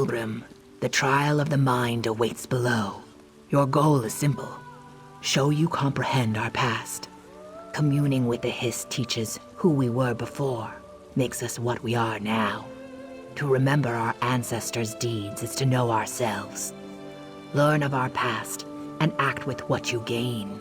Pilgrim, the trial of the mind awaits below. Your goal is simple. Show you comprehend our past. Communing with the Hiss teaches who we were before, makes us what we are now. To remember our ancestors' deeds is to know ourselves. Learn of our past and act with what you gain.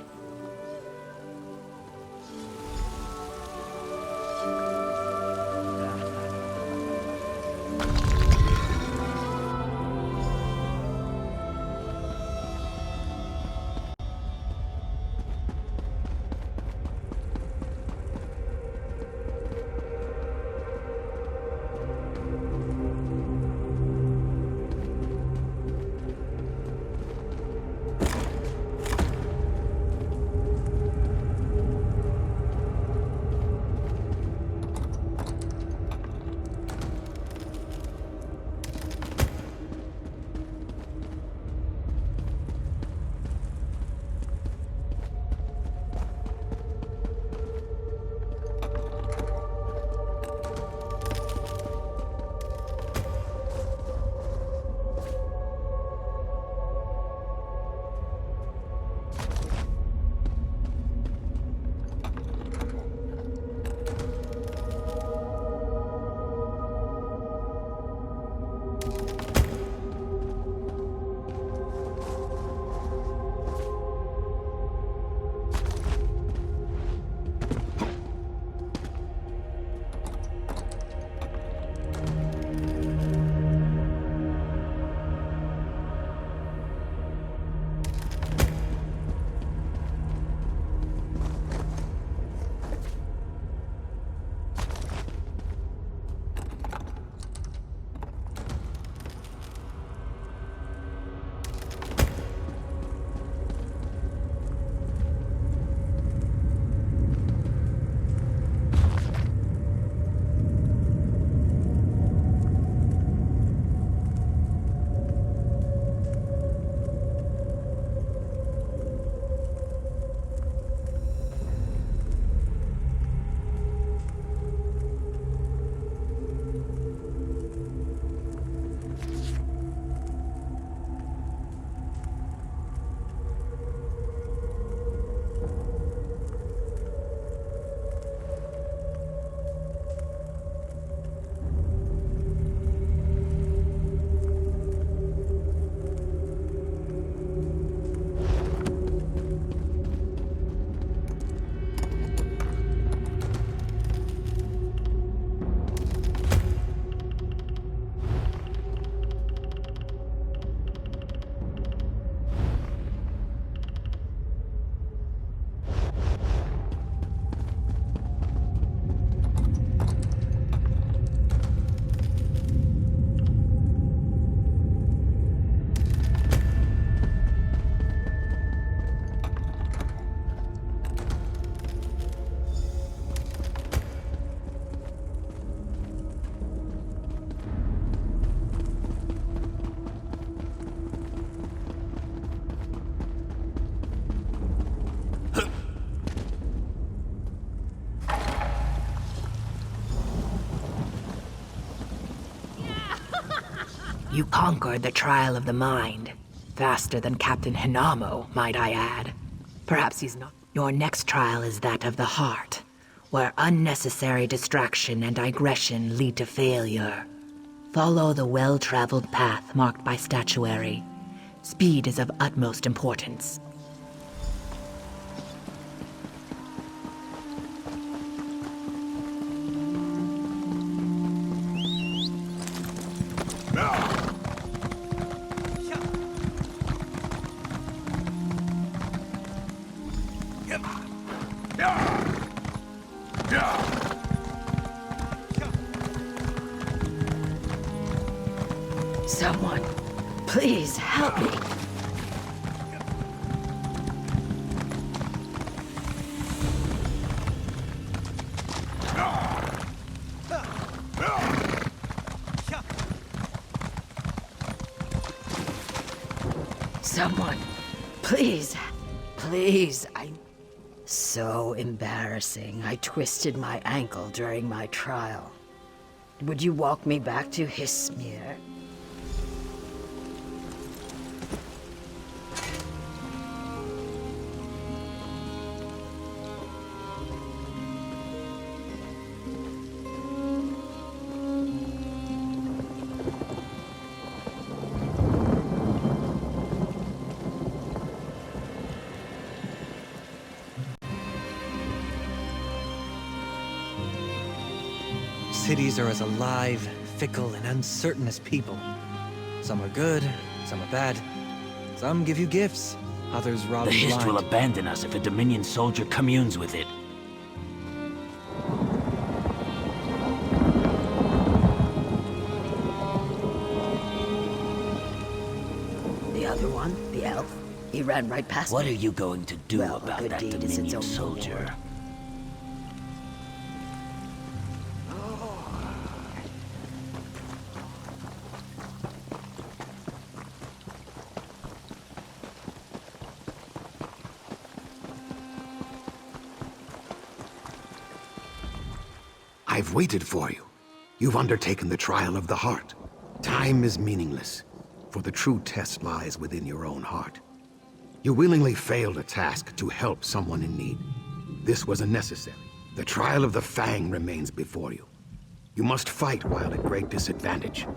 You conquered the trial of the mind. Faster than Captain Hinamo, might I add. Perhaps he's not. Your next trial is that of the heart, where unnecessary distraction and digression lead to failure. Follow the well-traveled path marked by statuary. Speed is of utmost importance. Someone, please help me. Someone, please, please, So embarrassing. I twisted my ankle during my trial. Would you walk me back to Hismir? cities are as alive, fickle, and uncertain as people. Some are good, some are bad. Some give you gifts, others rob The you Hist will blind. abandon us if a Dominion soldier communes with it. The other one, the elf, he ran right past What me. are you going to do Well, a about good that deed is its Dominion own soldier? reward. I've waited for you. You've undertaken the trial of the heart. Time is meaningless, for the true test lies within your own heart. You willingly failed a task to help someone in need. This was unnecessary. The trial of the Fang remains before you. You must fight while at great disadvantage.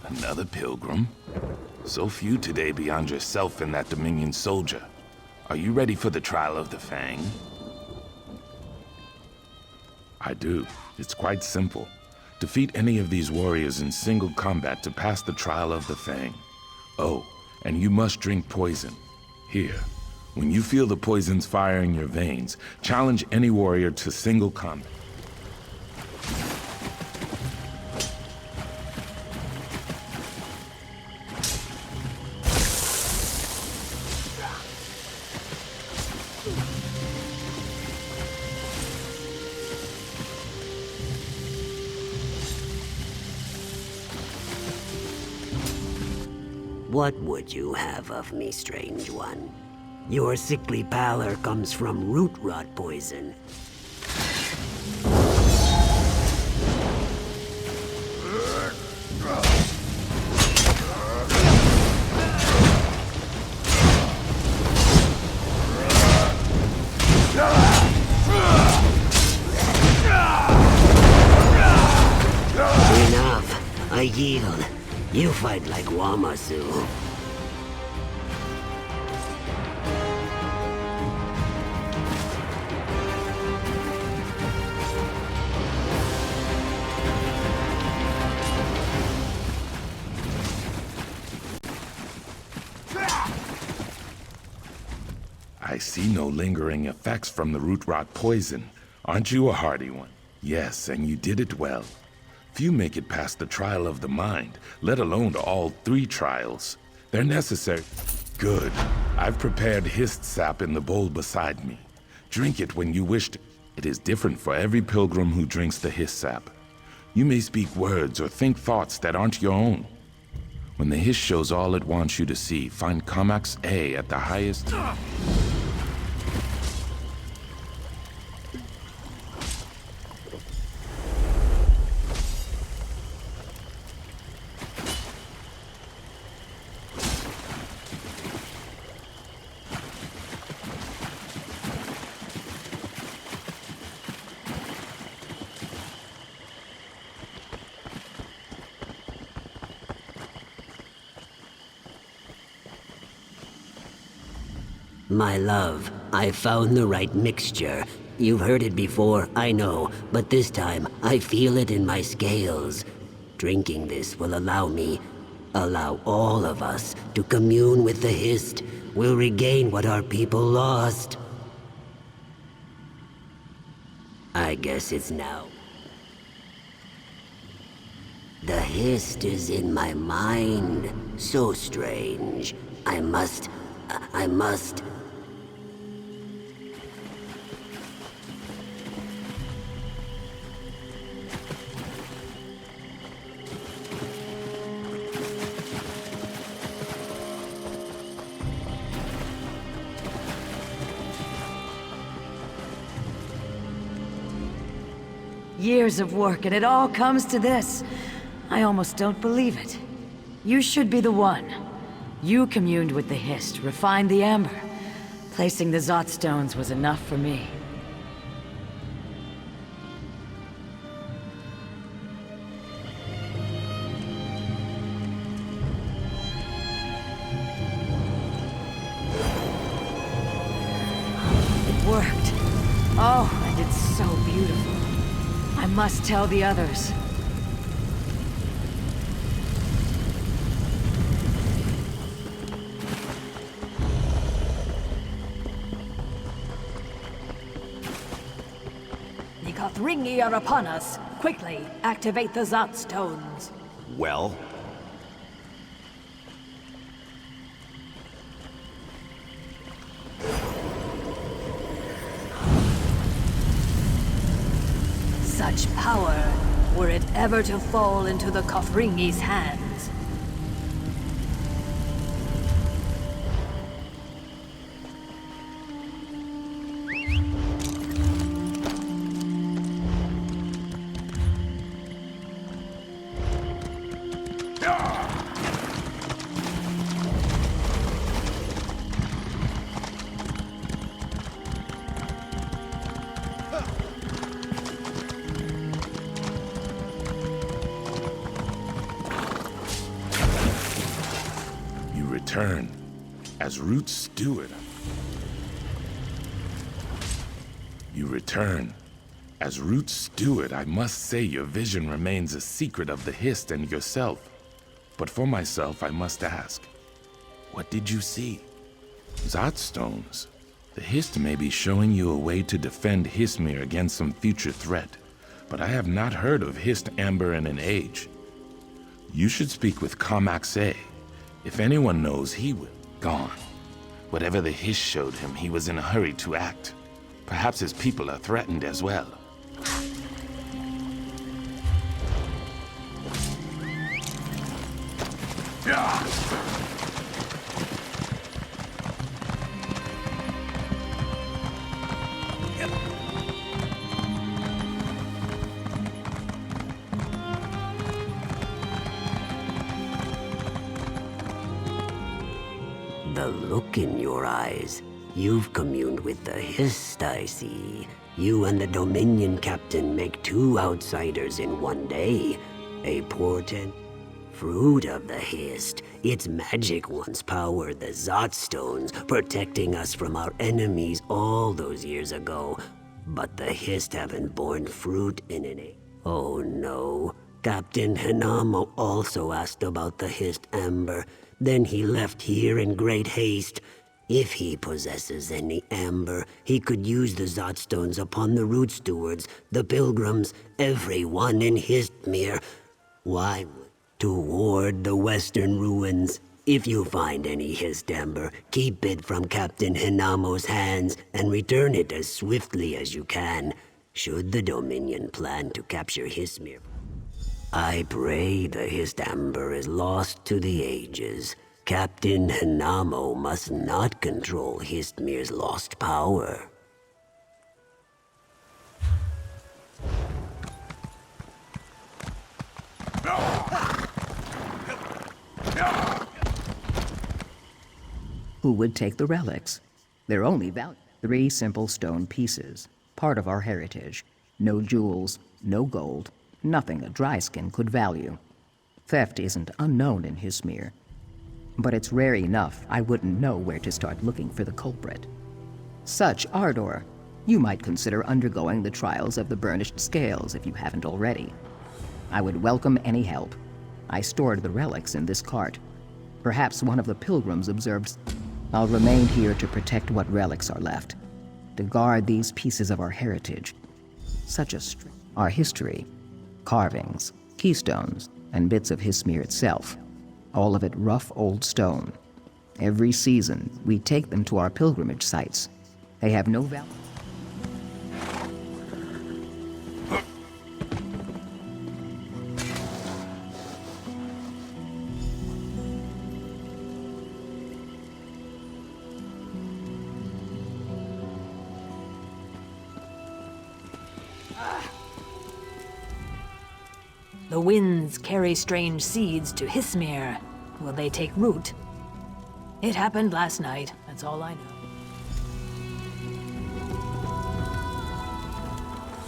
Another pilgrim? So few today beyond yourself and that Dominion soldier. Are you ready for the trial of the Fang? I do. It's quite simple. Defeat any of these warriors in single combat to pass the trial of the Fang. Oh, and you must drink poison. Here, when you feel the poison's fire in your veins, challenge any warrior to single combat. What would you have of me, strange one? Your sickly pallor comes from root rot poison. Enough. I yield. You fight like Wamasu. I see no lingering effects from the root rot poison. Aren't you a hardy one? Yes, and you did it well. Few make it past the trial of the mind, let alone to all 3 trials. They're necessary. Good. I've prepared Hist sap in the bowl beside me. Drink it when you wish to. It is different for every pilgrim who drinks the Hist sap. You may speak words or think thoughts that aren't your own. When the Hist shows all it wants you to see, find Comax A at the highest... My love, I found the right mixture. You've heard it before, I know, but this time I feel it in my scales. Drinking this will allow all of us to commune with the Hist. We'll regain what our people lost. I guess it's now. The Hist is in my mind. So strange. I must... Years of work, and it all comes to this. I almost don't believe it. You should be the one. You communed with the Hist, refined the amber. Placing the Zot stones was enough for me. It worked. Oh, and it's so beautiful. I must tell the others. The Kothringi are upon us. Quickly, activate the Zot stones. Well? Such power, were it ever to fall into the Kothringi's hands. Return as Root's steward. You return. As Root's steward, I must say your vision remains a secret of the Hist and yourself. But for myself, I must ask, what did you see? Zot stones. The Hist may be showing you a way to defend Hismir against some future threat, but I have not heard of Hist Amber in an age. You should speak with Kamaxe. If anyone knows, he will. Gone. Whatever the Hist showed him, he was in a hurry to act. Perhaps his people are threatened as well. The look in your eyes. You've communed with the Hist, I see. You and the Dominion Captain make two outsiders in one day. A portent. Fruit of the Hist. Its magic once powered the Zot stones, protecting us from our enemies all those years ago. But the Hist haven't borne fruit in an age. Oh no. Captain Hanamo also asked about the Hist Amber. Then he left here in great haste. If he possesses any amber, he could use the Zot stones upon the root stewards, the pilgrims, everyone in Histmir. Why? To ward the western ruins. If you find any Hist amber, keep it from Captain Hinamo's hands and return it as swiftly as you can. Should the Dominion plan to capture Histmir, I pray the Hist amber is lost to the ages. Captain Hanamo must not control Histmir's lost power. Who would take the relics? They're only valuable. 3 simple stone pieces, part of our heritage. No jewels, no gold, nothing a dry skin could value. Theft isn't unknown in Hismir, but it's rare enough I wouldn't know where to start looking for the culprit. Such ardor, you might consider undergoing the trials of the burnished scales if you haven't already. I would welcome any help. I stored the relics in this cart. Perhaps one of the pilgrims observed. I'll remain here to protect what relics are left, to guard these pieces of our heritage. Such a our history, carvings, keystones, and bits of Hismir itself. All of it rough old stone. Every season, we take them to our pilgrimage sites. They have no value. The winds carry strange seeds to Hismir. Will they take root? It happened last night, that's all I know.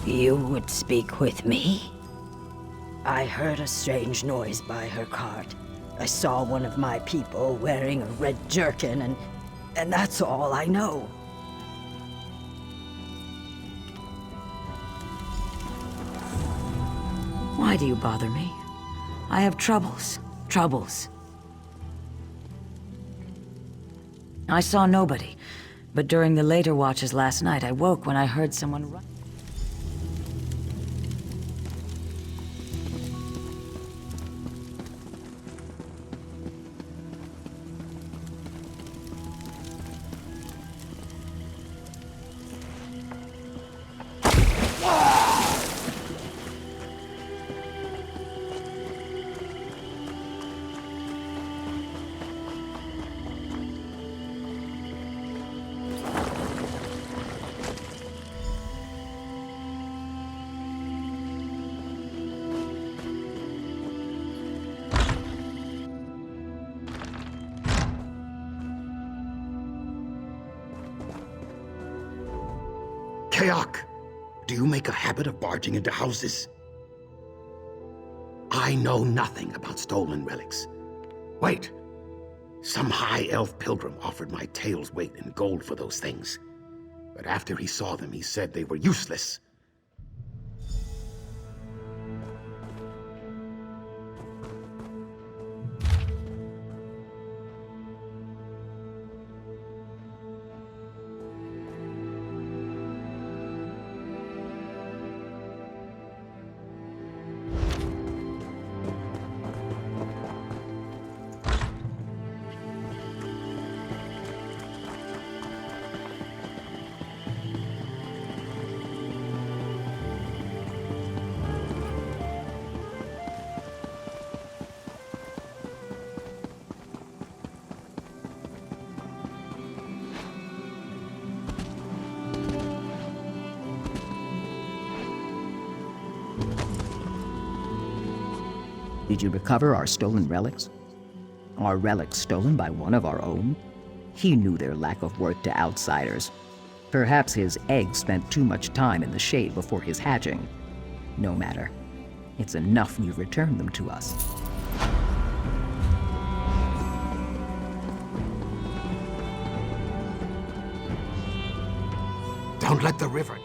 You would speak with me? I heard a strange noise by her cart. I saw one of my people wearing a red jerkin, and that's all I know. Why do you bother me? I have troubles. I saw nobody, but during the later watches last night, I woke when I heard someone run. Kayak, do you make a habit of barging into houses? I know nothing about stolen relics. Wait. Some high elf pilgrim offered my tail's weight in gold for those things. But after he saw them, he said they were useless. Did you recover our stolen relics? Our relics stolen by one of our own? He knew their lack of worth to outsiders. Perhaps his egg spent too much time in the shade before his hatching. No matter. It's enough you returned them to us. Don't let the river...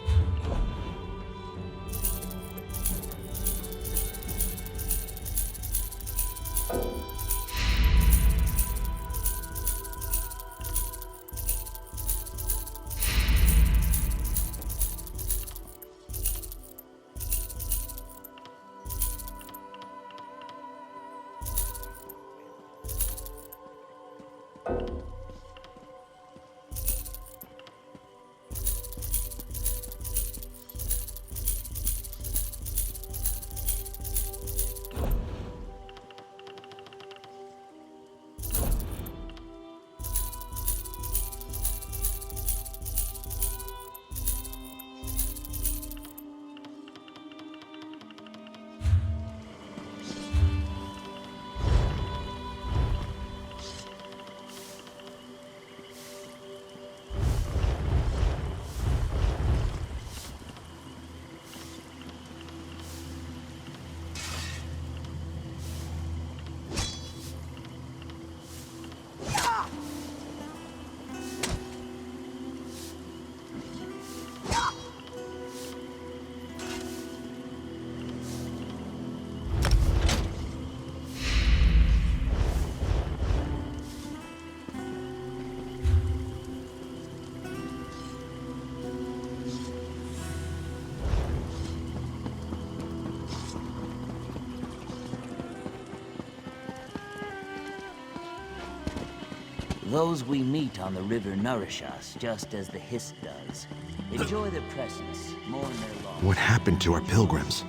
Those we meet on the river nourish us, just as the Hist does. Enjoy their presence, mourn their loss. What happened to our pilgrims?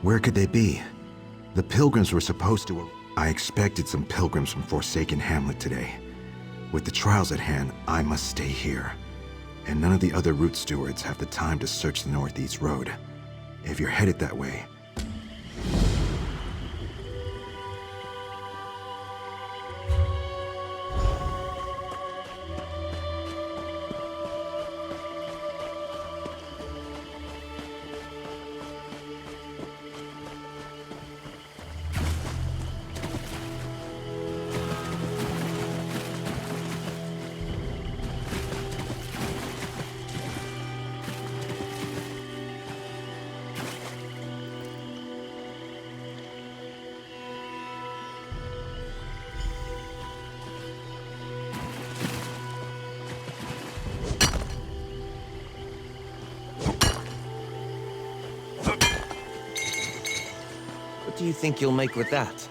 Where could they be? The pilgrims were supposed to... I expected some pilgrims from Forsaken Hamlet today. With the trials at hand, I must stay here. And none of the other route stewards have the time to search the Northeast Road. If you're headed that way... do you think you'll make with that?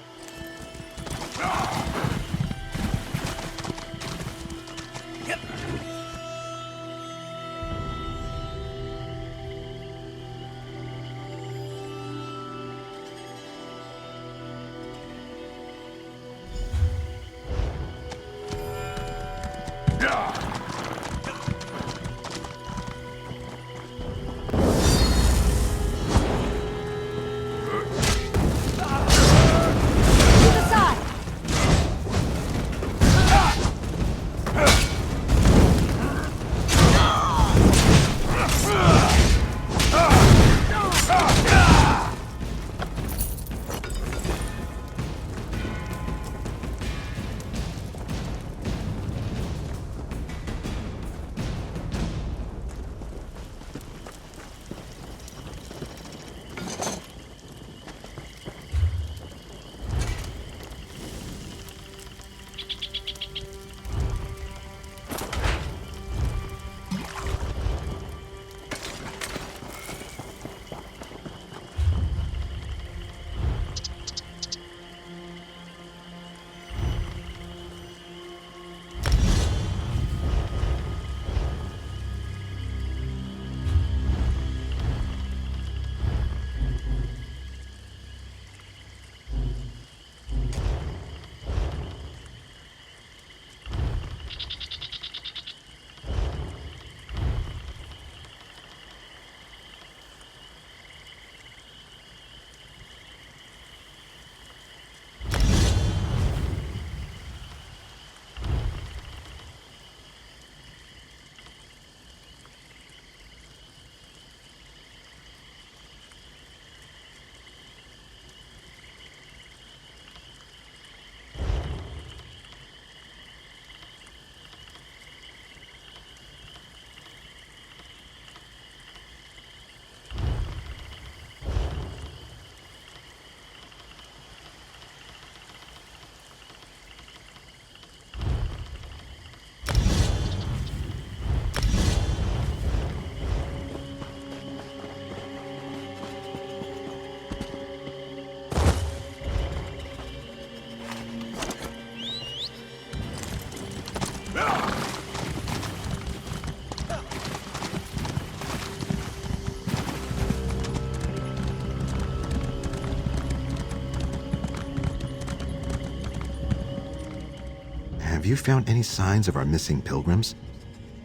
Have you found any signs of our missing pilgrims?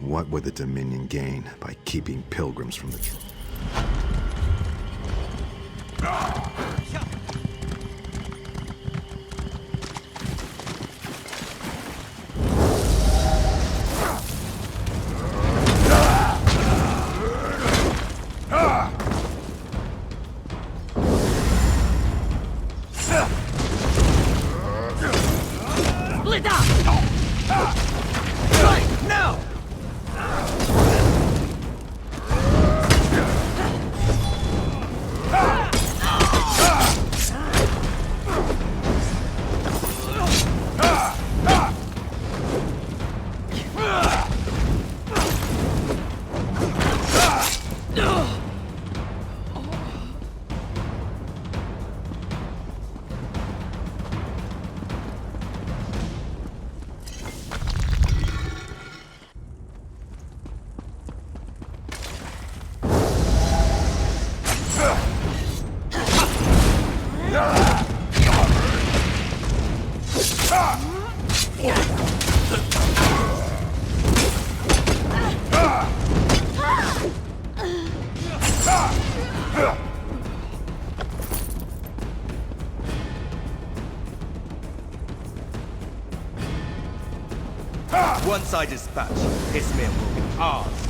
What would the Dominion gain by keeping pilgrims from the truth? Once I dispatch, Ismail will be ours.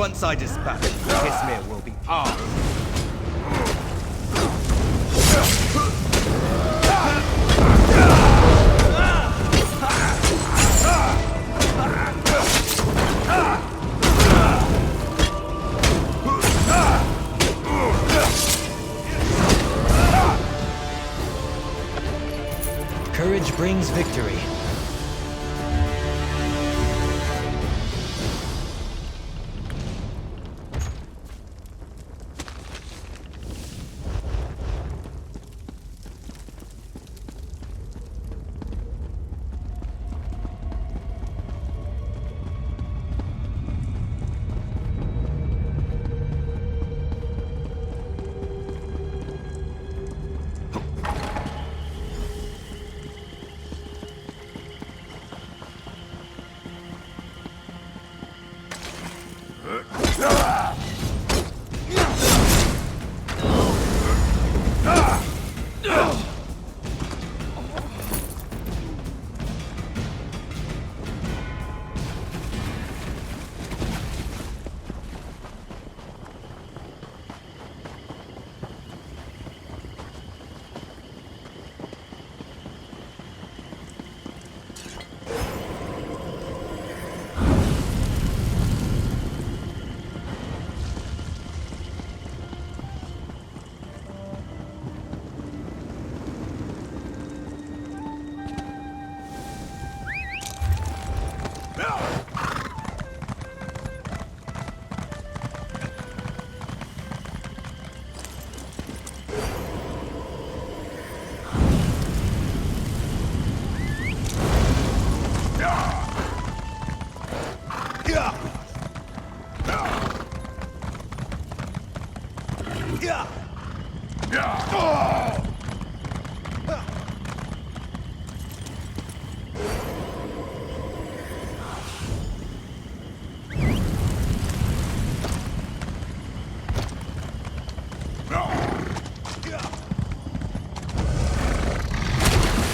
Once I dispatch, Hismir will be ours. Courage brings victory.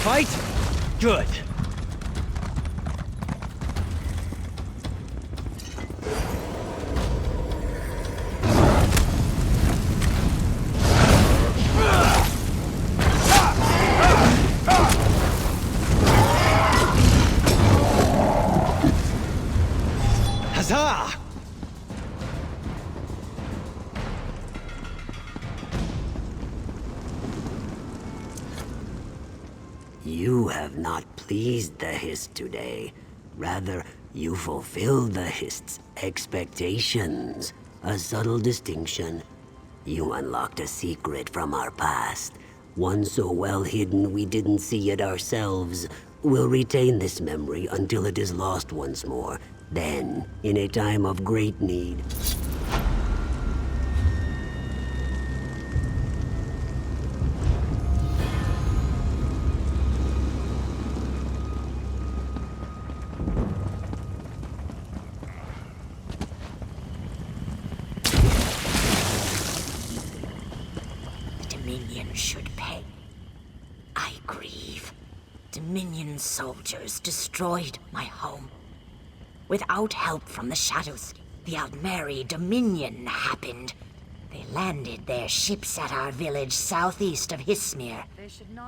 Fight? Good. Huzzah! You have not pleased the Hist today. Rather, you fulfilled the Hist's expectations. A subtle distinction. You unlocked a secret from our past. One so well hidden we didn't see it ourselves. We'll retain this memory until it is lost once more. Then, in a time of great need, Dominion should pay. I grieve. Dominion soldiers destroyed my home. Without help from the shadows, the Altmeri Dominion happened. They landed their ships at our village southeast of Hismir.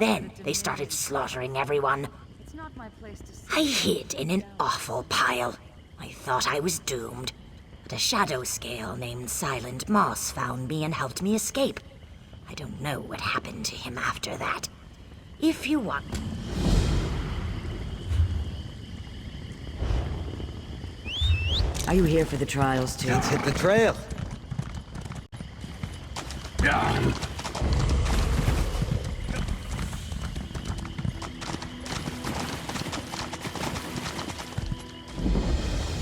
Then they started slaughtering everyone. It's not my place to say. I hid in an awful pile. I thought I was doomed. But a shadow scale named Silent Moss found me and helped me escape. I don't know what happened to him after that. If you want... Are you here for the trials, too? Let's hit the trail.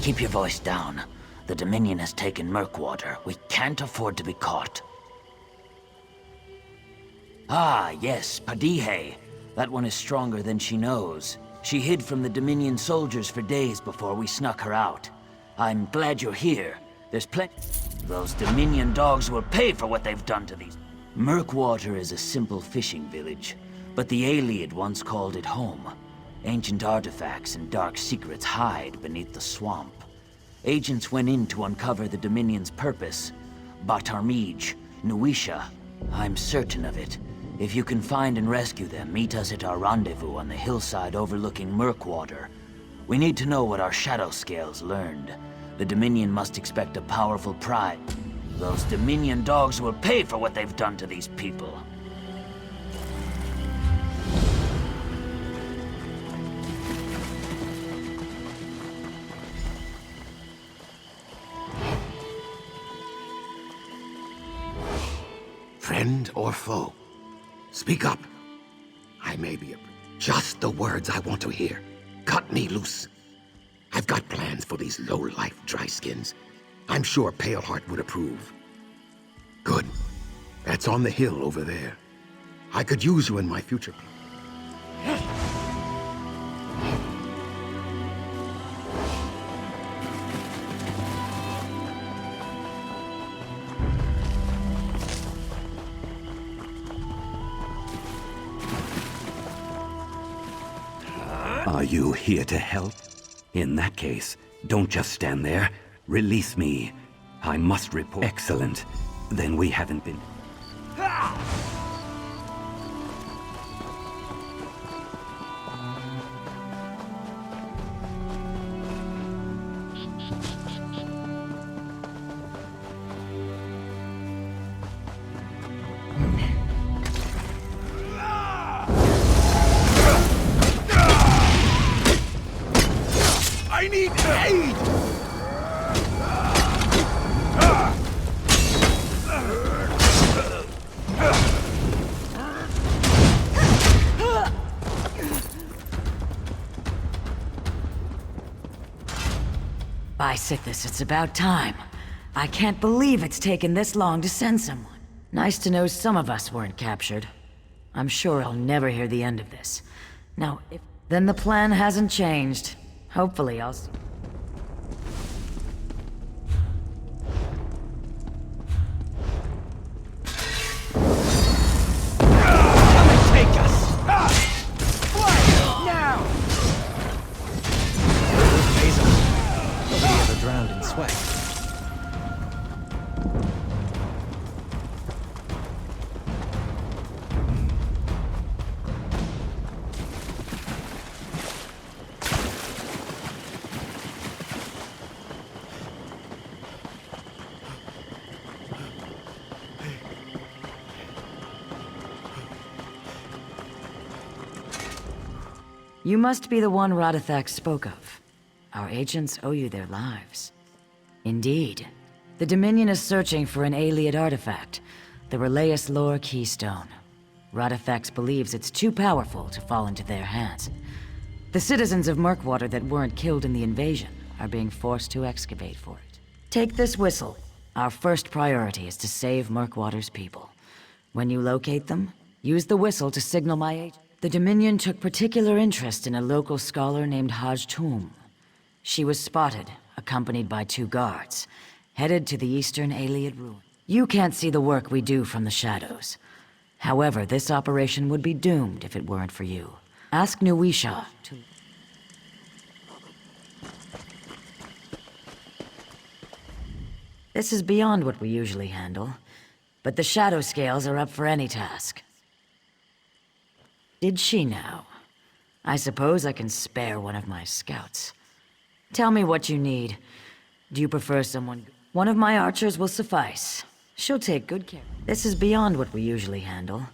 Keep your voice down. The Dominion has taken Murkwater. We can't afford to be caught. Ah, yes, Padihe. That one is stronger than she knows. She hid from the Dominion soldiers for days before we snuck her out. I'm glad you're here. There's plenty... Those Dominion dogs will pay for what they've done to these... Murkwater is a simple fishing village, but the Ayleid once called it home. Ancient artifacts and dark secrets hide beneath the swamp. Agents went in to uncover the Dominion's purpose. Batarmij, Nuisha. I'm certain of it. If you can find and rescue them, meet us at our rendezvous on the hillside overlooking Murkwater. We need to know what our shadow scales learned. The Dominion must expect a powerful prize. Those Dominion dogs will pay for what they've done to these people. Friend or foe? Speak up. I may be just the words I want to hear. Cut me loose. I've got plans for these low-life dry-skins. I'm sure Paleheart would approve. Good. That's on the hill over there. I could use you in my future. Are you here to help? In that case, don't just stand there. Release me. I must report. Excellent. Then we haven't been... I need aid! By Sithis, it's about time. I can't believe it's taken this long to send someone. Nice to know some of us weren't captured. I'm sure I'll never hear the end of this. Now, if... Then the plan hasn't changed. Hopefully I'll see. Take us! Now! Basil. Nobody ever drowned in sweat. You must be the one Radithak spoke of. Our agents owe you their lives. Indeed. The Dominion is searching for an Ayleid artifact, the Relayus Lore Keystone. Radithax believes it's too powerful to fall into their hands. The citizens of Murkwater that weren't killed in the invasion are being forced to excavate for it. Take this whistle. Our first priority is to save Murkwater's people. When you locate them, use the whistle to signal my agent. The Dominion took particular interest in a local scholar named Haj Tum. She was spotted, accompanied by 2 guards, headed to the eastern Ayleid ruin. You can't see the work we do from the shadows. However, this operation would be doomed if it weren't for you. Ask Nuisha to... This is beyond what we usually handle, but the shadow scales are up for any task. Did she now? I suppose I can spare one of my scouts. Tell me what you need. Do you prefer someone... One of my archers will suffice. She'll take good care. This is beyond what we usually handle.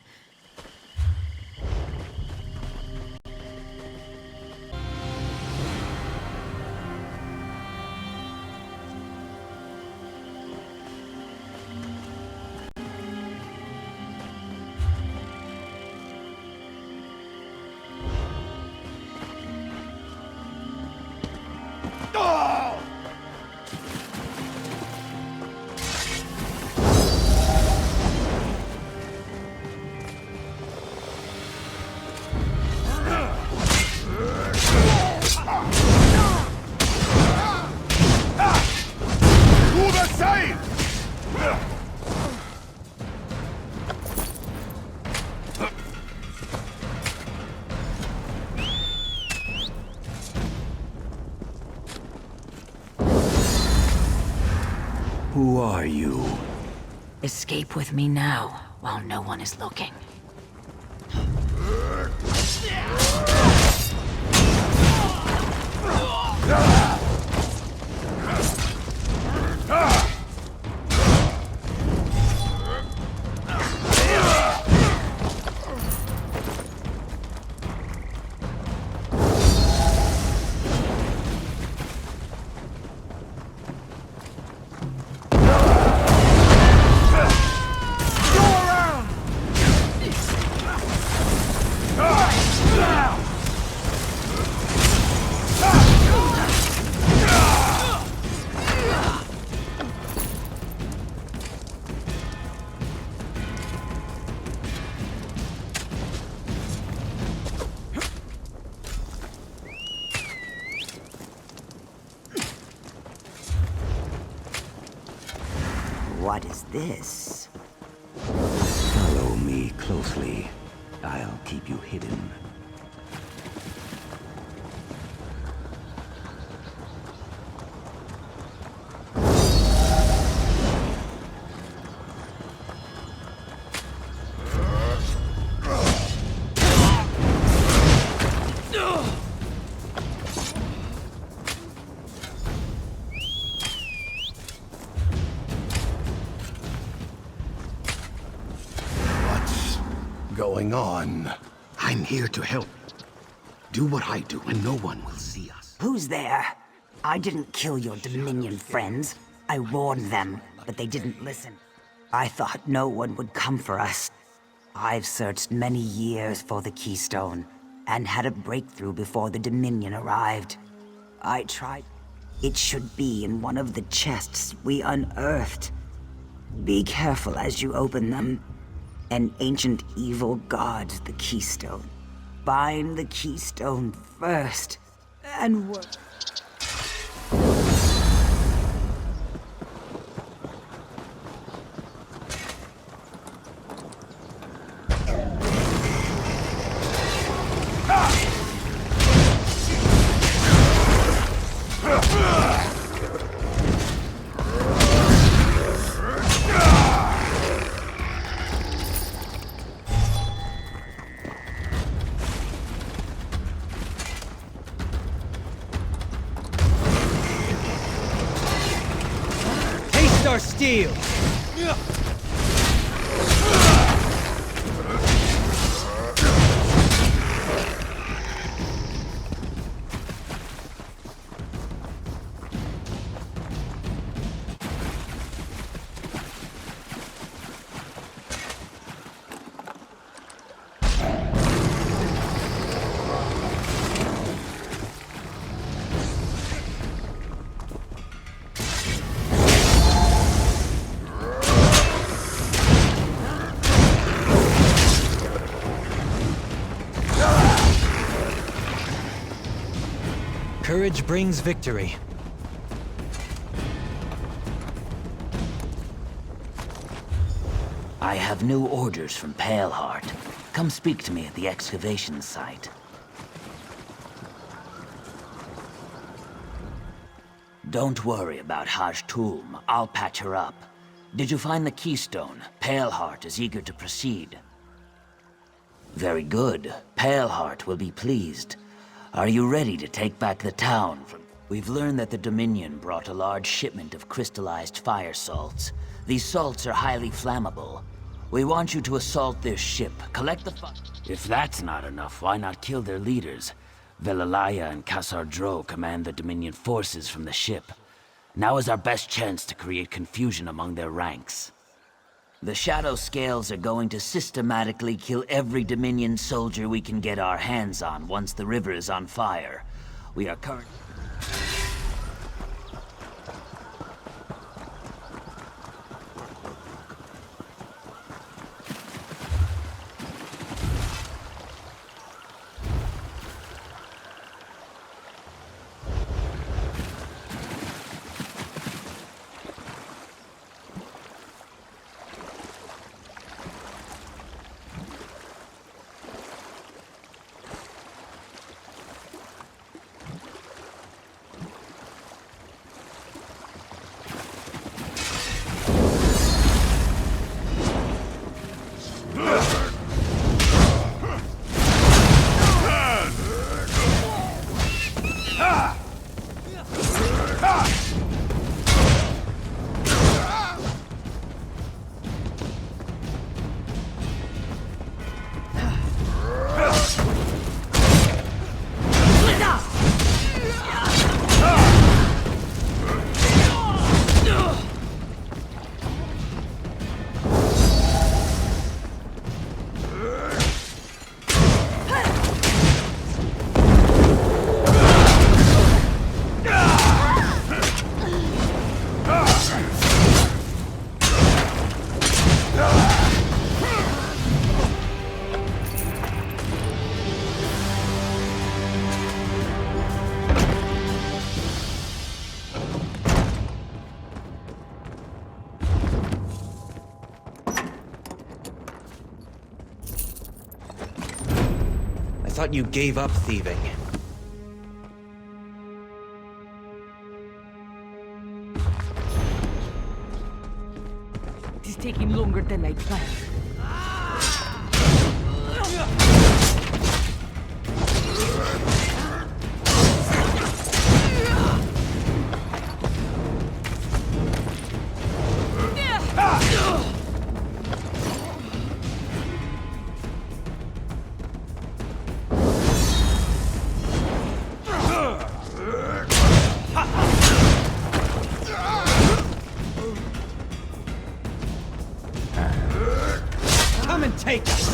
Who are you? Escape with me now, while no one is looking. What is this? Follow me closely. I'll keep you hidden. Going on? I'm here to help. Do what I do and no one will see us. Who's there? I didn't kill your Dominion friends. I warned them, but they didn't listen. I thought no one would come for us. I've searched many years for the Keystone, and had a breakthrough before the Dominion arrived. I tried. It should be in one of the chests we unearthed. Be careful as you open them. An ancient evil guards the Keystone. Find the Keystone first, and work. Our steel! Courage brings victory. I have new orders from Paleheart. Come speak to me at the excavation site. Don't worry about Hajtulm. I'll patch her up. Did you find the Keystone? Paleheart is eager to proceed. Very good. Paleheart will be pleased. Are you ready to take back the town from... We've learned that the Dominion brought a large shipment of crystallized fire salts. These salts are highly flammable. We want you to assault their ship, collect the If that's not enough, why not kill their leaders? Velalaya and Kasardro command the Dominion forces from the ship. Now is our best chance to create confusion among their ranks. The Shadow Scales are going to systematically kill every Dominion soldier we can get our hands on once the river is on fire. We are currently... thought you gave up thieving. It is taking longer than I planned. Come and take us!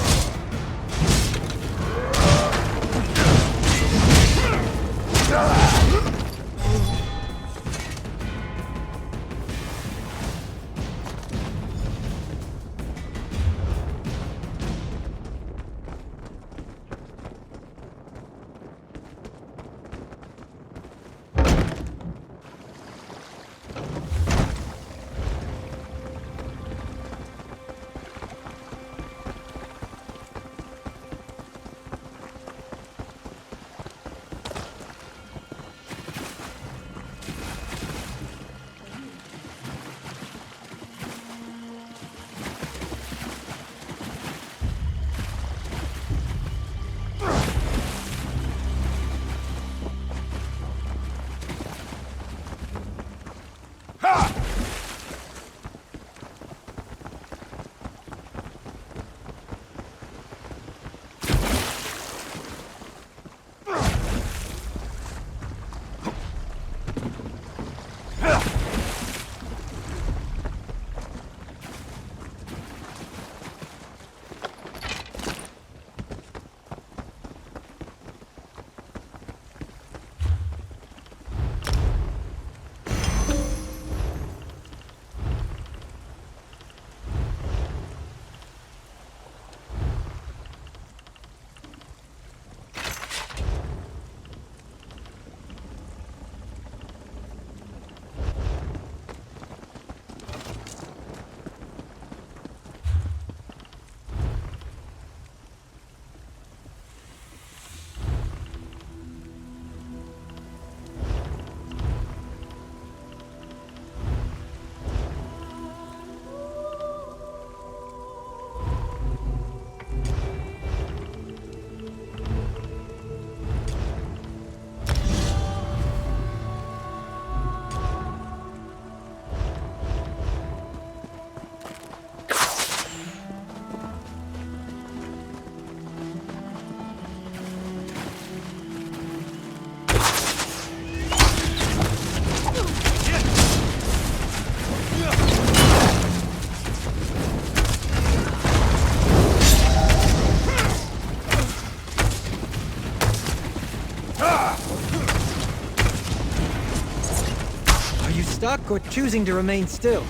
Stuck or choosing to remain still?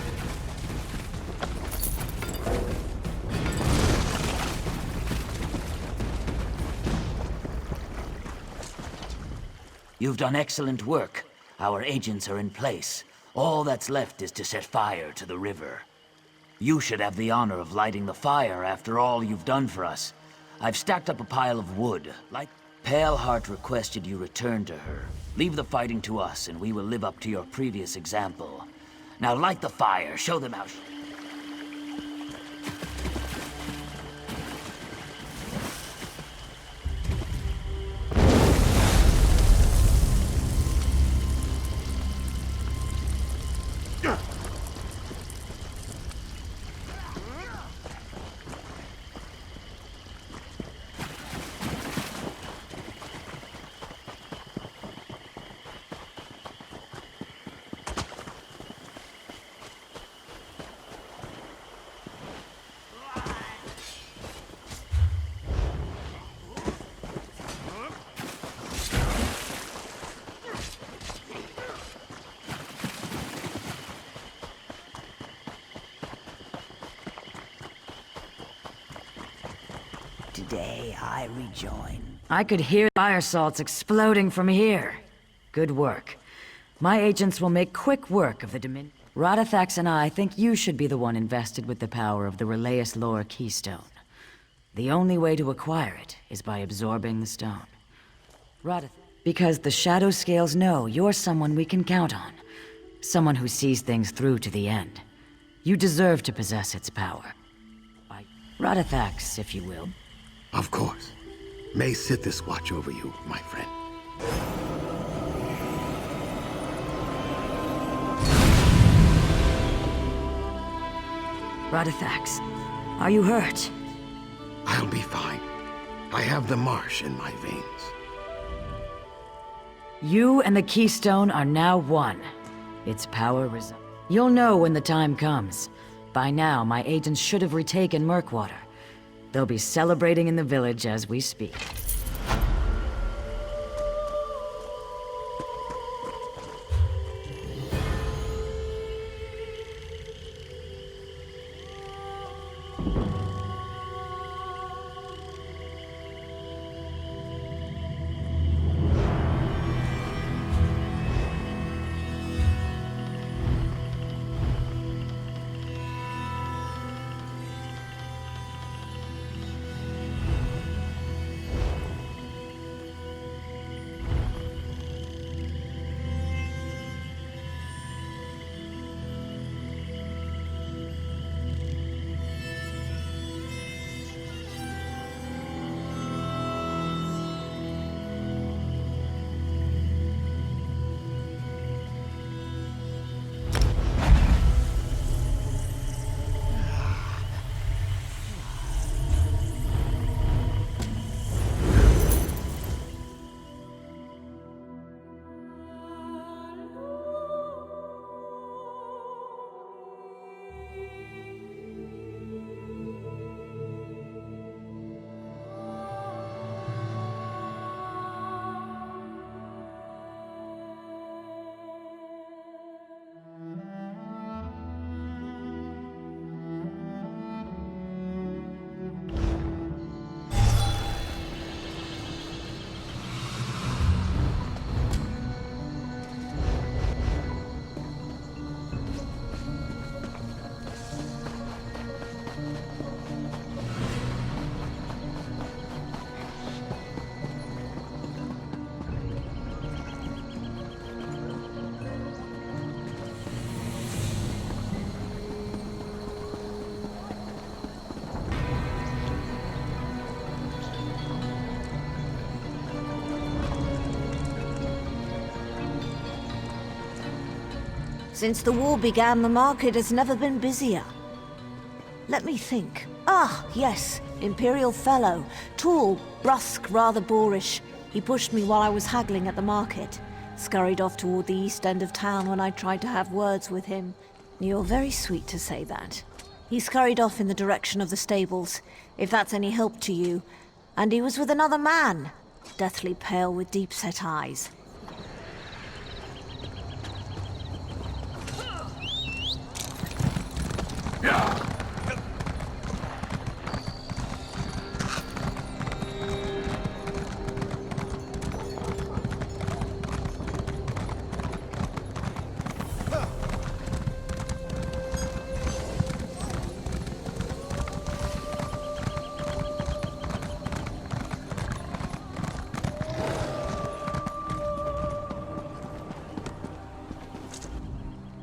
You've done excellent work. Our agents are in place. All that's left is to set fire to the river. You should have the honor of lighting the fire after all you've done for us. I've stacked up a pile of wood. Like Paleheart requested you return to her. Leave the fighting to us, and we will live up to your previous example. Now light the fire. Show them how... Today I rejoin. I could hear fire salts exploding from here. Good work. My agents will make quick work of the Dominion. Radithax and I think you should be the one invested with the power of the Relaeus Lore Keystone. The only way to acquire it is by absorbing the stone. Because the Shadow Scales know you're someone we can count on. Someone who sees things through to the end. You deserve to possess its power. Radithax, if you will. Of course. May Sithis watch over you, my friend. Radithax, are you hurt? I'll be fine. I have the marsh in my veins. You and the Keystone are now one. Its power resides. You'll know when the time comes. By now, my agents should have retaken Murkwater. They'll be celebrating in the village as we speak. Since the war began, the market has never been busier. Let me think. Ah, yes, Imperial Fellow. Tall, brusque, rather boorish. He pushed me while I was haggling at the market. Scurried off toward the east end of town when I tried to have words with him. You're very sweet to say that. He scurried off in the direction of the stables, if that's any help to you. And he was with another man, deathly pale with deep-set eyes.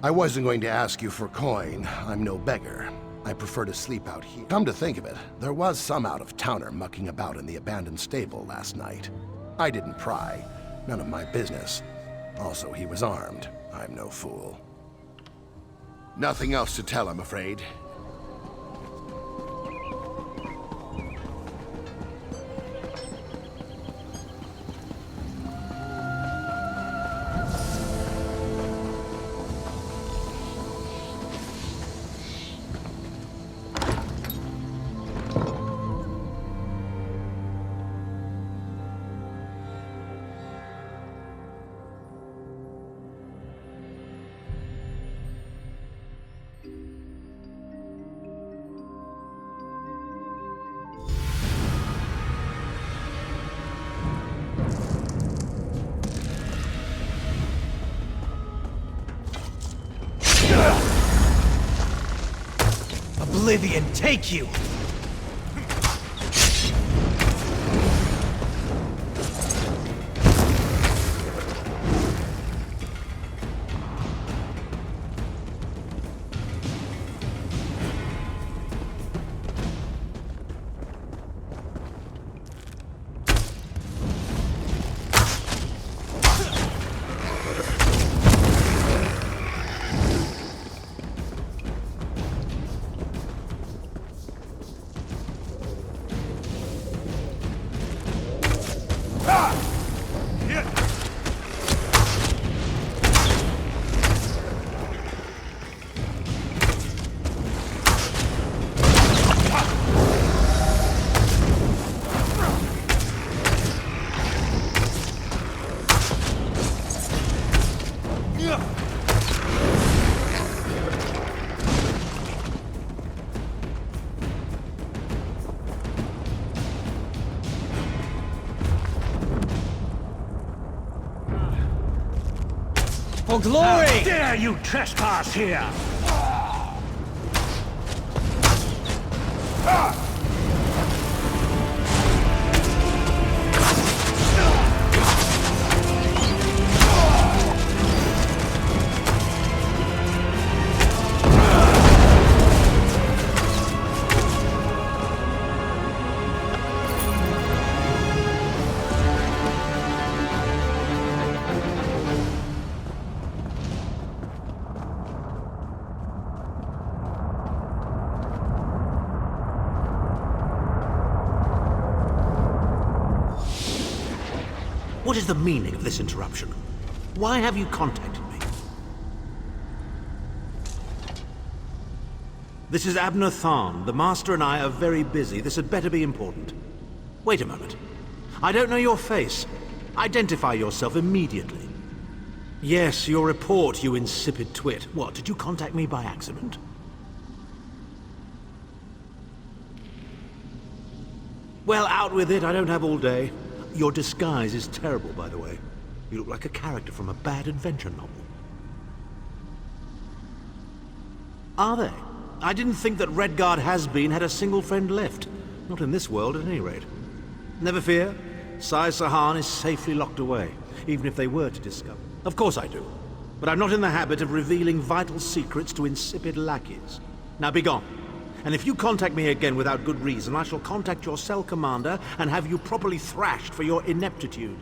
I wasn't going to ask you for coin. I'm no beggar. I prefer to sleep out here. Come to think of it, there was some out-of-towner mucking about in the abandoned stable last night. I didn't pry. None of my business. Also, he was armed. I'm no fool. Nothing else to tell, I'm afraid. Oblivion, take you! your glory! How dare you trespass here! What is the meaning of this interruption? Why have you contacted me? This is Abner Tharn. The Master and I are very busy. This had better be important. Wait a moment. I don't know your face. Identify yourself immediately. Yes, your report, you insipid twit. What, did you contact me by accident? Well, out with it. I don't have all day. Your disguise is terrible, by the way. You look like a character from a bad adventure novel. Are they? I didn't think that Redguard has-been had a single friend left. Not in this world, at any rate. Never fear. Sai Sahan is safely locked away, even if they were to discover. Of course I do. But I'm not in the habit of revealing vital secrets to insipid lackeys. Now be gone. And if you contact me again without good reason, I shall contact your cell commander and have you properly thrashed for your ineptitude.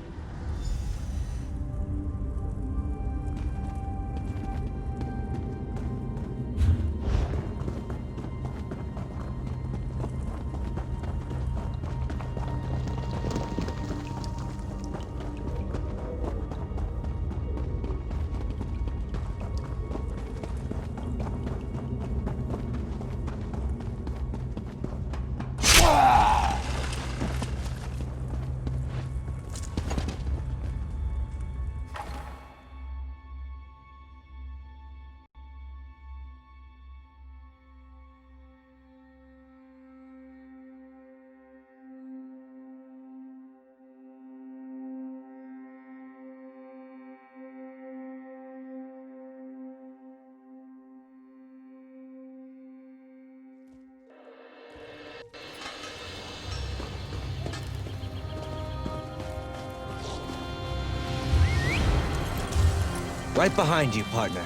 Right behind you, partner.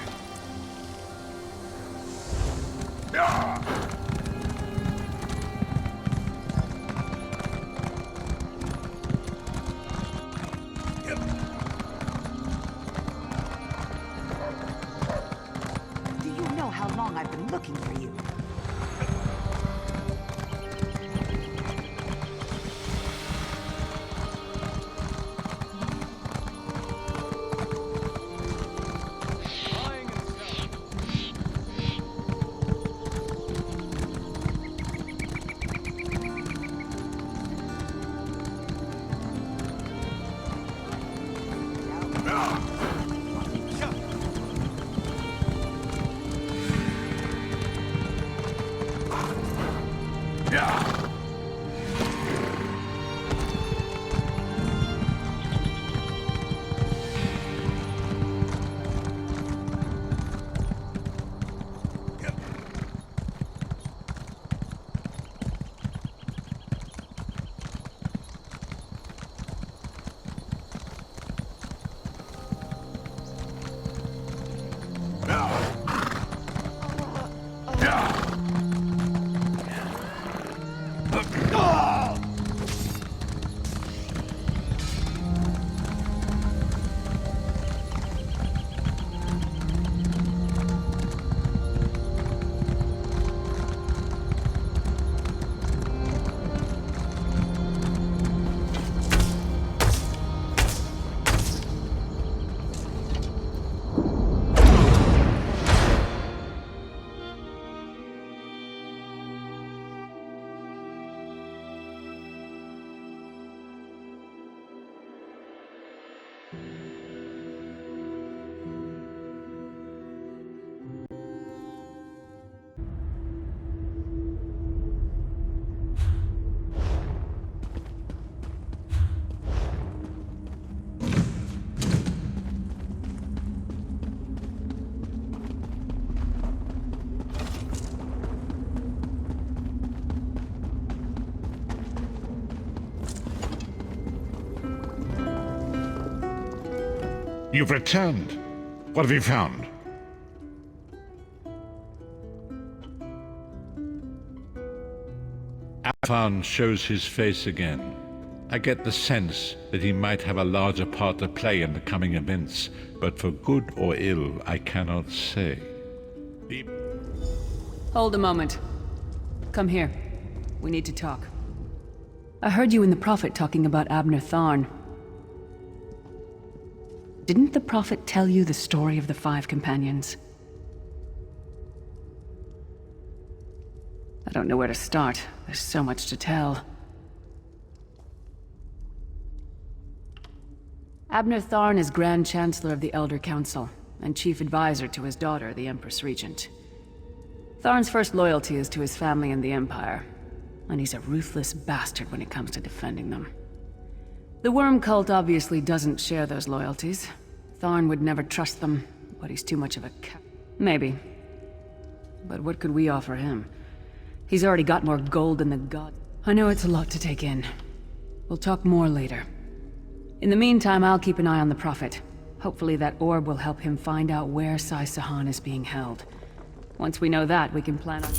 Do you know how long I've been looking for you? You've returned. What have you found? Afan shows his face again. I get the sense that he might have a larger part to play in the coming events, but for good or ill, I cannot say. Hold a moment. Come here. We need to talk. I heard you and the Prophet talking about Abner Tharn. Didn't the Prophet tell you the story of the 5 companions? I don't know where to start. There's so much to tell. Abner Tharn is Grand Chancellor of the Elder Council, and Chief Advisor to his daughter, the Empress Regent. Tharn's first loyalty is to his family and the Empire, and he's a ruthless bastard when it comes to defending them. The Worm Cult obviously doesn't share those loyalties. Tharn would never trust them, but he's too much of a Maybe. But what could we offer him? He's already got more gold than the god. I know it's a lot to take in. We'll talk more later. In the meantime, I'll keep an eye on the Prophet. Hopefully that orb will help him find out where Sai Sahan is being held. Once we know that, we can plan on...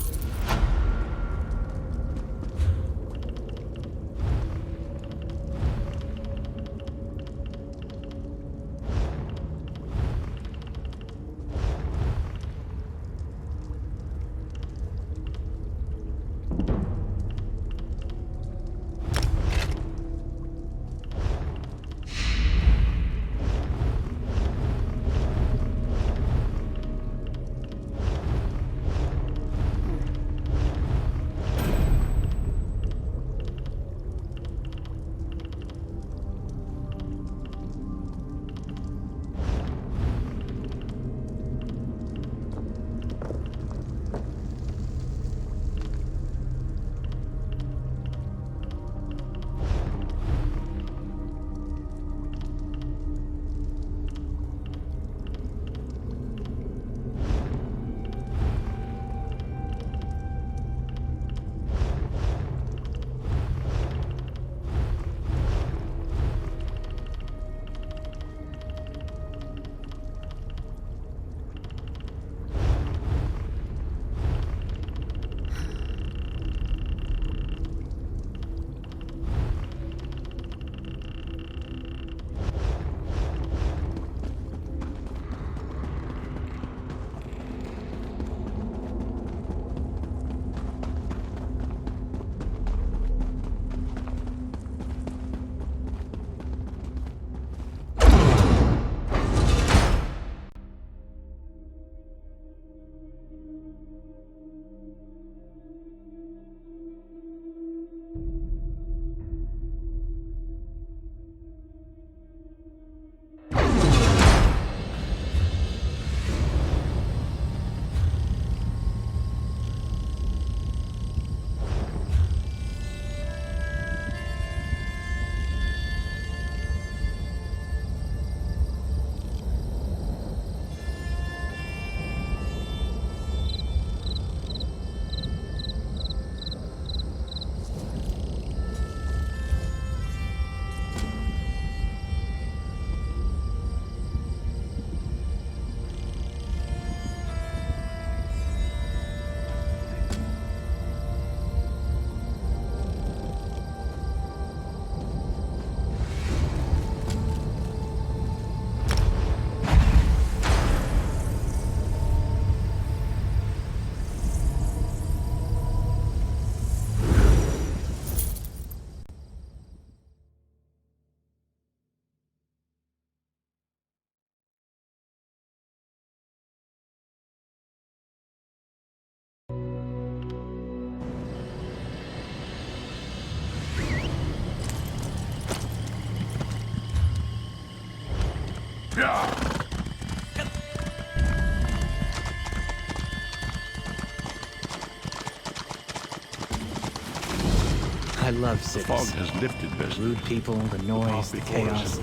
I love cities. The fog has lifted, Vest. Rude people, the noise, the chaos.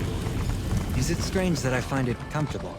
Is it strange that I find it comfortable?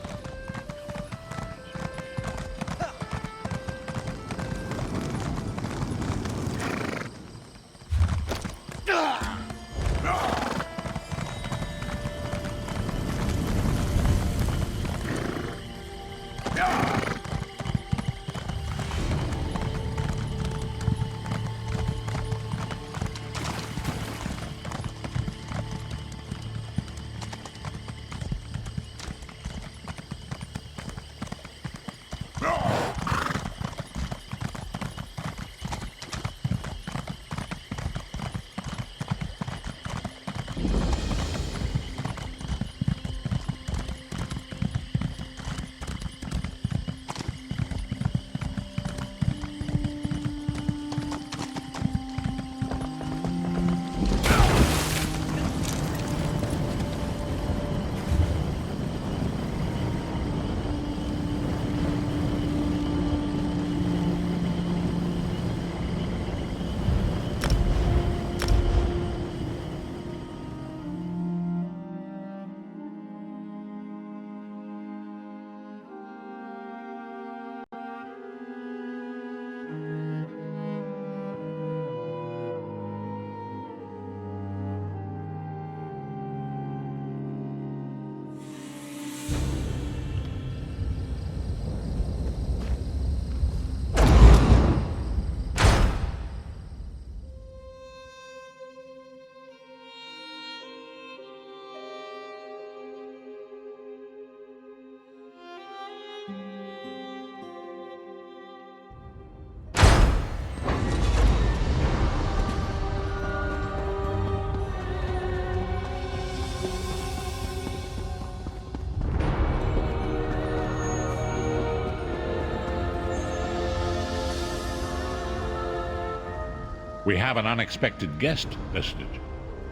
We have an unexpected guest, Vestige.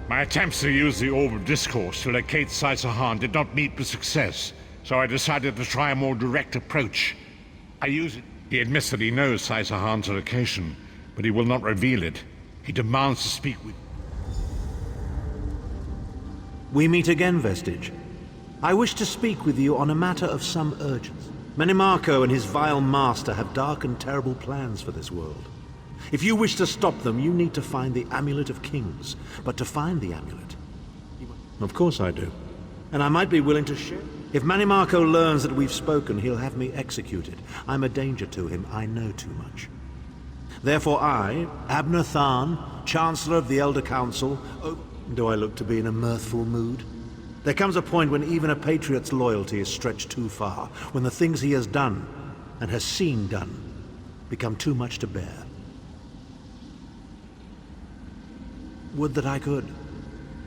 My attempts to use the Orb of Discourse to locate Sai Sahan did not meet with success, so I decided to try a more direct approach. I use it. He admits that he knows Sai Sahan's location, but he will not reveal it. He demands to speak with... We meet again, Vestige. I wish to speak with you on a matter of some urgency. Menimarco and his vile master have dark and terrible plans for this world. If you wish to stop them, you need to find the Amulet of Kings. But to find the amulet... Of course I do. And I might be willing to share. If Menimarco learns that we've spoken, he'll have me executed. I'm a danger to him. I know too much. Therefore I, Abner Tharn, Chancellor of the Elder Council... Oh, do I look to be in a mirthful mood? There comes a point when even a patriot's loyalty is stretched too far, when the things he has done, and has seen done, become too much to bear. Would that I could.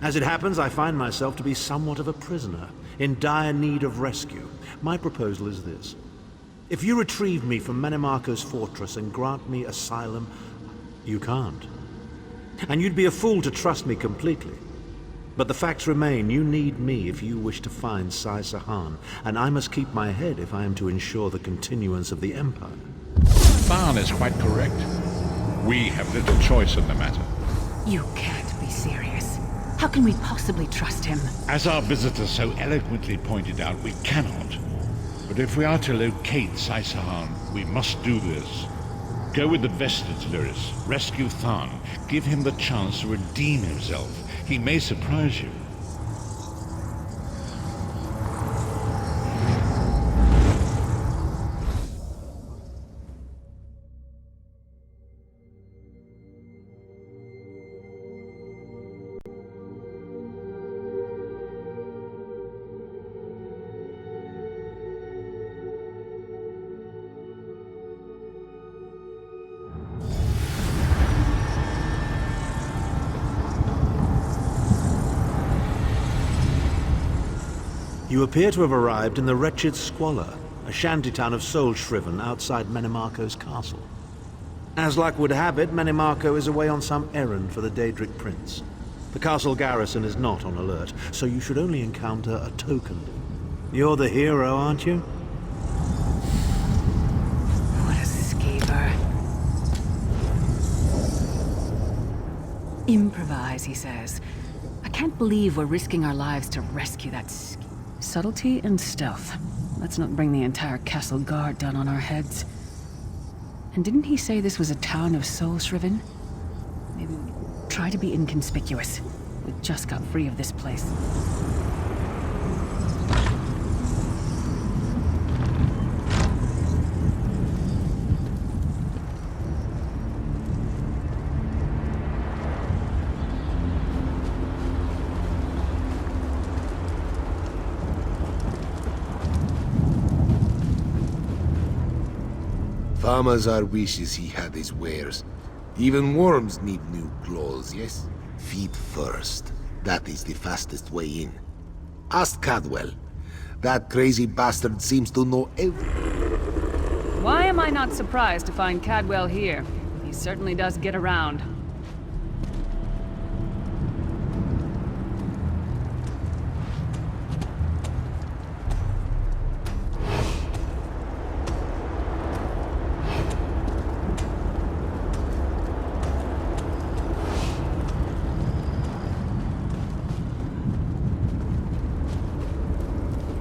As it happens, I find myself to be somewhat of a prisoner, in dire need of rescue. My proposal is this. If you retrieve me from Menimarco's fortress and grant me asylum, you can't. And you'd be a fool to trust me completely. But the facts remain, you need me if you wish to find Sai Sahan, and I must keep my head if I am to ensure the continuance of the Empire. Tharn is quite correct. We have little choice in the matter. You can't be serious. How can we possibly trust him? As our visitor so eloquently pointed out, we cannot. But if we are to locate Sai Sahan, we must do this. Go with the Vestige, Lyris. Rescue Tharn. Give him the chance to redeem himself. He may surprise you. You appear to have arrived in the wretched Squalor, a shantytown of soul-shriven outside Menimarco's castle. As luck would have it, Menimarco is away on some errand for the Daedric Prince. The castle garrison is not on alert, so you should only encounter a token. You're the hero, aren't you? What a scaper. Improvise, he says. I can't believe we're risking our lives to rescue that subtlety and stealth. Let's not bring the entire castle guard down on our heads. And didn't he say this was a town of soul-shriven? Maybe we try to be inconspicuous. We just got free of this place. Farmazar wishes he had his wares. Even worms need new clothes, yes? Feet first. That is the fastest way in. Ask Cadwell. That crazy bastard seems to know everything. Why am I not surprised to find Cadwell here? He certainly does get around.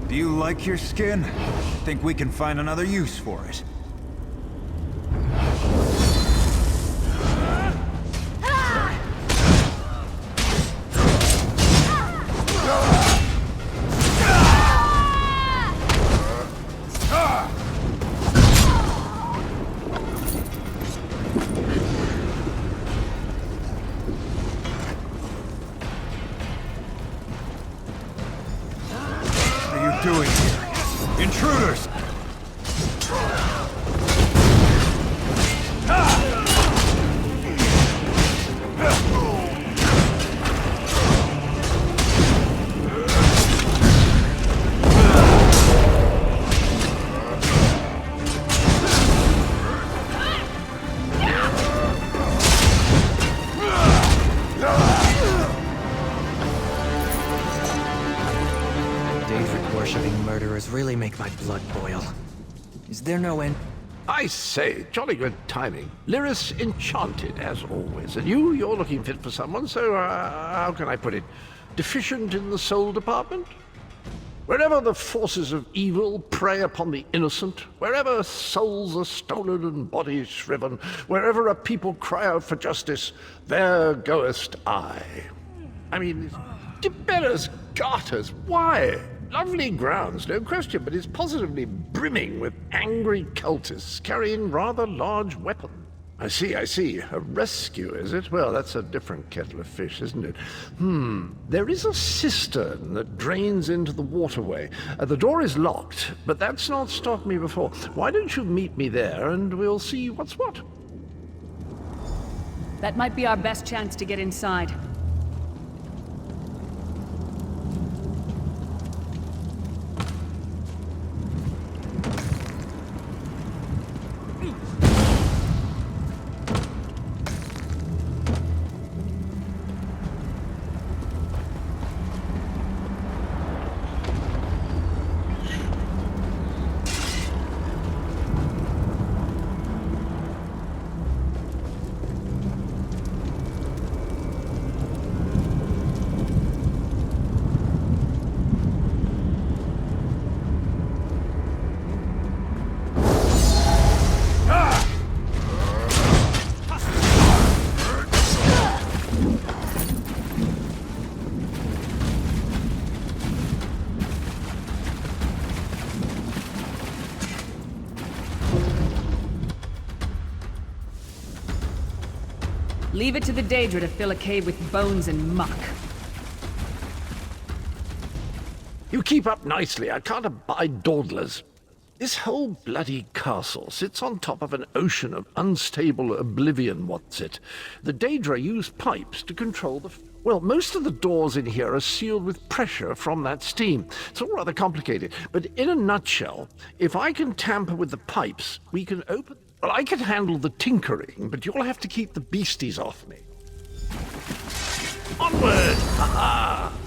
Do you like your skin? Think we can find another use for it? Doing here? Intruders! murderers really make my blood boil. Is there no end? I say, jolly good timing. Lyris enchanted, as always. And you're looking fit for someone, so, how can I put it? Deficient in the soul department? Wherever the forces of evil prey upon the innocent, wherever souls are stolen and bodies shriven, wherever a people cry out for justice, there goest I. I mean, Tiberius Garters, why? Lovely grounds, no question, but it's positively brimming with angry cultists carrying rather large weapons. I see. A rescue, is it? Well, that's a different kettle of fish, isn't it? There is a cistern that drains into the waterway. The door is locked, but that's not stopped me before. Why don't you meet me there, and we'll see what's what? That might be our best chance to get inside. Leave it to the Daedra to fill a cave with bones and muck. You keep up nicely. I can't abide dawdlers. This whole bloody castle sits on top of an ocean of unstable oblivion, what's it? The Daedra use pipes to control the... Well, most of the doors in here are sealed with pressure from that steam. It's all rather complicated, but in a nutshell, if I can tamper with the pipes, we can open... Well, I can handle the tinkering, but you'll have to keep the beasties off me. Onward! Ha-ha!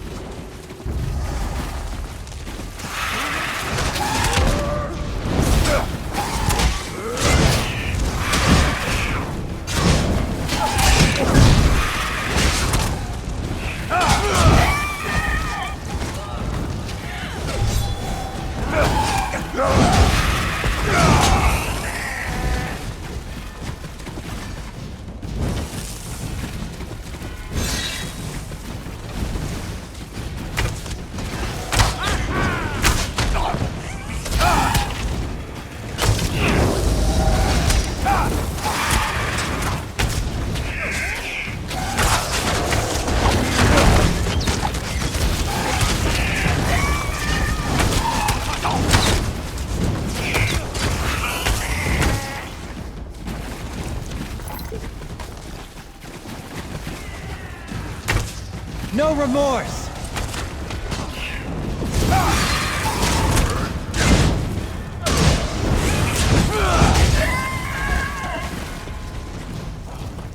No remorse!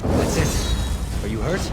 That's it. Are you hurt?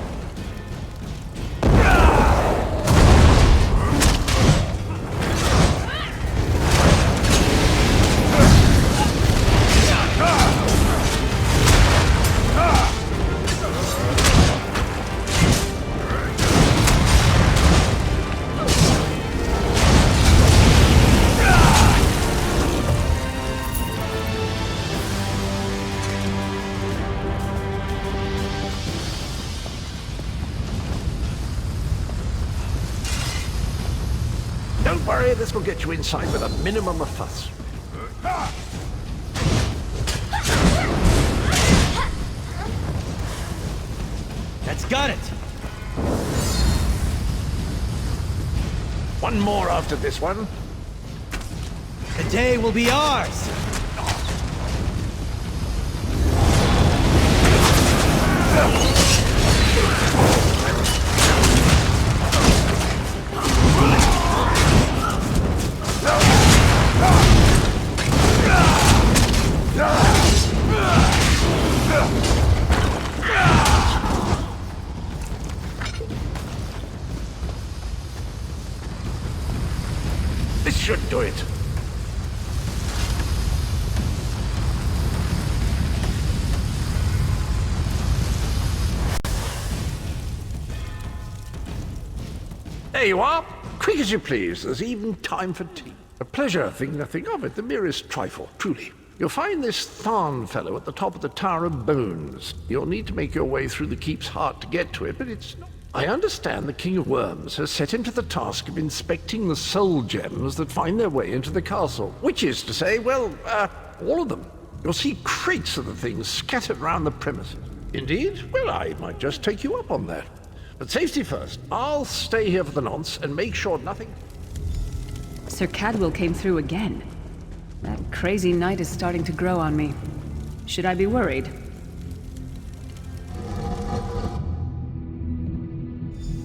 Don't worry, this will get you inside with a minimum of fuss. That's got it! One more after this one. The day will be ours! This should do it. There you are. Quick as you please. There's even time for tea. A pleasure, think nothing of it. The merest trifle, truly. You'll find this Tharn fellow at the top of the Tower of Bones. You'll need to make your way through the keep's heart to get to it, but it's not... I understand the King of Worms has set him to the task of inspecting the soul gems that find their way into the castle. Which is to say, well, all of them. You'll see crates of the things scattered around the premises. Indeed? Well, I might just take you up on that. But safety first. I'll stay here for the nonce and make sure nothing... Sir Cadwell came through again. That crazy night is starting to grow on me. Should I be worried?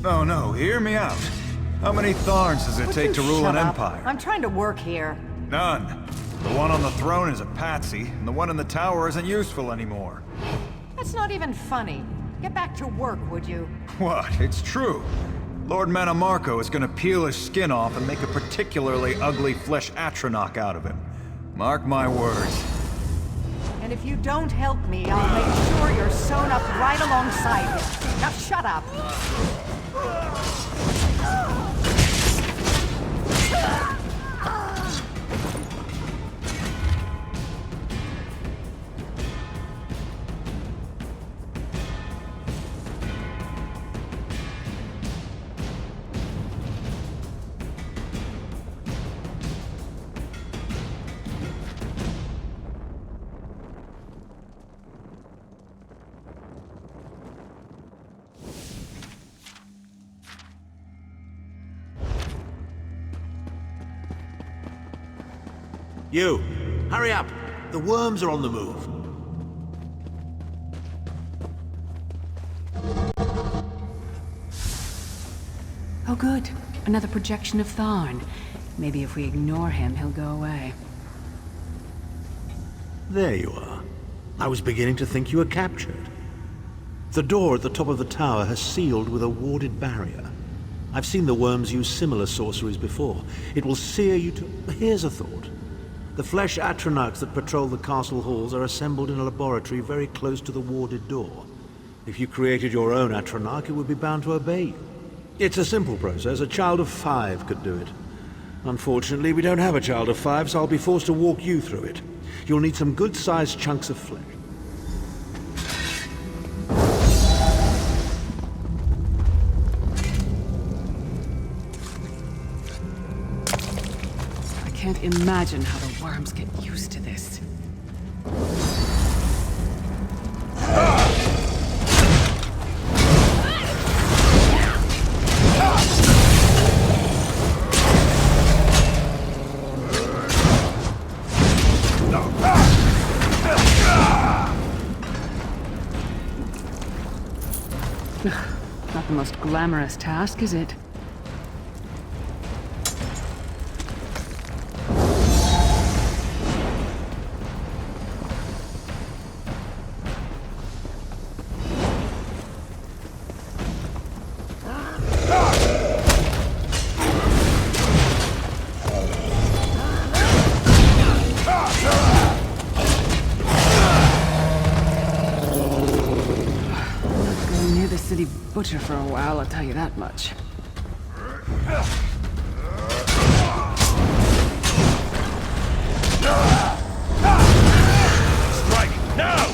Oh no, hear me out. How many Tharns does it take to rule an empire? I'm trying to work here. None. The one on the throne is a patsy, and the one in the tower isn't useful anymore. That's not even funny. Get back to work, would you? What? It's true. Lord Manamarco is gonna peel his skin off and make a particularly ugly flesh Atronach out of him. Mark my words. And if you don't help me, I'll make sure you're sewn up right alongside him. Now shut up! You, hurry up. The worms are on the move. Oh good. Another projection of Tharn. Maybe if we ignore him, he'll go away. There you are. I was beginning to think you were captured. The door at the top of the tower has sealed with a warded barrier. I've seen the worms use similar sorceries before. It will sear you to... Here's a thought. The flesh Atronachs that patrol the castle halls are assembled in a laboratory very close to the warded door. If you created your own Atronach, it would be bound to obey you. It's a simple process. A child of 5 could do it. Unfortunately, we don't have a child of 5, so I'll be forced to walk you through it. You'll need some good-sized chunks of flesh. I can't imagine how the worms get used to this. Not the most glamorous task, is it? Butcher for a while, I'll tell you that much. Strike now!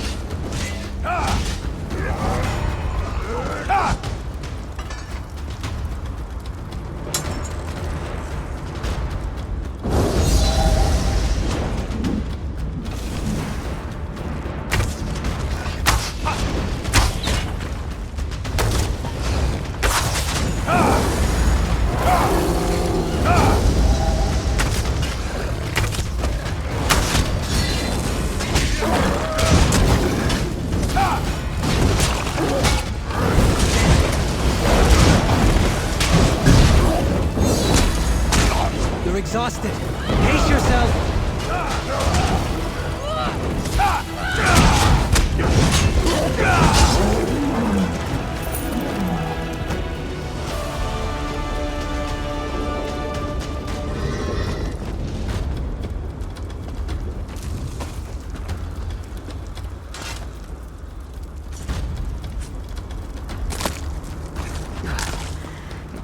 Exhausted. Pace yourself.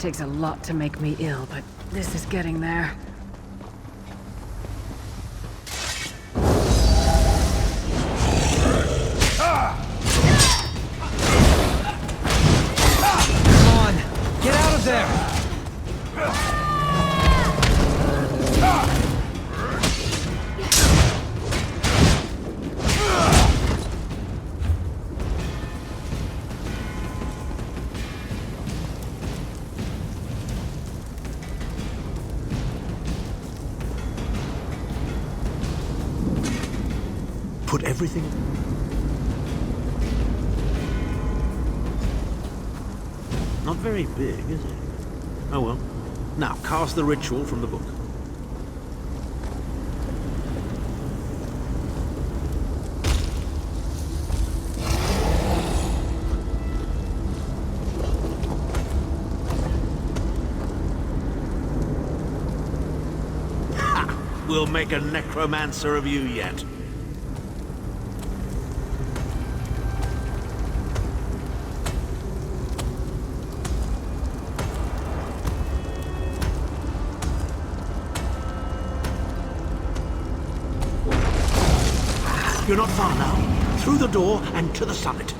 Takes a lot to make me ill, but this is getting there. Come on, get out of there! Put everything... Not very big, is it? Oh well. Now, cast the ritual from the book. Ha! We'll make a necromancer of you yet. You're not far now. Through the door and to the summit.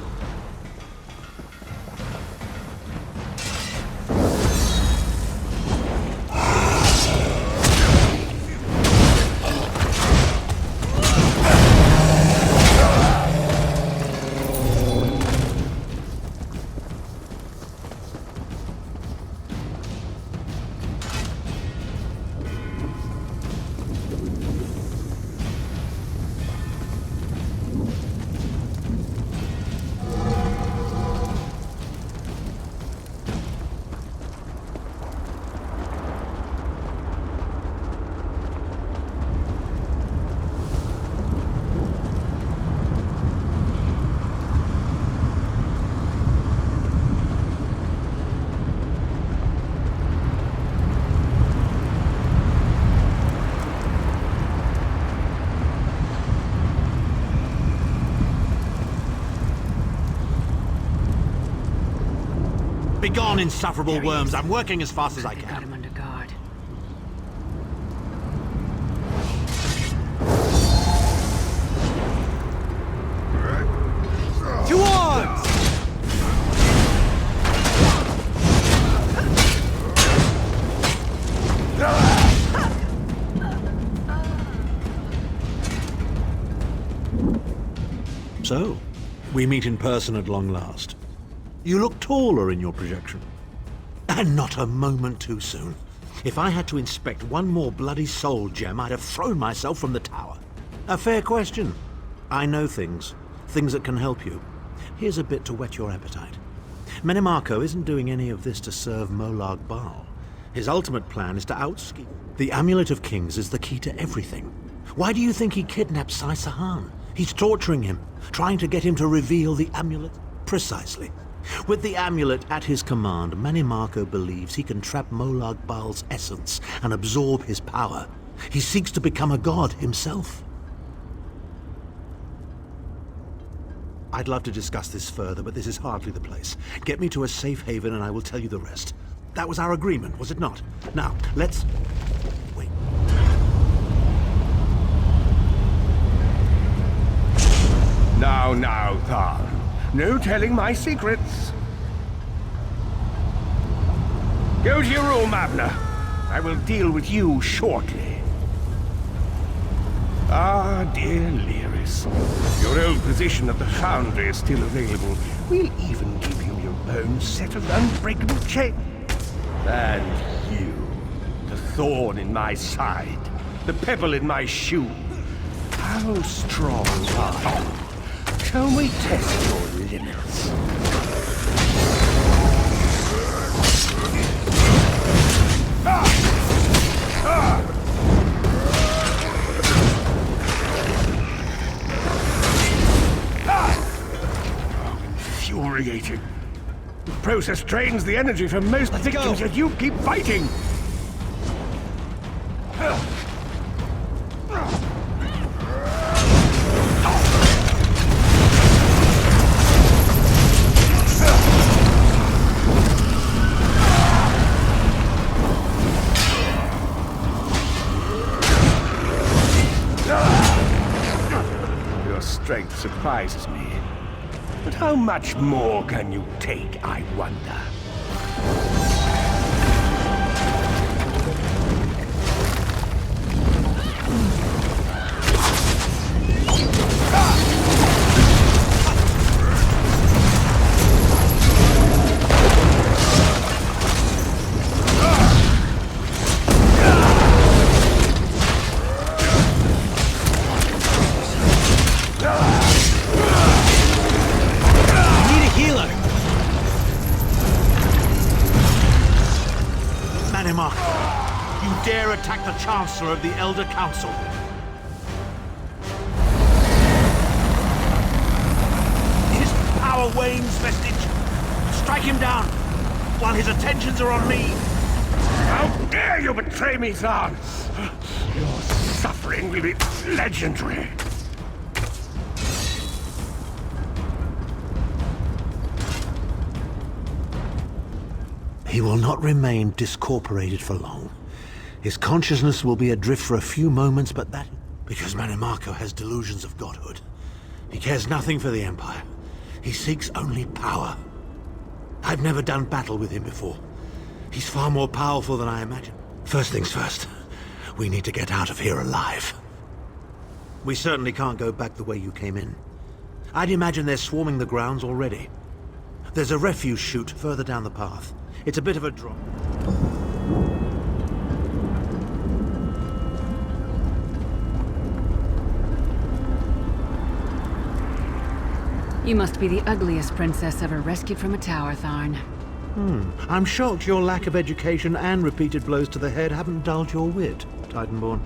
Begone, insufferable worms. I'm working as fast as I can. Got him under guard. To arms! So, we meet in person at long last. You look taller in your projection. And not a moment too soon. If I had to inspect one more bloody soul gem, I'd have thrown myself from the tower. A fair question. I know things. Things that can help you. Here's a bit to whet your appetite. Menimarco isn't doing any of this to serve Molag Bal. His ultimate plan is to outscheme. The Amulet of Kings is the key to everything. Why do you think he kidnapped Sai Sahan? He's torturing him, trying to get him to reveal the amulet. Precisely. With the amulet at his command, Menimarco believes he can trap Molag Bal's essence and absorb his power. He seeks to become a god himself. I'd love to discuss this further, but this is hardly the place. Get me to a safe haven and I will tell you the rest. That was our agreement, was it not? Now, let's... wait. Now, Thar. No telling my secrets. Go to your room, Abner. I will deal with you shortly. Ah, dear Lyris. Your old position at the Foundry is still available. We'll even give you your own set of unbreakable chains. And you, the thorn in my side, the pebble in my shoe. How strong are you? Shall we test your limits? Infuriating. The process drains the energy from most victims, yet you keep fighting! surprises me. But how much more can you take, I wonder? You dare attack the Chancellor of the Elder Council? His power wanes, Vestige. Strike him down while his attentions are on me. How dare you betray me, Zahn! Your suffering will be legendary. He will not remain discorporated for long. His consciousness will be adrift for a few moments, but that... because Manimarco has delusions of godhood. He cares nothing for the Empire. He seeks only power. I've never done battle with him before. He's far more powerful than I imagined. First things first, we need to get out of here alive. We certainly can't go back the way you came in. I'd imagine they're swarming the grounds already. There's a refuse chute further down the path. It's a bit of a drop. You must be the ugliest princess ever rescued from a tower, Tharn. I'm shocked your lack of education and repeated blows to the head haven't dulled your wit, Titanborn.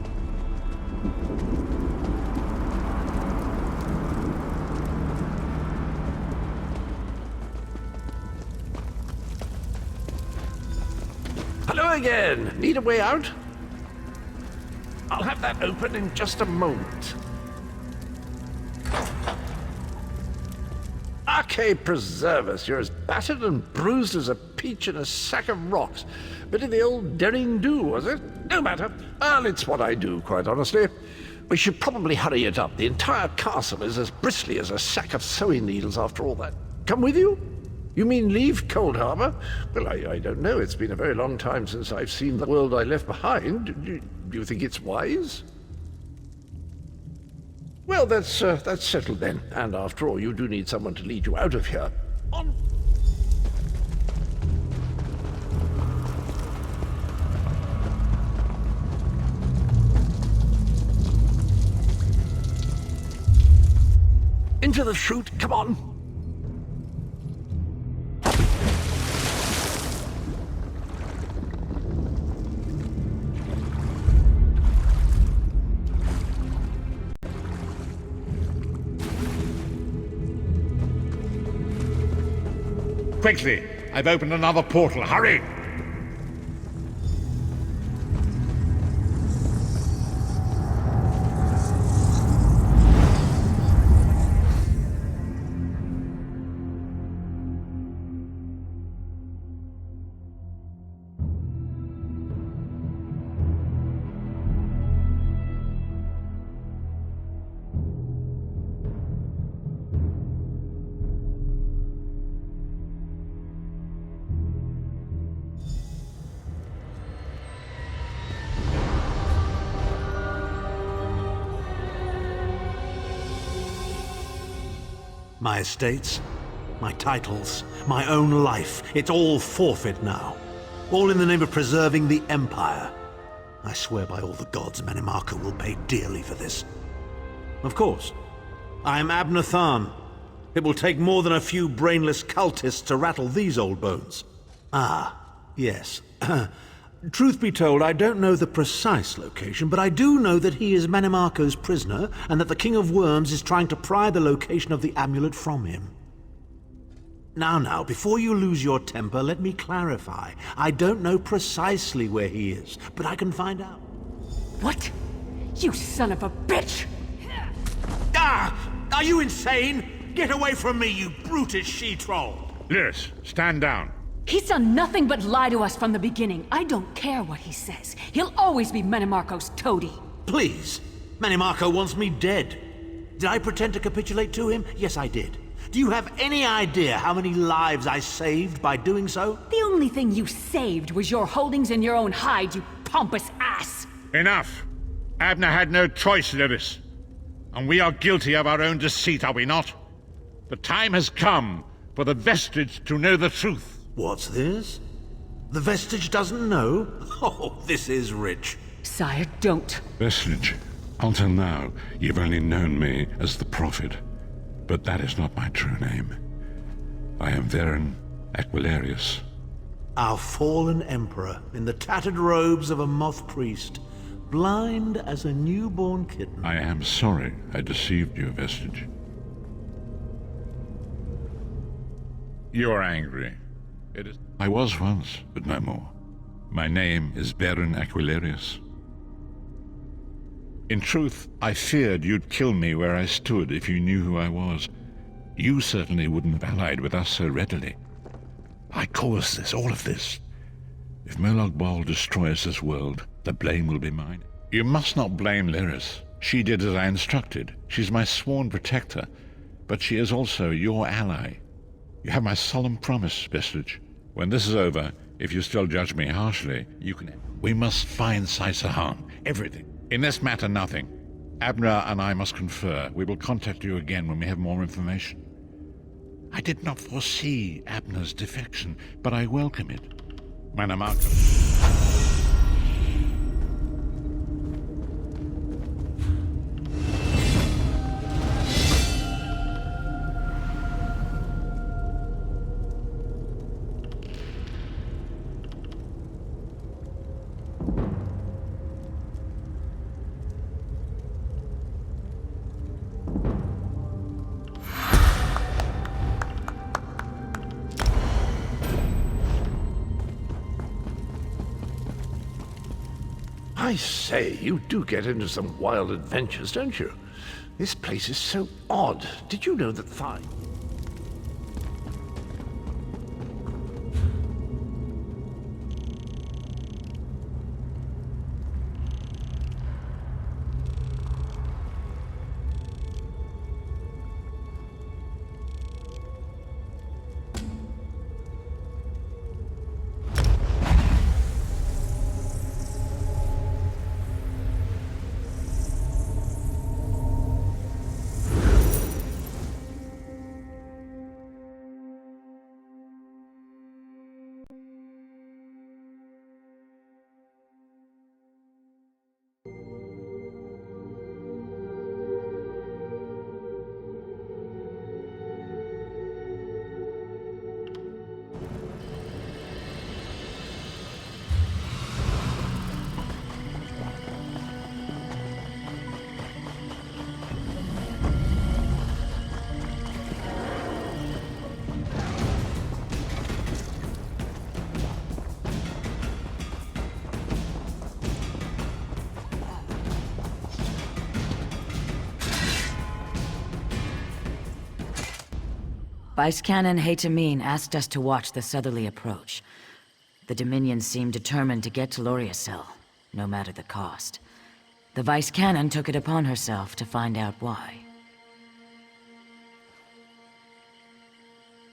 Hello again. Need a way out? I'll have that open in just a moment. Arcade preserve us, you're as battered and bruised as a peach in a sack of rocks. Bit of the old derring-do, was it? No matter. Well, it's what I do, quite honestly. We should probably hurry it up. The entire castle is as bristly as a sack of sewing needles after all that. Come with you? You mean leave Cold Harbor? Well, I don't know. It's been a very long time since I've seen the world I left behind. Do you think it's wise? Well, that's settled then. And after all, you do need someone to lead you out of here. On. Into the chute, come on. Quickly! I've opened another portal. Hurry! My estates, my titles, my own life, it's all forfeit now. All in the name of preserving the Empire. I swear by all the gods Manimarco will pay dearly for this. Of course, I am Abner Tharn. It will take more than a few brainless cultists to rattle these old bones. Ah, yes. Truth be told, I don't know the precise location, but I do know that he is Manimarco's prisoner, and that the King of Worms is trying to pry the location of the amulet from him. Now, before you lose your temper, let me clarify. I don't know precisely where he is, but I can find out. What? You son of a bitch! Ah! Are you insane? Get away from me, you brutish she-troll! Lyris, stand down. He's done nothing but lie to us from the beginning. I don't care what he says. He'll always be Manimarco's toady. Please. Manimarco wants me dead. Did I pretend to capitulate to him? Yes, I did. Do you have any idea how many lives I saved by doing so? The only thing you saved was your holdings in your own hide, you pompous ass! Enough! Abner had no choice, Lyris. And we are guilty of our own deceit, are we not? The time has come for the Vestige to know the truth. What's this? The Vestige doesn't know? Oh, this is rich. Sire, don't. Vestige, until now, you've only known me as the Prophet. But that is not my true name. I am Varen Aquilarius. Our fallen emperor, in the tattered robes of a moth priest, blind as a newborn kitten. I am sorry I deceived you, Vestige. You are angry. It is. I was once, but no more. My name is Varen Aquilarius. In truth, I feared you'd kill me where I stood if you knew who I was. You certainly wouldn't have allied with us so readily. I caused this, all of this. If Molag Bal destroys this world, the blame will be mine. You must not blame Lyris. She did as I instructed. She's my sworn protector, but she is also your ally. You have my solemn promise, Vestige. When this is over, if you still judge me harshly, you can... We must find Sai-Sahan. Everything. In this matter, nothing. Abner and I must confer. We will contact you again when we have more information. I did not foresee Abner's defection, but I welcome it. Manamarco. I say, you do get into some wild adventures, don't you? This place is so odd. Did you know that Vice Canon Haytamine asked us to watch the southerly approach. The Dominion seemed determined to get to Loriacel, no matter the cost. The Vice Canon took it upon herself to find out why.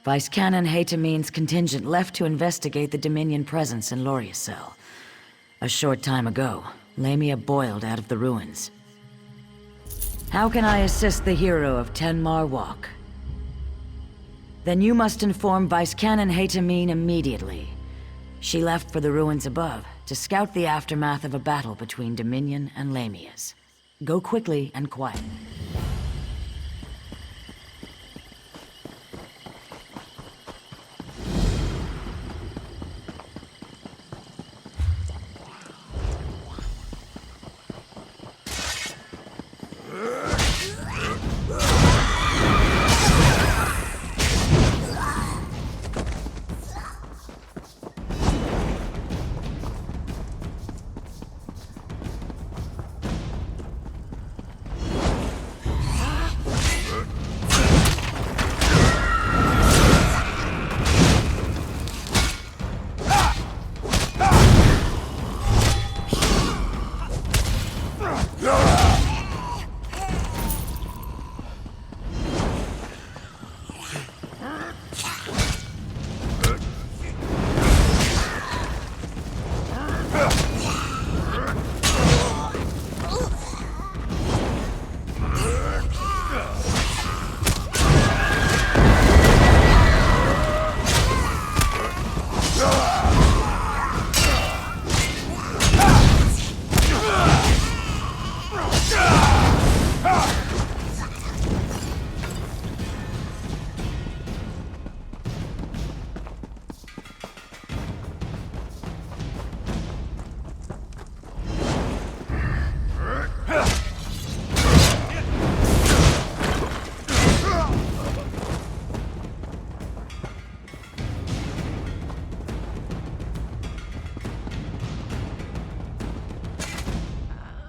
Vice Canon Haytamine's contingent left to investigate the Dominion presence in Loriacel. A short time ago, Lamia boiled out of the ruins. How can I assist the hero of Tenmar Walk? Then you must inform Vice Canon Haytamine immediately. She left for the ruins above to scout the aftermath of a battle between Dominion and Lamias. Go quickly and quietly.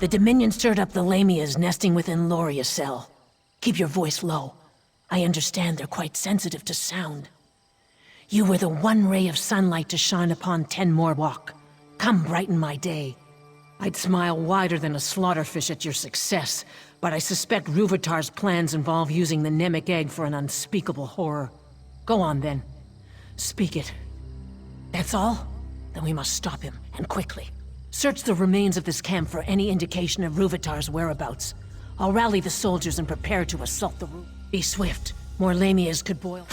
The Dominion stirred up the Lamias nesting within Loria's cell. Keep your voice low. I understand they're quite sensitive to sound. You were the one ray of sunlight to shine upon Tenmore Walk. Come brighten my day. I'd smile wider than a slaughterfish at your success, but I suspect Ruvatar's plans involve using the Nemic egg for an unspeakable horror. Go on then. Speak it. That's all? Then we must stop him, and quickly. Search the remains of this camp for any indication of Ruvatar's whereabouts. I'll rally the soldiers and prepare to assault the roof. Be swift. More Lamias could boil.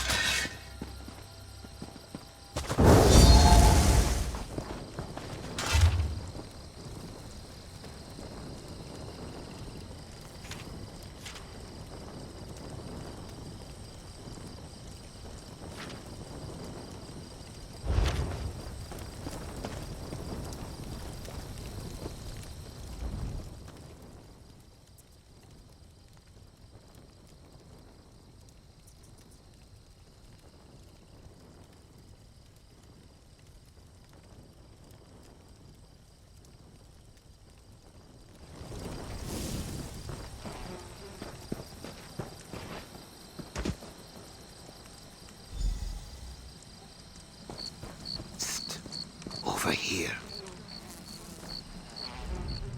Over here.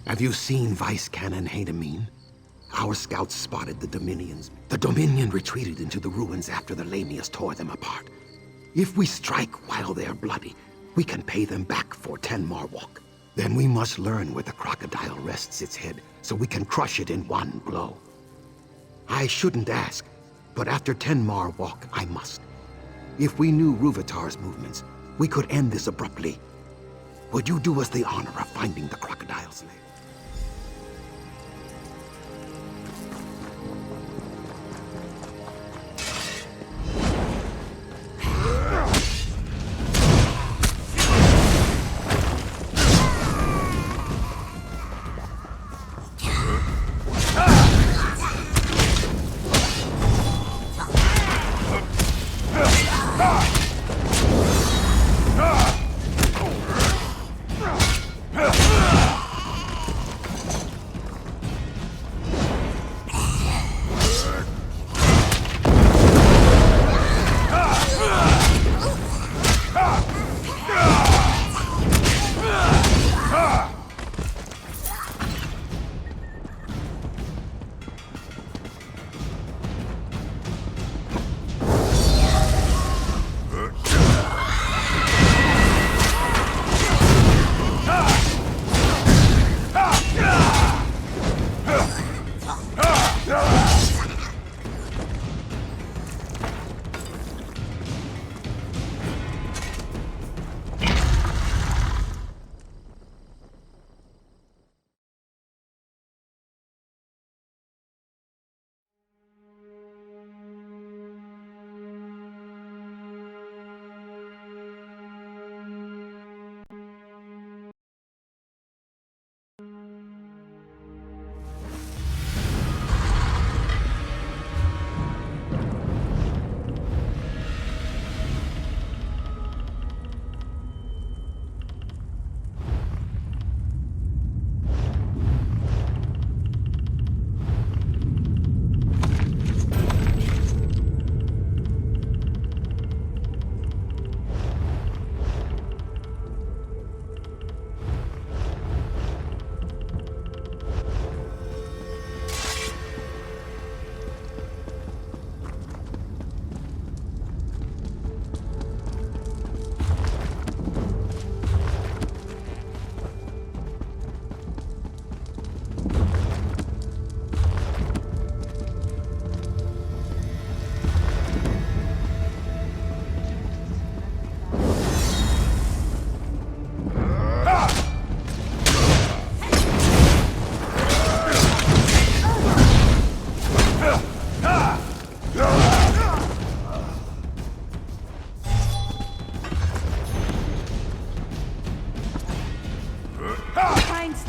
Have you seen Vice Canon Hadamine? Our scouts spotted the Dominions. The Dominion retreated into the ruins after the Lamias tore them apart. If we strike while they're bloody, we can pay them back for Tenmore Walk. Then we must learn where the crocodile rests its head, so we can crush it in one blow. I shouldn't ask, but after Tenmore Walk, I must. If we knew Ruvatar's movements, we could end this abruptly. Would you do us the honor of finding the crocodile's lair?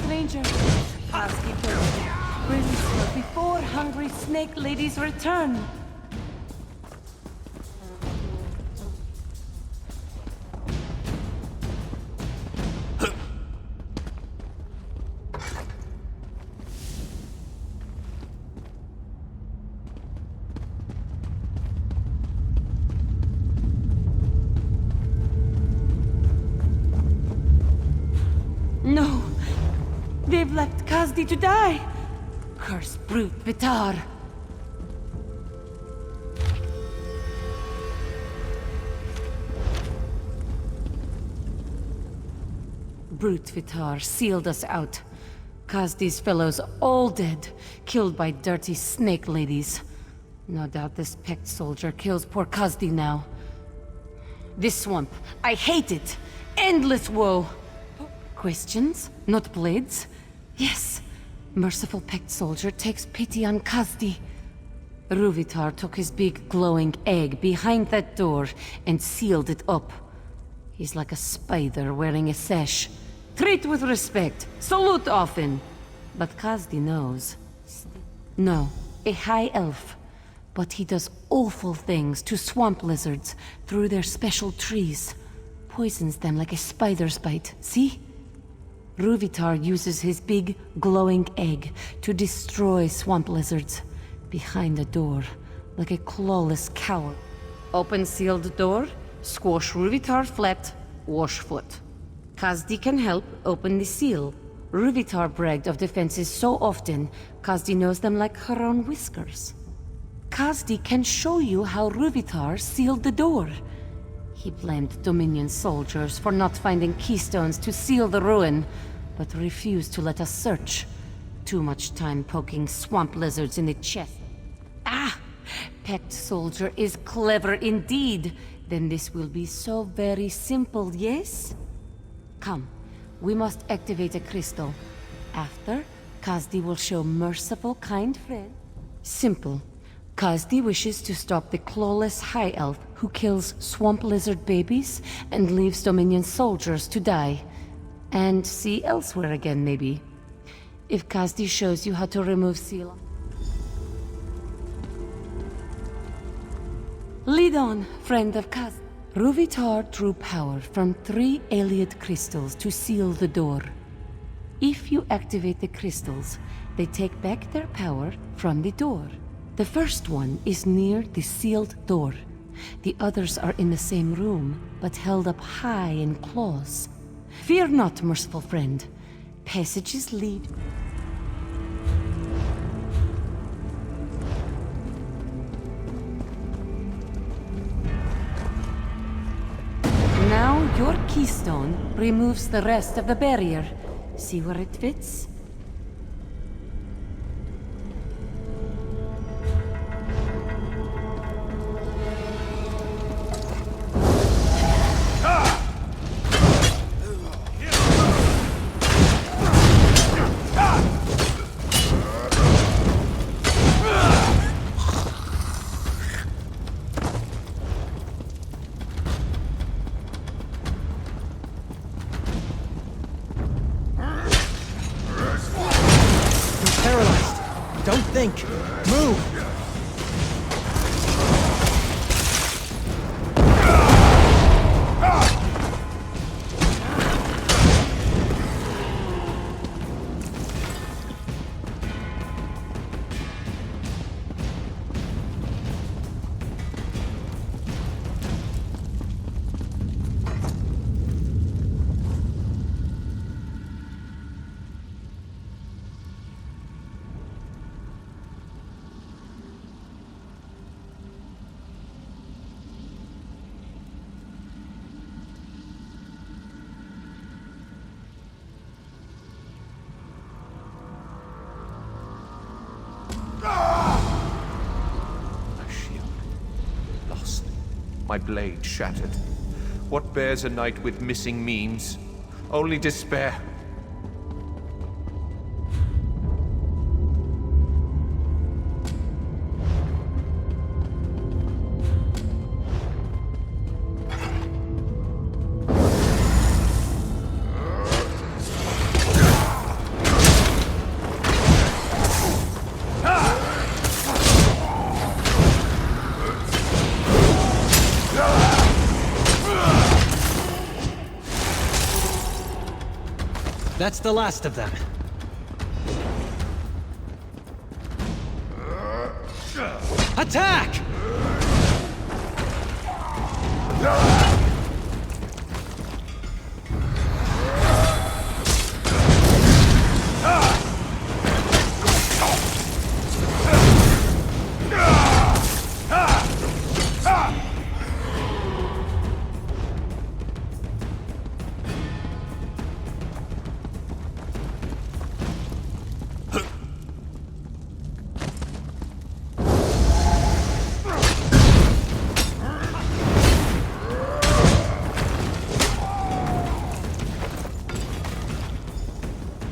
Stranger, release her before hungry snake ladies return. They've left Kazdi to die. Curse brute Vitar. Brute Vitar sealed us out. Kazdi's fellows all dead, killed by dirty snake ladies. No doubt this Pect soldier kills poor Kazdi now. This swamp, I hate it! Endless woe! Questions, not blades? Yes, merciful Pect soldier takes pity on Kazdi. Ruvitar took his big glowing egg behind that door and sealed it up. He's like a spider wearing a sash. Treat with respect, salute often. But Kazdi knows. No, a high elf. But he does awful things to swamp lizards through their special trees. Poisons them like a spider's bite, see? Ruvitar uses his big, glowing egg to destroy swamp lizards. Behind the door, like a clawless coward. Open sealed door, squash Ruvitar flat, wash foot. Kazdi can help open the seal. Ruvitar bragged of defenses so often, Kazdi knows them like her own whiskers. Kazdi can show you how Ruvitar sealed the door. He blamed Dominion soldiers for not finding keystones to seal the ruin, but refused to let us search. Too much time poking swamp lizards in the chest. Ah! Pect soldier is clever indeed. Then this will be so very simple, yes? Come, we must activate a crystal. After, Kazdi will show merciful, kind friend. Simple. Kazdi wishes to stop the clawless high elf who kills swamp lizard babies and leaves Dominion soldiers to die. And see elsewhere again, maybe. If Kazdi shows you how to remove seal. Lead on, friend of Kazdi. Ruvitar drew power from 3 Ayleid crystals to seal the door. If you activate the crystals, they take back their power from the door. The first one is near the sealed door. The others are in the same room, but held up high in claws. Fear not, merciful friend. Passages lead. Now your keystone removes the rest of the barrier. See where it fits? Move! My blade shattered. What bears a knight with missing means? Only despair. That's the last of them. Attack!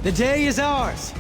The day is ours!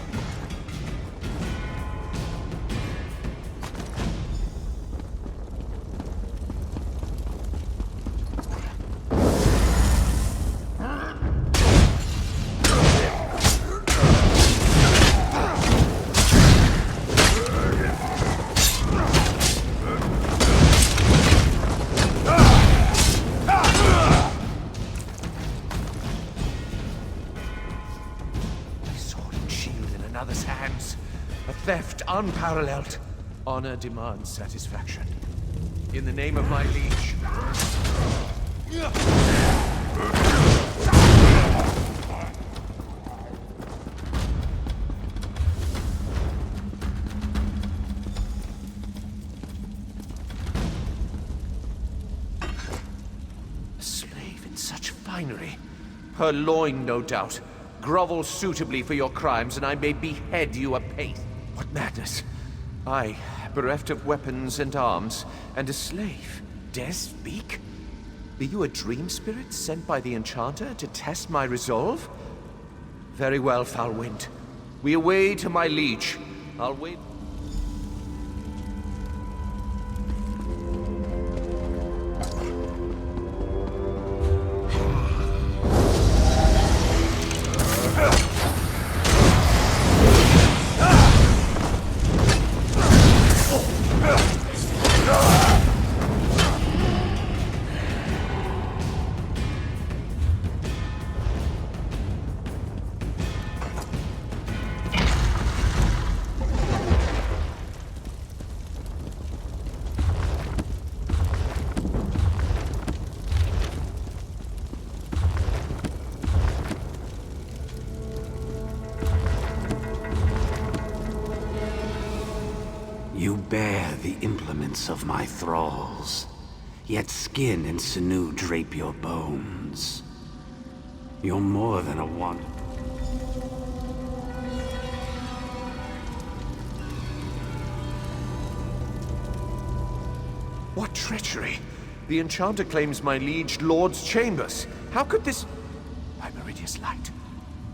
Theft unparalleled. Honor demands satisfaction. In the name of my liege. A slave in such finery. Her loin, no doubt. Grovel suitably for your crimes, and I may behead you apace. What madness! I, bereft of weapons and arms, and a slave, dare speak? Be you a dream spirit sent by the enchanter to test my resolve? Very well, foul wind. We away to my liege. I'll wait. You bear the implements of my thralls, yet skin and sinew drape your bones. You're more than a want. What treachery! The enchanter claims my liege lord's chambers. How could this... By Meridia's light,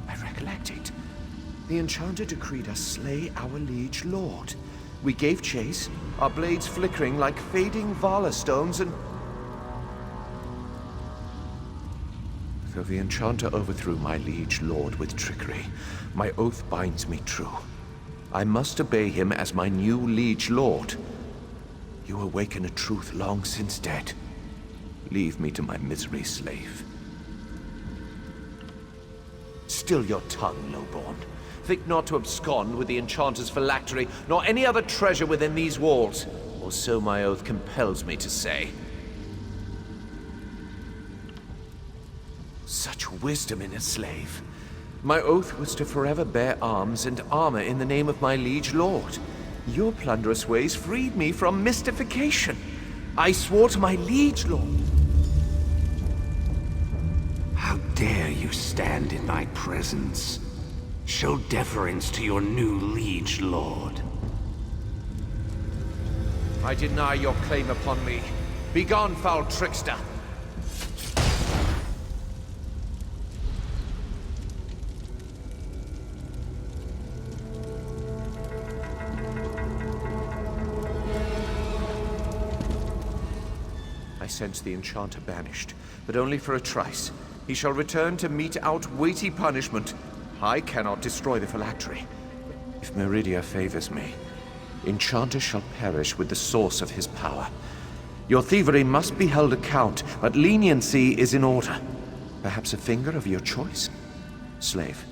I recollect it. The enchanter decreed us slay our liege lord. We gave chase, our blades flickering like fading Vala stones, and... Though the enchanter overthrew my liege lord with trickery, my oath binds me true. I must obey him as my new liege lord. You awaken a truth long since dead. Leave me to my misery, slave. Still your tongue, lowborn. Think not to abscond with the enchanter's phylactery, nor any other treasure within these walls, or so my oath compels me to say. Such wisdom in a slave. My oath was to forever bear arms and armor in the name of my liege lord. Your plunderous ways freed me from mystification. I swore to my liege lord. How dare you stand in my presence? Show deference to your new liege lord. I deny your claim upon me. Begone, foul trickster! I sense the enchanter banished, but only for a trice. He shall return to mete out weighty punishment. I cannot destroy the phylactery. If Meridia favors me, enchanter shall perish with the source of his power. Your thievery must be held account, but leniency is in order. Perhaps a finger of your choice? Slave,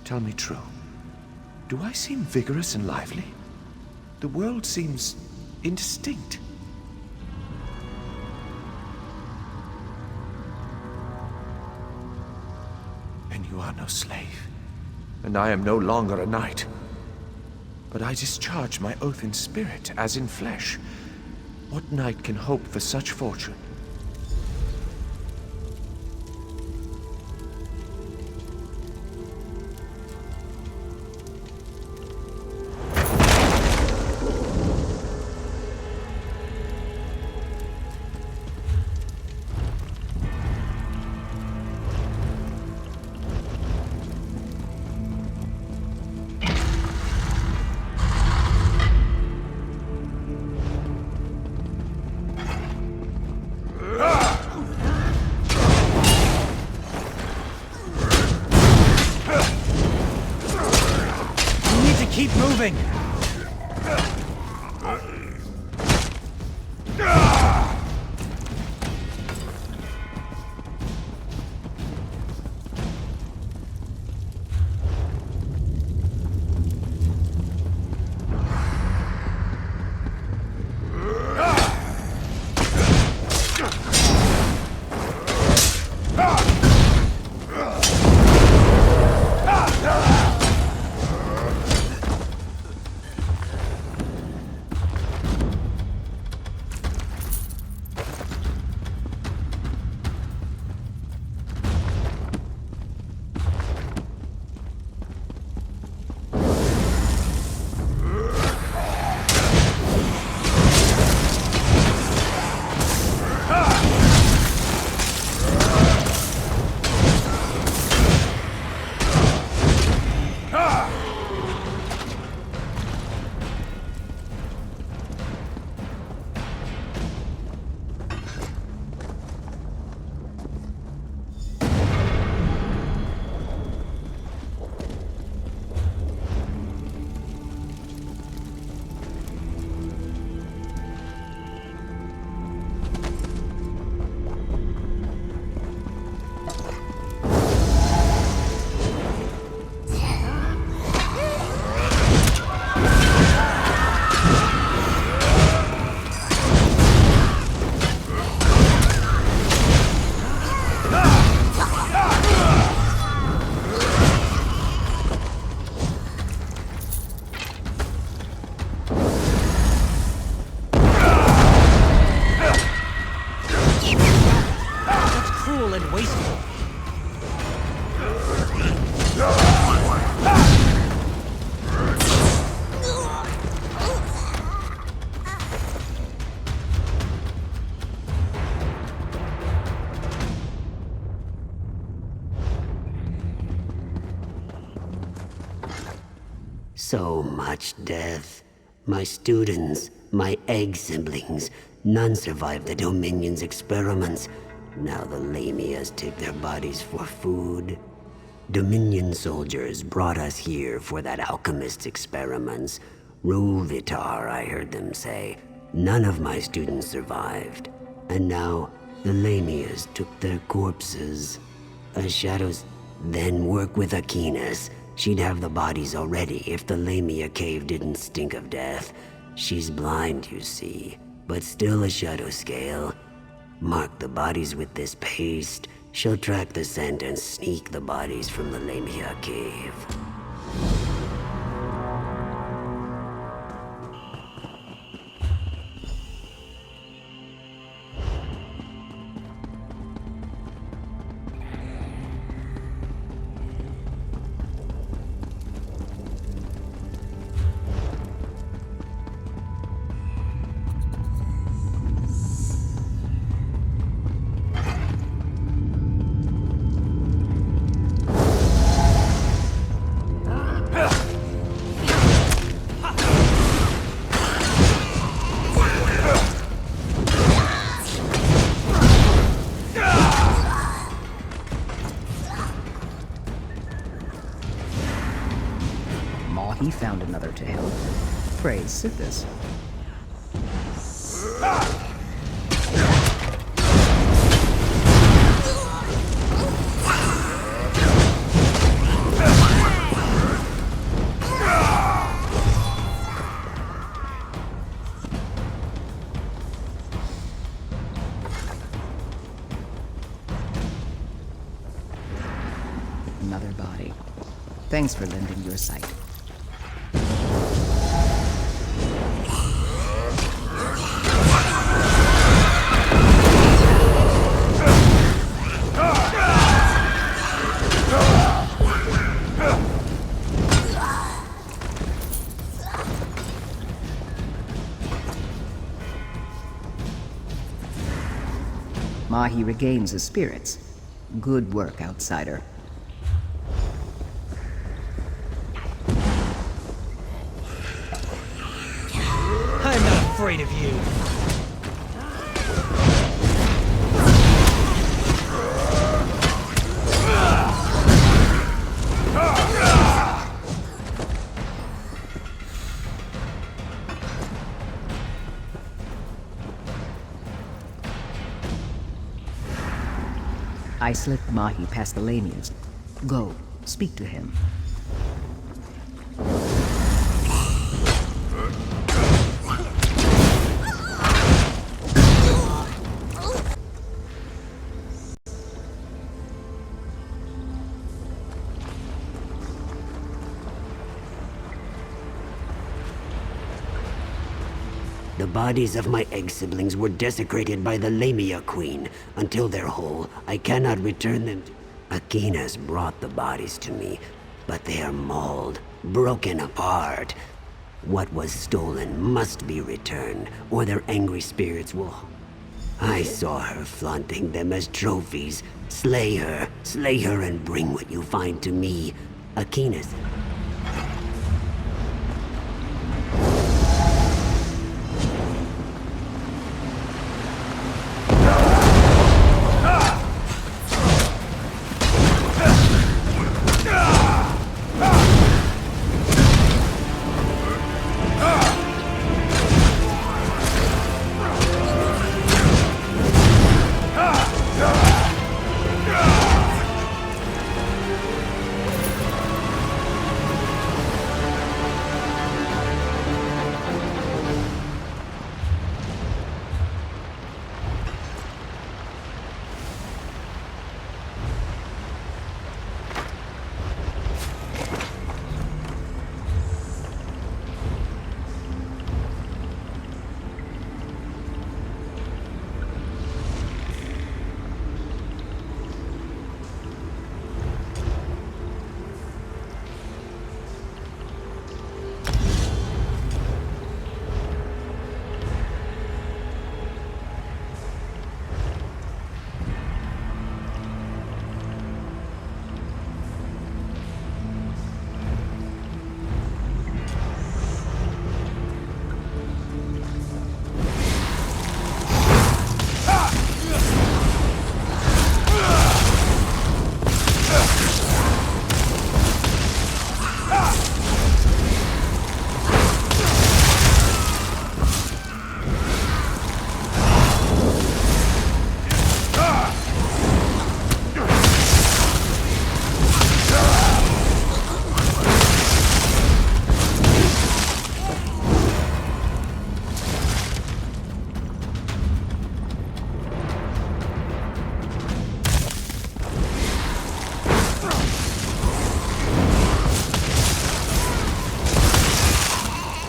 tell me true. Do I seem vigorous and lively? The world seems indistinct. And you are no slave, and I am no longer a knight. But I discharge my oath in spirit as in flesh. What knight can hope for such fortune? Keep moving! So much death. My students, my egg siblings, none survived the Dominion's experiments. Now the Lamias take their bodies for food. Dominion soldiers brought us here for that alchemist's experiments. Ruvitar, I heard them say. None of my students survived. And now, the Lamias took their corpses. Shadows then work with Aquinas. She'd have the bodies already if the Lamia cave didn't stink of death. She's blind, you see, but still a shadow scale. Mark the bodies with this paste. She'll track the scent and sneak the bodies from the Lamia cave. He found another to help. Praise Sithis. Another body. Thanks for lending your sight. Mahi regains his spirits. Good work, outsider. I'm not afraid of you. I slipped Mahi past the Lamias. Go, speak to him. The bodies of my egg siblings were desecrated by the Lamia Queen. Until they're whole, I cannot return them. Akina's brought the bodies to me, but they are mauled, broken apart. What was stolen must be returned, or their angry spirits will... I saw her flaunting them as trophies. Slay her and bring what you find to me. Akina's...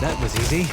That was easy.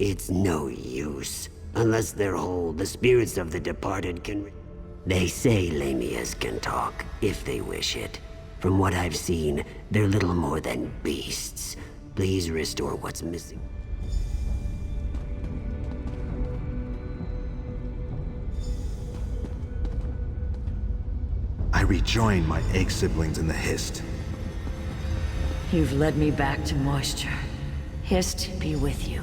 It's no use. Unless they're whole, the spirits of the departed can... They say Lamias can talk, if they wish it. From what I've seen, they're little more than beasts. Please restore what's missing. I rejoin my egg siblings in the Hist. You've led me back to moisture. Hist be with you.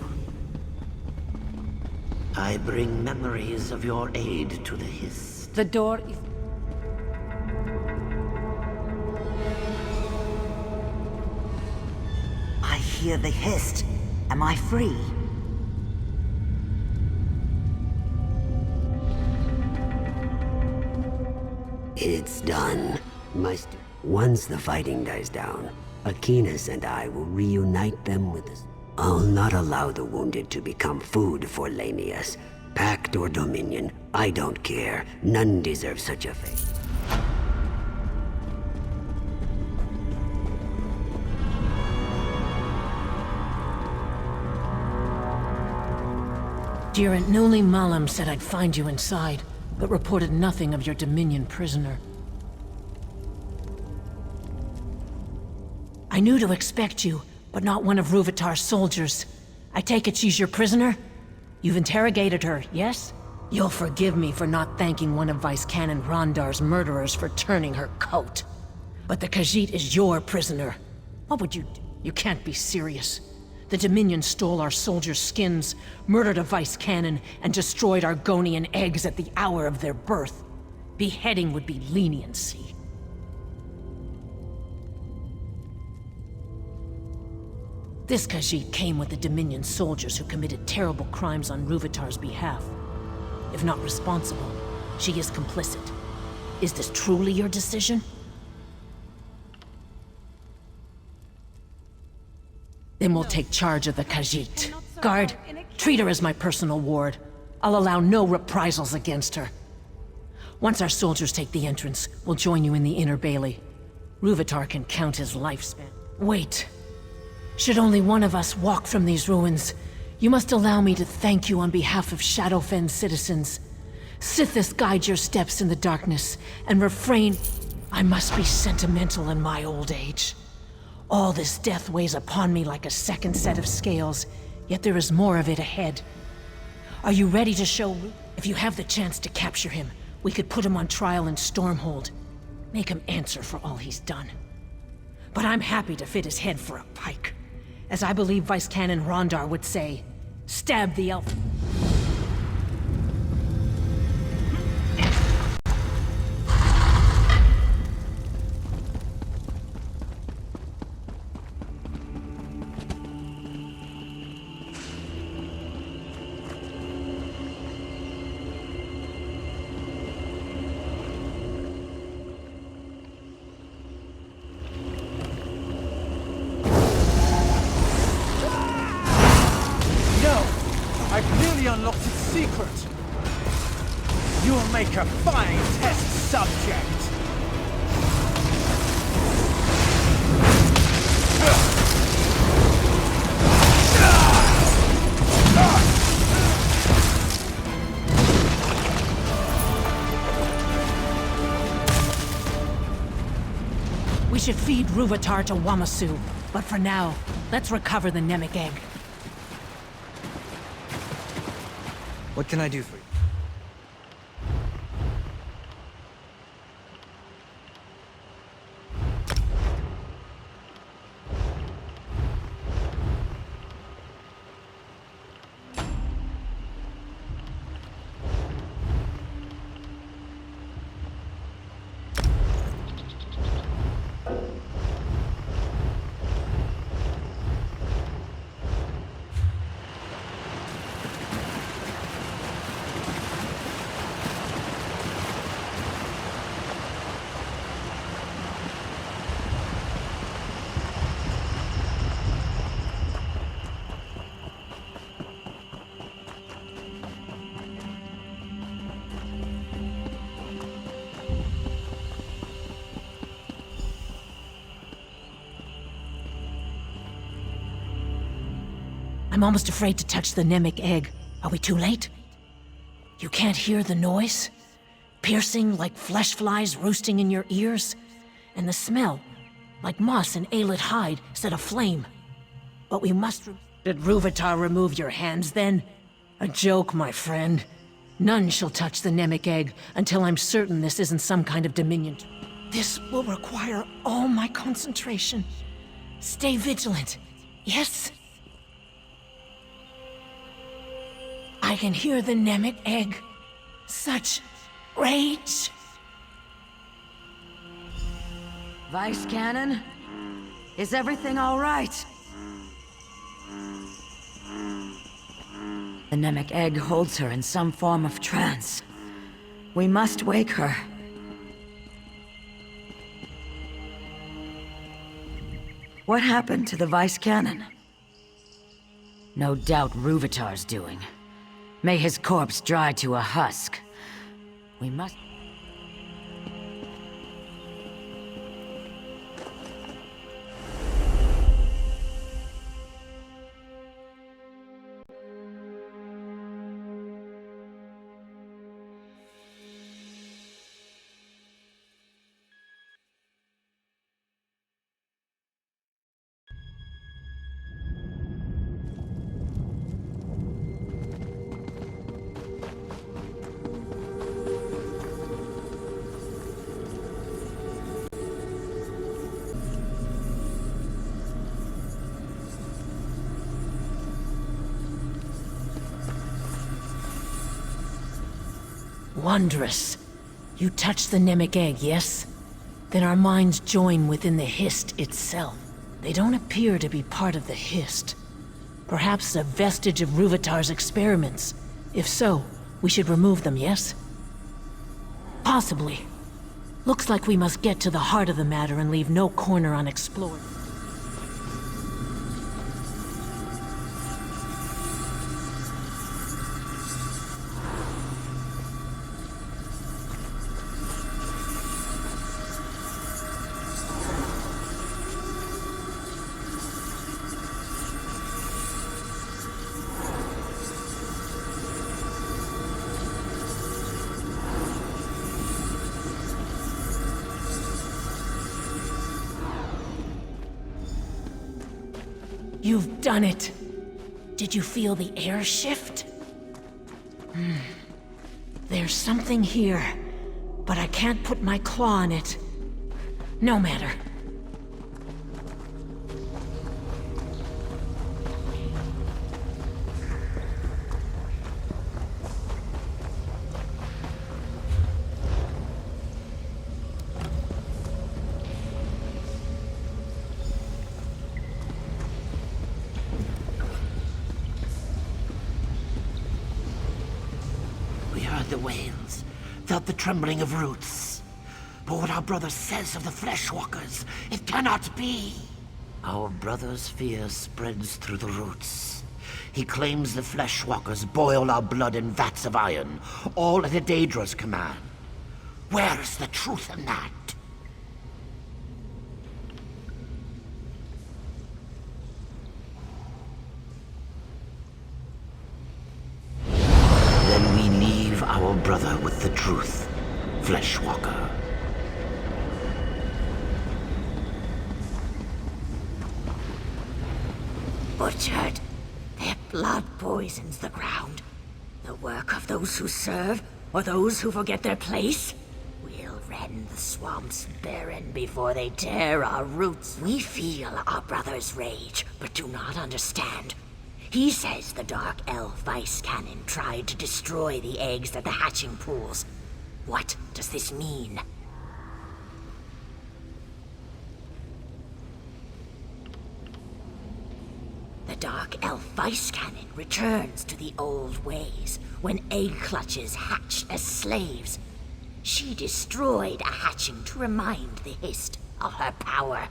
I bring memories of your aid to the Hist. The door is... I hear the Hist. Am I free? It's done. Once the fighting dies down, Aquinas and I will reunite them with us. I'll not allow the wounded to become food for Lamius. Pact or Dominion, I don't care. None deserve such a fate. Gerant Newly Malam said I'd find you inside, but reported nothing of your Dominion prisoner. I knew to expect you, but not one of Ruvitar's soldiers. I take it she's your prisoner? You've interrogated her, yes? You'll forgive me for not thanking one of Vice Canon Rondar's murderers for turning her coat. But the Khajiit is your prisoner. What would you do? You can't be serious. The Dominion stole our soldiers' skins, murdered a Vice Canon, and destroyed Argonian eggs at the hour of their birth. Beheading would be leniency. This Khajiit came with the Dominion soldiers who committed terrible crimes on Ruvitar's behalf. If not responsible, she is complicit. Is this truly your decision? Then we'll take charge of the Khajiit. Guard, treat her as my personal ward. I'll allow no reprisals against her. Once our soldiers take the entrance, we'll join you in the Inner Bailey. Ruvitar can count his lifespan. Wait. Should only one of us walk from these ruins, you must allow me to thank you on behalf of Shadowfen's citizens. Sithis guide your steps in the darkness, and refrain... I must be sentimental in my old age. All this death weighs upon me like a second set of scales, yet there is more of it ahead. Are you ready to show... If you have the chance to capture him, we could put him on trial in Stormhold. Make him answer for all he's done. But I'm happy to fit his head for a pike. As I believe Vice Canon Rondar would say, stab the elf. Unlocked its secret. You'll make a fine test subject. We should feed Ruvitar to Wamasu, but for now, let's recover the Nemic egg. What can I do for you? I'm almost afraid to touch the Nemic egg. Are we too late? You can't hear the noise? Piercing like flesh flies roosting in your ears? And the smell, like moss and ailid hide set aflame. But we must... Did Ruvitar remove your hands then? A joke, my friend. None shall touch the Nemic egg until I'm certain this isn't some kind of Dominion. This will require all my concentration. Stay vigilant, yes? I can hear the Namek egg. Such rage. Vice Cannon? Is everything all right? The Namek egg holds her in some form of trance. We must wake her. What happened to the Vice Cannon? No doubt Ruvitar's doing. May his corpse dry to a husk. We must... Wondrous. You touched the Namek egg, yes? Then our minds join within the Hist itself. They don't appear to be part of the Hist. Perhaps a vestige of Ruvitar's experiments. If so, we should remove them, yes? Possibly. Looks like we must get to the heart of the matter and leave no corner unexplored. You've done it. Did you feel the air shift? There's something here, but I can't put my claw on it. No matter. The wails, felt the trembling of roots. But what our brother says of the Fleshwalkers, it cannot be. Our brother's fear spreads through the roots. He claims the Fleshwalkers boil our blood in vats of iron, all at a Daedra's command. Where is the truth in that? Our brother with the truth, Fleshwalker. Butchered. Their blood poisons the ground. The work of those who serve, or those who forget their place. We'll rend the swamps barren before they tear our roots. We feel our brother's rage, but do not understand. He says the Dark Elf Vice Cannon tried to destroy the eggs at the hatching pools. What does this mean? The Dark Elf Vice Cannon returns to the old ways, when egg clutches hatched as slaves. She destroyed a hatching to remind the Hist of her power.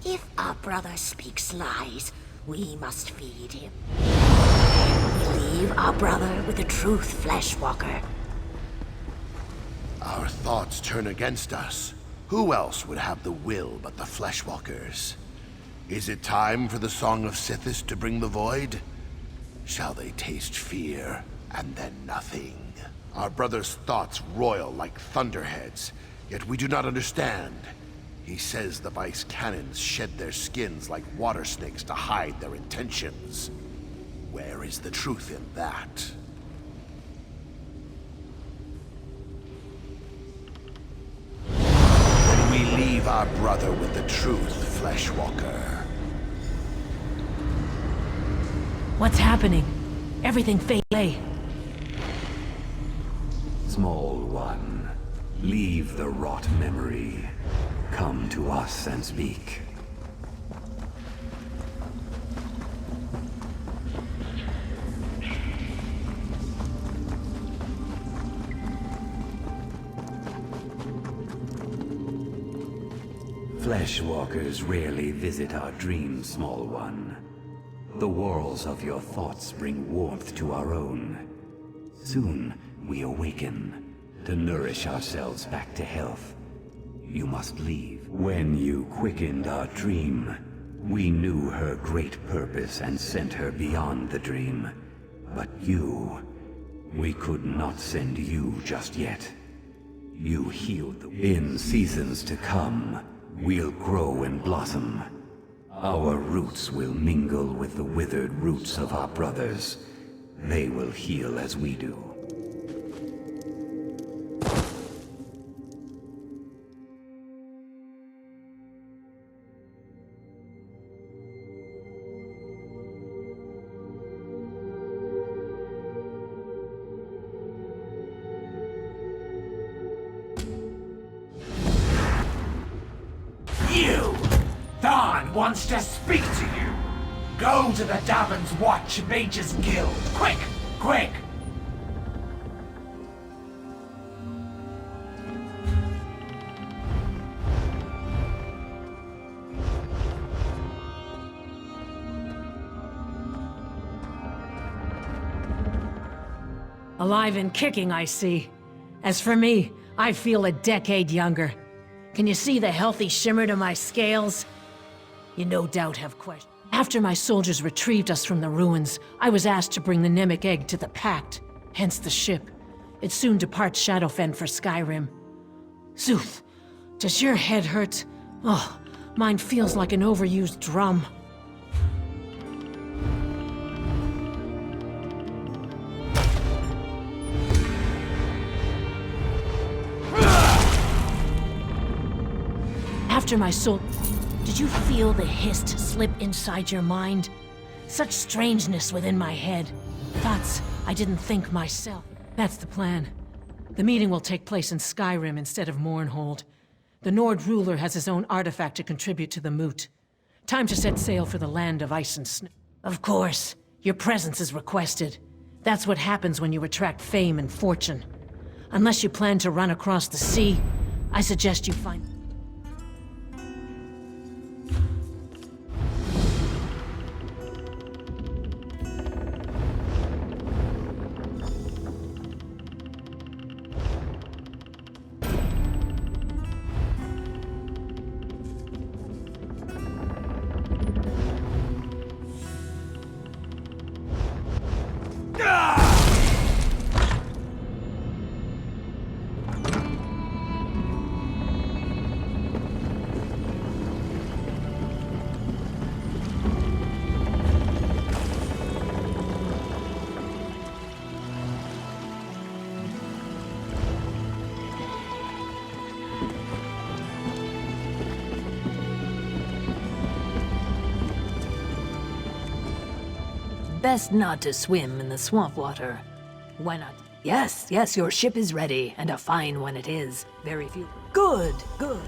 If our brother speaks lies, we must feed him. We leave our brother with the truth, Fleshwalker. Our thoughts turn against us. Who else would have the will but the Fleshwalkers? Is it time for the Song of Sithis to bring the void? Shall they taste fear, and then nothing? Our brother's thoughts roil like thunderheads, yet we do not understand. He says the Vice Cannons shed their skins like water snakes to hide their intentions. Where is the truth in that? Save our brother with the truth, Fleshwalker. What's happening? Everything fade away. Small one, leave the rot memory. Come to us and speak. Fleshwalkers rarely visit our dreams, small one. The whorls of your thoughts bring warmth to our own. Soon we awaken, to nourish ourselves back to health. You must leave. When you quickened our dream, we knew her great purpose and sent her beyond the dream. But you, we could not send you just yet. You healed the... In seasons to come, we'll grow and blossom. Our roots will mingle with the withered roots of our brothers. They will heal as we do. Wants to speak to you. Go to the Davon's Watch Mages Guild. Quick! Quick! Alive and kicking, I see. As for me, I feel a decade younger. Can you see the healthy shimmer to my scales? You no doubt have questions. After my soldiers retrieved us from the ruins, I was asked to bring the Nemic egg to the Pact, hence the ship. It soon departs Shadowfen for Skyrim. Zuth, does your head hurt? Oh, mine feels like an overused drum. After my soul... Did you feel the hist slip inside your mind? Such strangeness within my head. Thoughts I didn't think myself. That's the plan. The meeting will take place in Skyrim instead of Mournhold. The Nord ruler has his own artifact to contribute to the moot. Time to set sail for the land of ice and snow. Of course, your presence is requested. That's what happens when you attract fame and fortune. Unless you plan to run across the sea, I suggest you find... Best not to swim in the swamp water. Why not? Yes, yes, your ship is ready, and a fine one it is. Very few. Good, good.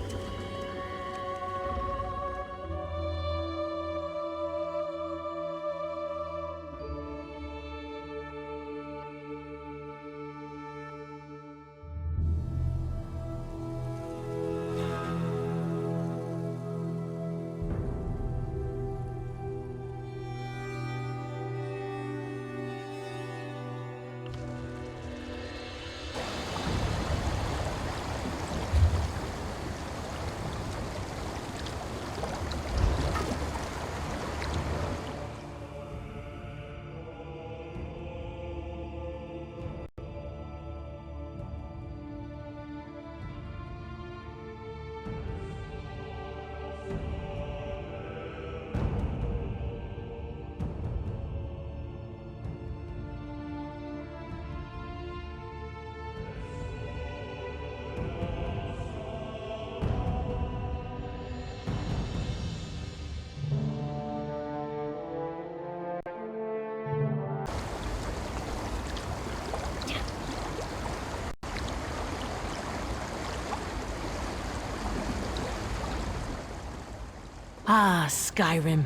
Ah, Skyrim.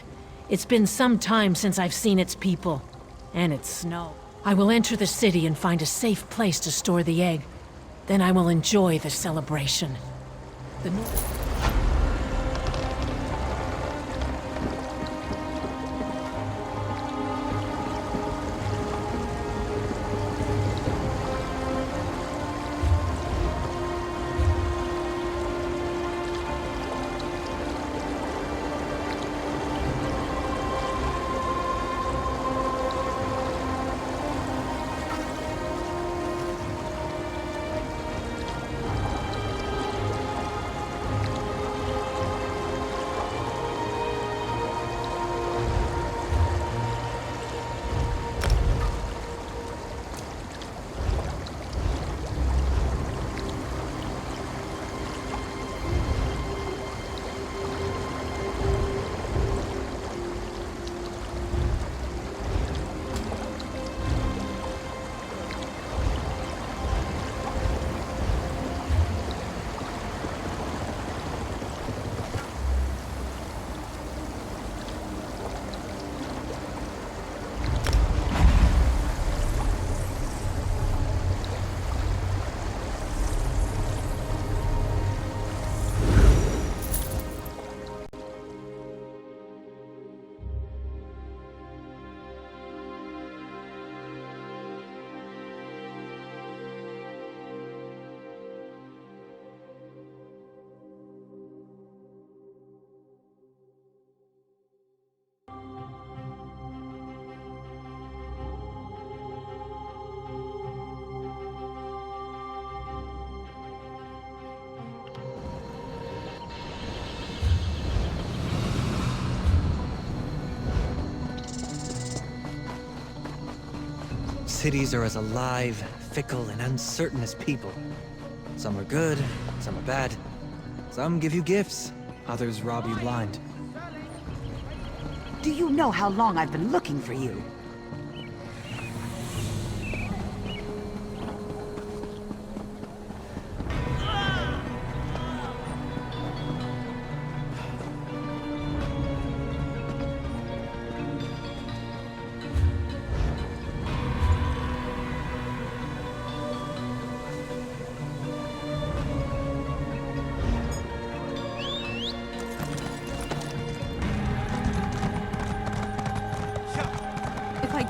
It's been some time since I've seen its people. And its snow. I will enter the city and find a safe place to store the egg. Then I will enjoy the celebration. Cities are as alive, fickle, and uncertain as people. Some are good, some are bad. Some give you gifts, others rob you blind. Do you know how long I've been looking for you?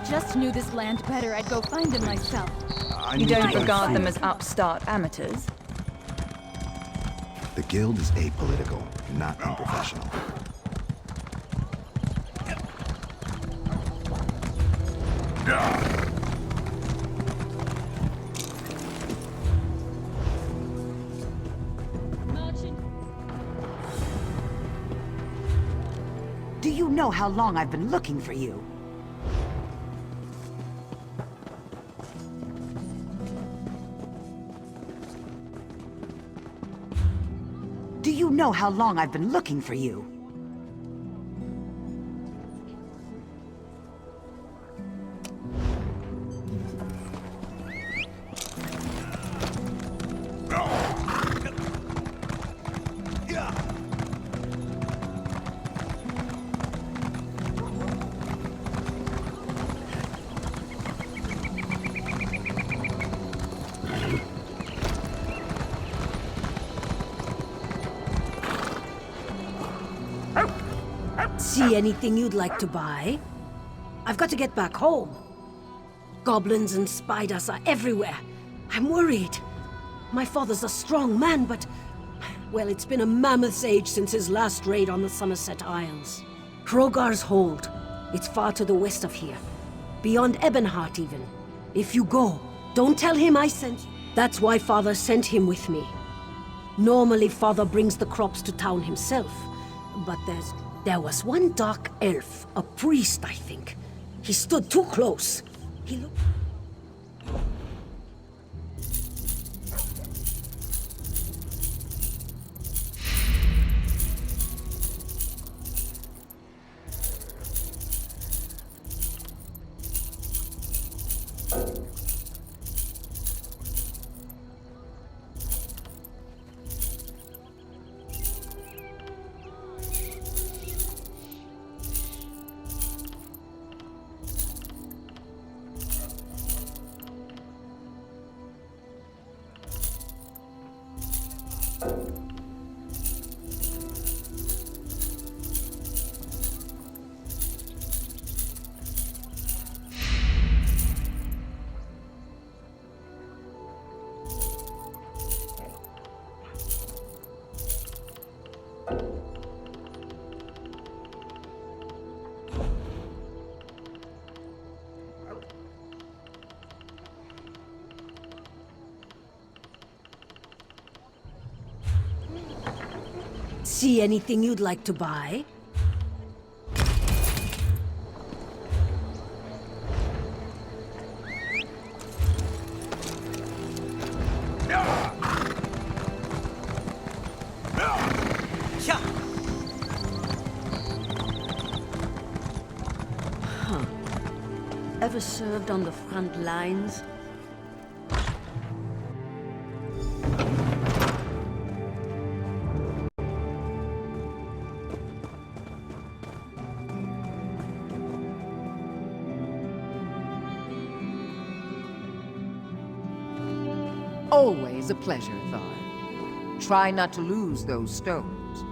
Just knew this land better, I'd go find him myself. You don't regard them as upstart amateurs? The guild is apolitical, not unprofessional. Do you know how long I've been looking for you? Do you know how long I've been looking for you? See anything you'd like to buy? I've got to get back home. Goblins and spiders are everywhere. I'm worried. My father's a strong man, but... well, it's been a mammoth's age since his last raid on the Somerset Isles. Hrogar's Hold. It's far to the west of here. Beyond Ebonheart, even. If you go, don't tell him I sent you. That's why Father sent him with me. Normally, Father brings the crops to town himself. But there was one dark elf, a priest, I think. He stood too close. He looked... See anything you'd like to buy? Huh. Ever served on the front lines? Always a pleasure, Thar. Try not to lose those stones.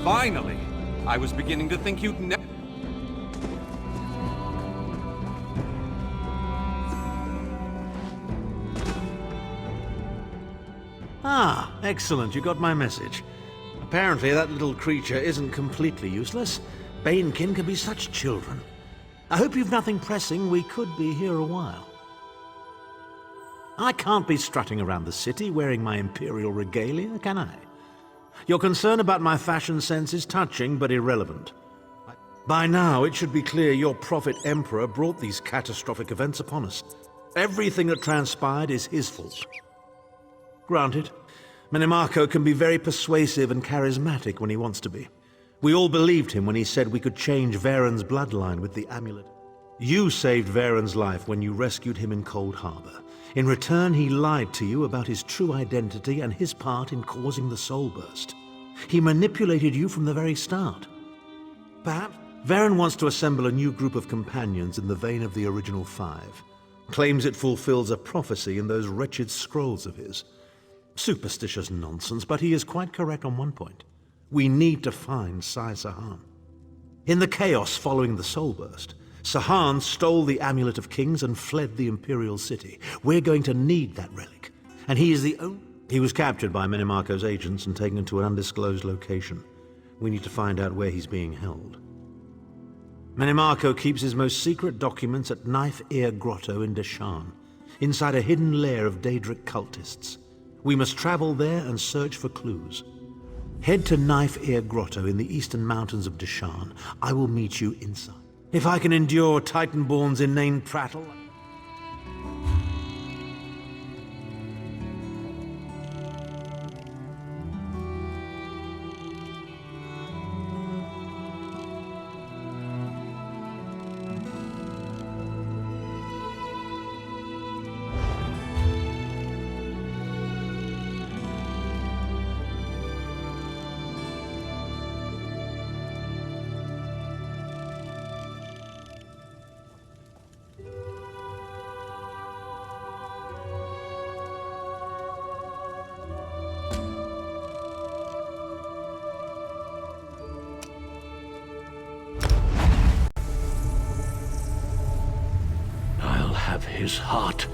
Finally! I was beginning to think you'd never... Ah, excellent. You got my message. Apparently that little creature isn't completely useless. Banekin can be such children. I hope you've nothing pressing. We could be here a while. I can't be strutting around the city wearing my imperial regalia, can I? Your concern about my fashion sense is touching but irrelevant. By now, it should be clear your prophet emperor brought these catastrophic events upon us. Everything that transpired is his fault. Granted, Menimarco can be very persuasive and charismatic when he wants to be. We all believed him when he said we could change Varen's bloodline with the amulet. You saved Varen's life when you rescued him in Cold Harbor. In return, he lied to you about his true identity and his part in causing the soul burst. He manipulated you from the very start. Perhaps Varen wants to assemble a new group of companions in the vein of the original 5. Claims it fulfills a prophecy in those wretched scrolls of his. Superstitious nonsense, but he is quite correct on one point. We need to find Sai Sahan. In the chaos following the soul burst, Sahan stole the Amulet of Kings and fled the Imperial City. We're going to need that relic, and he is the only... He was captured by Menimarco's agents and taken to an undisclosed location. We need to find out where he's being held. Menimarco keeps his most secret documents at Knife Ear Grotto in Deshan, inside a hidden lair of Daedric cultists. We must travel there and search for clues. Head to Knife Ear Grotto in the eastern mountains of Deshan. I will meet you inside. If I can endure Titanborn's inane prattle... His heart.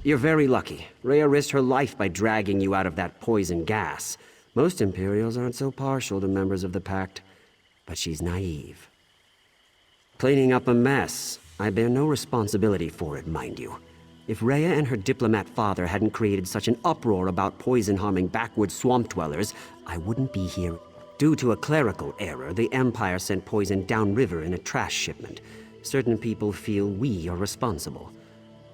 You're very lucky. Rhea risked her life by dragging you out of that poison gas. Most Imperials aren't so partial to members of the Pact, but she's naive. Cleaning up a mess. I bear no responsibility for it, mind you. If Rhea and her diplomat father hadn't created such an uproar about poison-harming backwoods swamp dwellers, I wouldn't be here. Due to a clerical error, the Empire sent poison downriver in a trash shipment. Certain people feel we are responsible.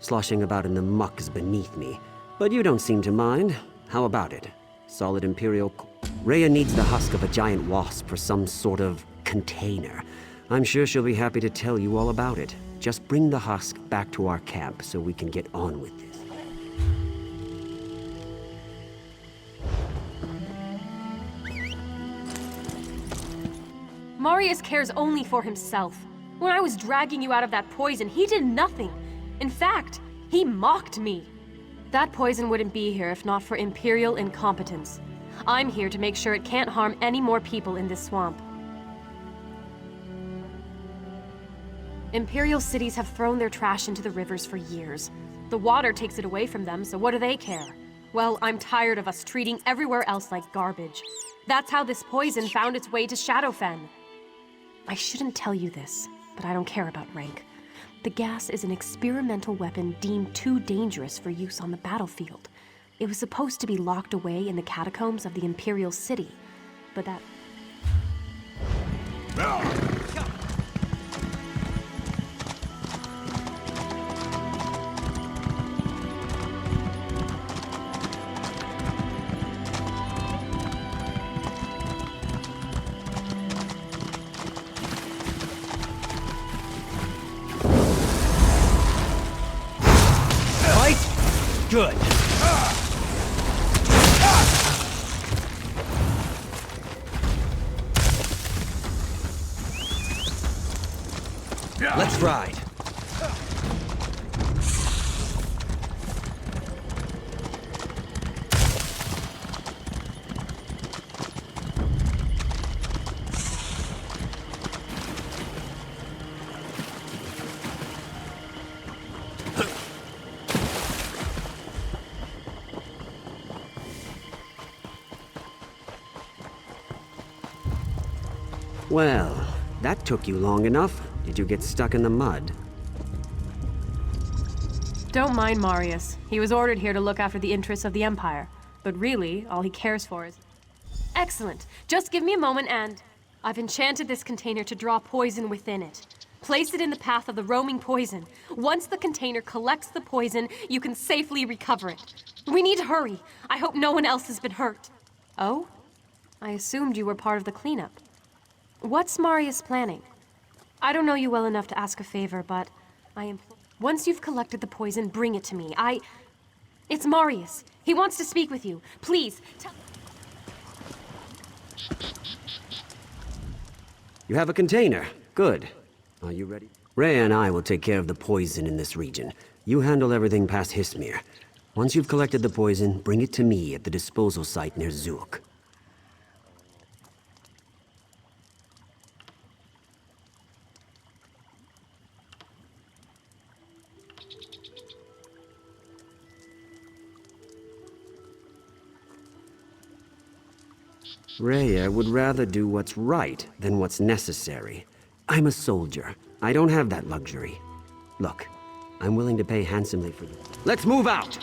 Sloshing about in the muck is beneath me. But you don't seem to mind. How about it? Solid Imperial... Rhea needs the husk of a giant wasp for some sort of container. I'm sure she'll be happy to tell you all about it. Just bring the husk back to our camp so we can get on with this. Marius cares only for himself. When I was dragging you out of that poison, he did nothing. In fact, he mocked me. That poison wouldn't be here if not for Imperial incompetence. I'm here to make sure it can't harm any more people in this swamp. Imperial cities have thrown their trash into the rivers for years. The water takes it away from them, so what do they care? Well, I'm tired of us treating everywhere else like garbage. That's how this poison found its way to Shadowfen. I shouldn't tell you this, but I don't care about rank. The gas is an experimental weapon deemed too dangerous for use on the battlefield. It was supposed to be locked away in the catacombs of the Imperial city, but that... Good. Let's ride. Well, that took you long enough. Did you get stuck in the mud? Don't mind Marius. He was ordered here to look after the interests of the Empire. But really, all he cares for is... Excellent. Just give me a moment and... I've enchanted this container to draw poison within it. Place it in the path of the roaming poison. Once the container collects the poison, you can safely recover it. We need to hurry. I hope no one else has been hurt. Oh? I assumed you were part of the cleanup. What's Marius planning? I don't know you well enough to ask a favor, but I implore... Once you've collected the poison, bring it to me. It's Marius. He wants to speak with you. Please, tell... You have a container. Good. Are you ready? Rhea and I will take care of the poison in this region. You handle everything past Hismir. Once you've collected the poison, bring it to me at the disposal site near Zook. Rhea would rather do what's right than what's necessary. I'm a soldier. I don't have that luxury. Look, I'm willing to pay handsomely for you. Let's move out!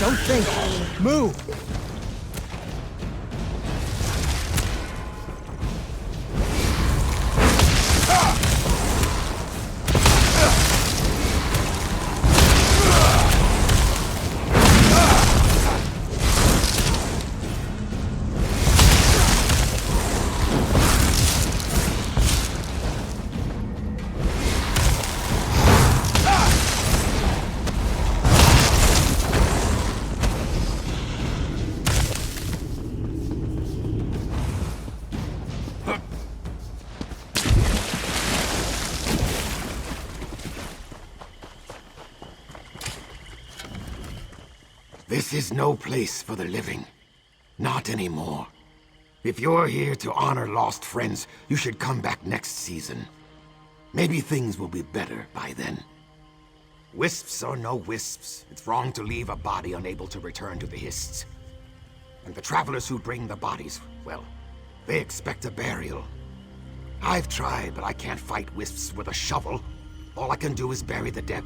Don't think. Move! This is no place for the living. Not anymore. If you're here to honor lost friends, you should come back next season. Maybe things will be better by then. Wisps or no wisps, it's wrong to leave a body unable to return to the Hists. And the travelers who bring the bodies, well, they expect a burial. I've tried, but I can't fight wisps with a shovel. All I can do is bury the dead.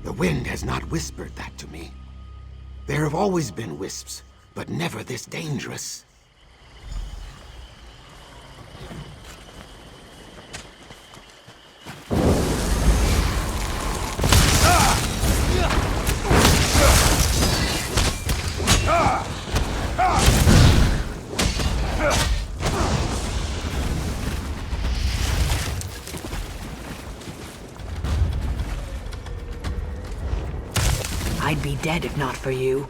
The wind has not whispered that to me. There have always been wisps, but never this dangerous. I'd be dead if not for you.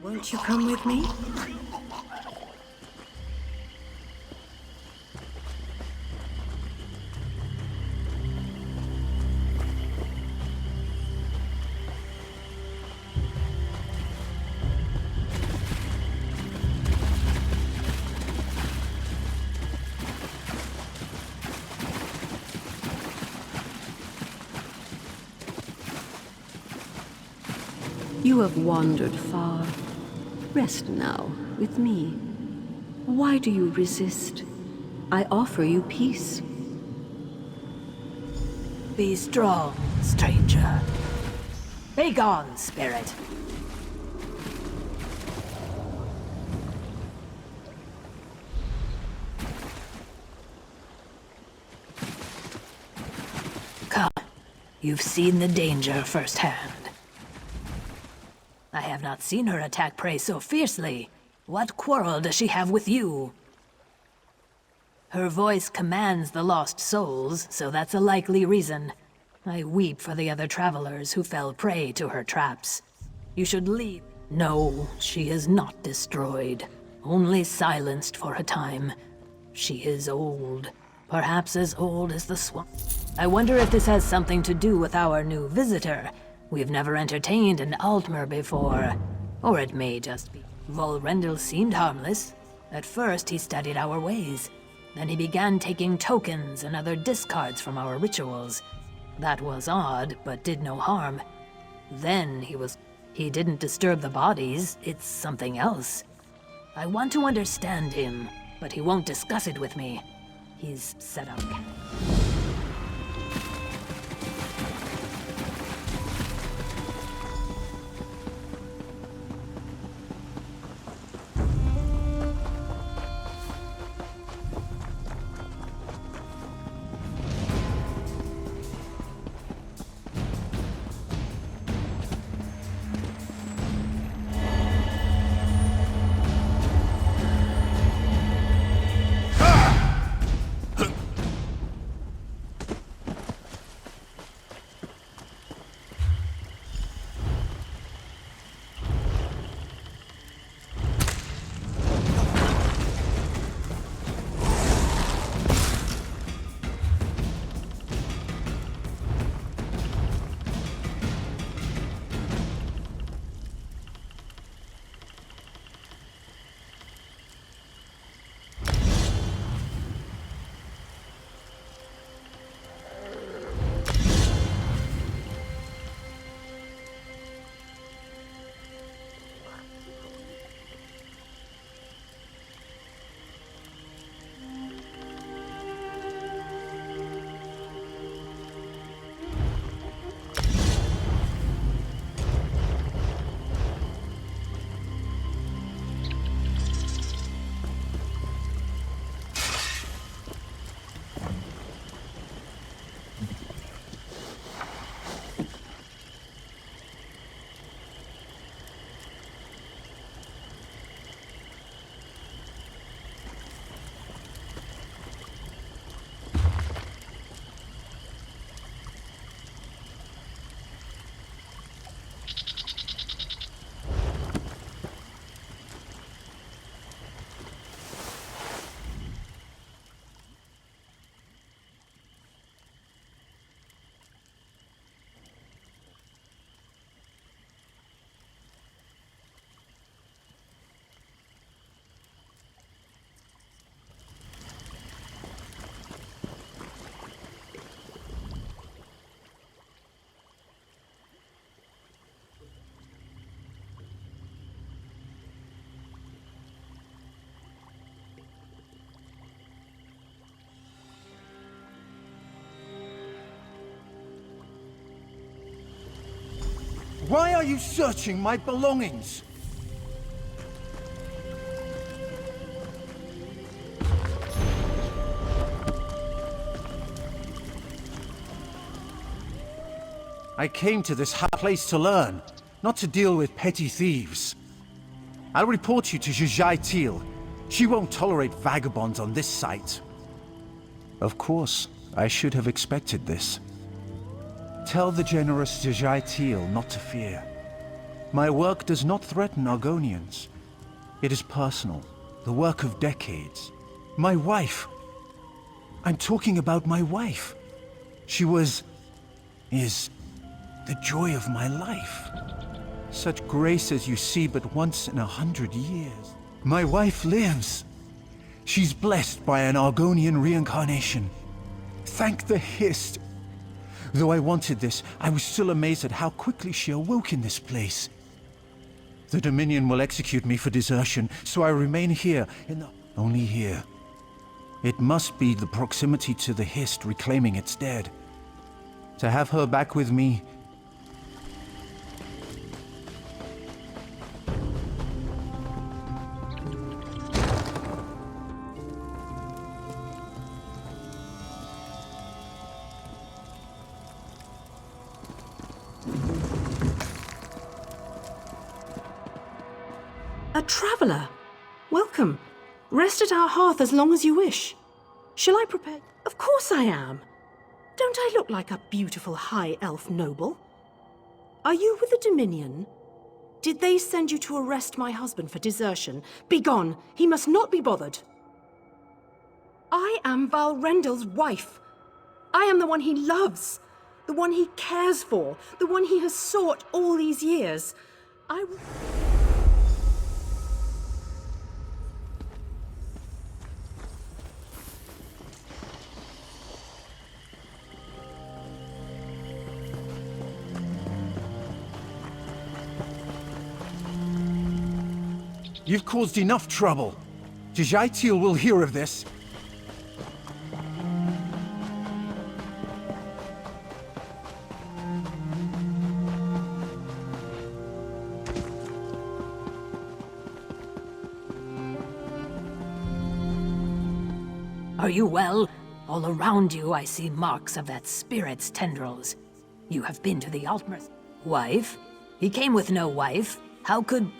Won't you come with me? You have wandered far. Rest now, with me. Why do you resist? I offer you peace. Be strong, stranger. Be gone, spirit. Come, you've seen the danger firsthand. I have not seen her attack prey so fiercely. What quarrel does she have with you? Her voice commands the lost souls, so that's a likely reason. I weep for the other travelers who fell prey to her traps. You should leave. No, she is not destroyed. Only silenced for a time. She is old. Perhaps as old as the swamp. I wonder if this has something to do with our new visitor. We've never entertained an Altmer before. Or it may just be. Volrendel seemed harmless. At first, he studied our ways. Then he began taking tokens and other discards from our rituals. That was odd, but did no harm. Then he didn't disturb the bodies, it's something else. I want to understand him, but he won't discuss it with me. He's set up. Why are you searching my belongings? I came to this place to learn, not to deal with petty thieves. I'll report you to Jajai Teal. She won't tolerate vagabonds on this site. Of course, I should have expected this. Tell the generous Jajai Teal not to fear. My work does not threaten Argonians. It is personal, the work of decades. My wife. I'm talking about my wife. She is the joy of my life. Such grace as you see but once in 100 years. My wife lives. She's blessed by an Argonian reincarnation. Thank the Hist. Though I wanted this, I was still amazed at how quickly she awoke in this place. The Dominion will execute me for desertion, so I remain here, only here. It must be the proximity to the Hist reclaiming its dead. To have her back with me... A traveler. Welcome. Rest at our hearth as long as you wish. Shall I prepare? Of course I am. Don't I look like a beautiful high elf noble? Are you with the Dominion? Did they send you to arrest my husband for desertion? Begone! He must not be bothered. I am Valrendel's wife. I am the one he loves, the one he cares for, the one he has sought all these years. You've caused enough trouble. Jajai Teal will hear of this. Are you well? All around you I see marks of that spirit's tendrils. You have been to the Altmer's wife? He came with no wife. How could...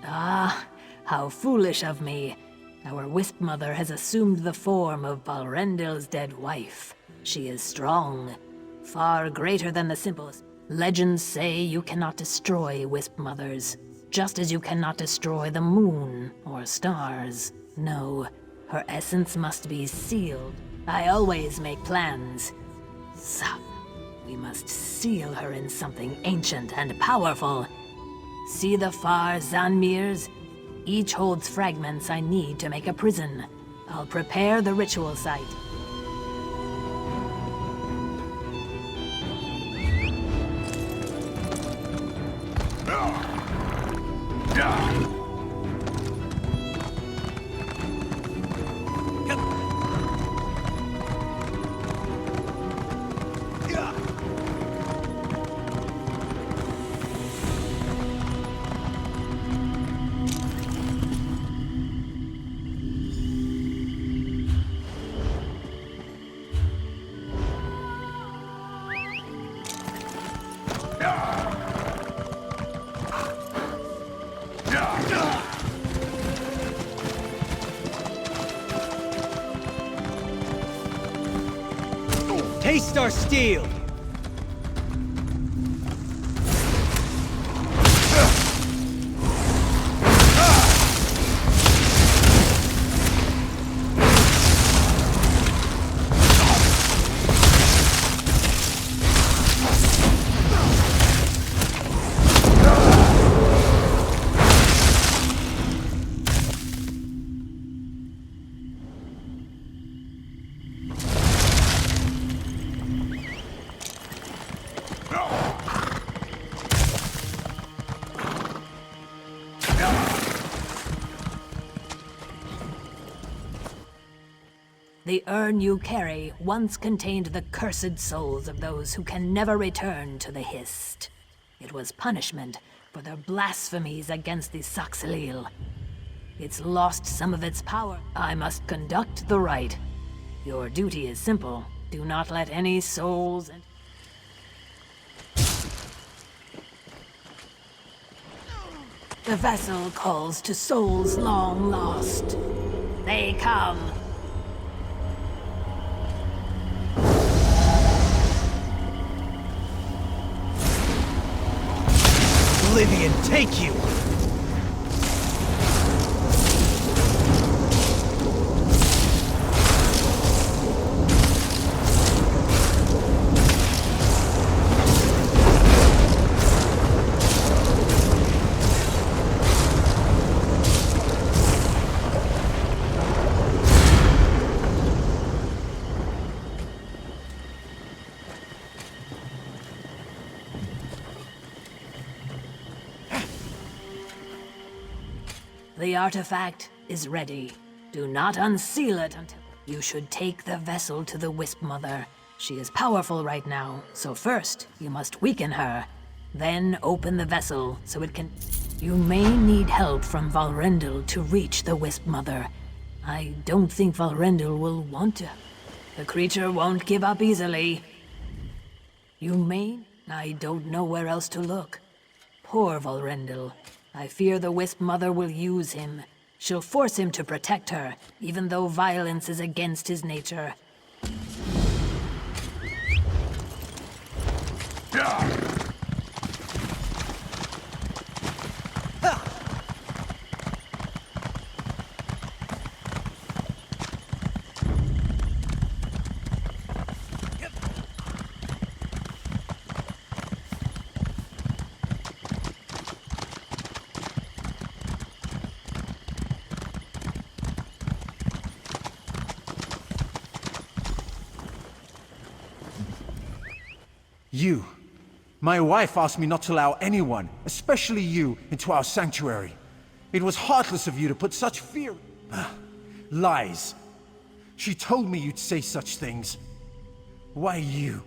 Ah, how foolish of me. Our Wisp Mother has assumed the form of Valrendel's dead wife. She is strong, far greater than the simplest. Legends say you cannot destroy Wisp Mothers, just as you cannot destroy the moon or stars. No, her essence must be sealed. I always make plans. So, we must seal her in something ancient and powerful. See the far Zanmirs? Each holds fragments I need to make a prison. I'll prepare the ritual site. Taste our steel! The urn you carry once contained the cursed souls of those who can never return to the Hist. It was punishment for their blasphemies against the Saxilil. It's lost some of its power. I must conduct the rite. Your duty is simple. Do not let any souls... The vessel calls to souls long lost. They come. Oblivion, take you! The artifact is ready. Do not unseal it until... You should take the vessel to the Wisp Mother. She is powerful right now, so first, you must weaken her. Then open the vessel so it can... You may need help from Valrendil to reach the Wisp Mother. I don't think Valrendil will want to. The creature won't give up easily. You may... I don't know where else to look. Poor Valrendil. I fear the Wisp Mother will use him. She'll force him to protect her, even though violence is against his nature. You. My wife asked me not to allow anyone, especially you, into our sanctuary. It was heartless of you to put such fear... Lies. She told me you'd say such things. Why you,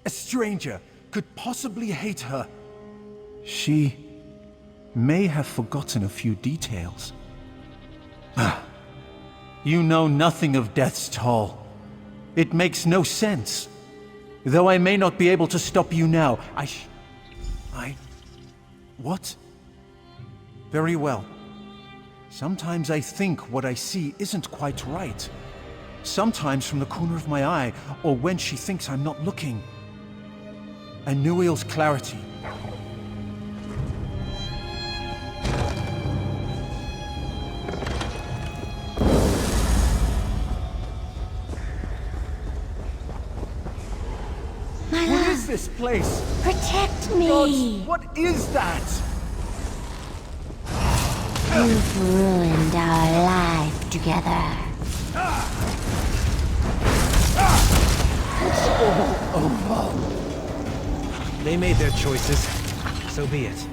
a stranger, could possibly hate her? She may have forgotten a few details. You know nothing of death's toll. It makes no sense. Though I may not be able to stop you now, What? Very well. Sometimes I think what I see isn't quite right. Sometimes from the corner of my eye, or when she thinks I'm not looking. Anuil's clarity. What is this place? Protect me! Gods, what is that? You've ruined our life together. It's all over. They made their choices. So be it.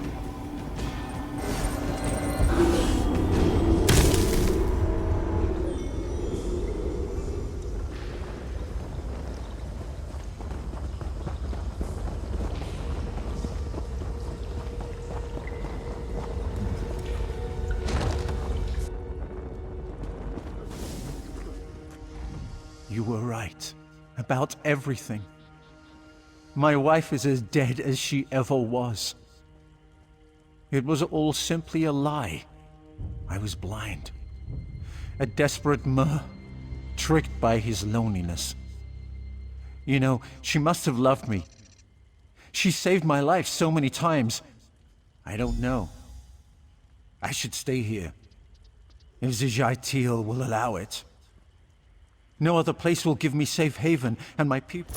You were right. About everything. My wife is as dead as she ever was. It was all simply a lie. I was blind. A desperate Mer, tricked by his loneliness. You know, she must have loved me. She saved my life so many times. I don't know. I should stay here. If Zijai will allow it. No other place will give me safe haven, and my people...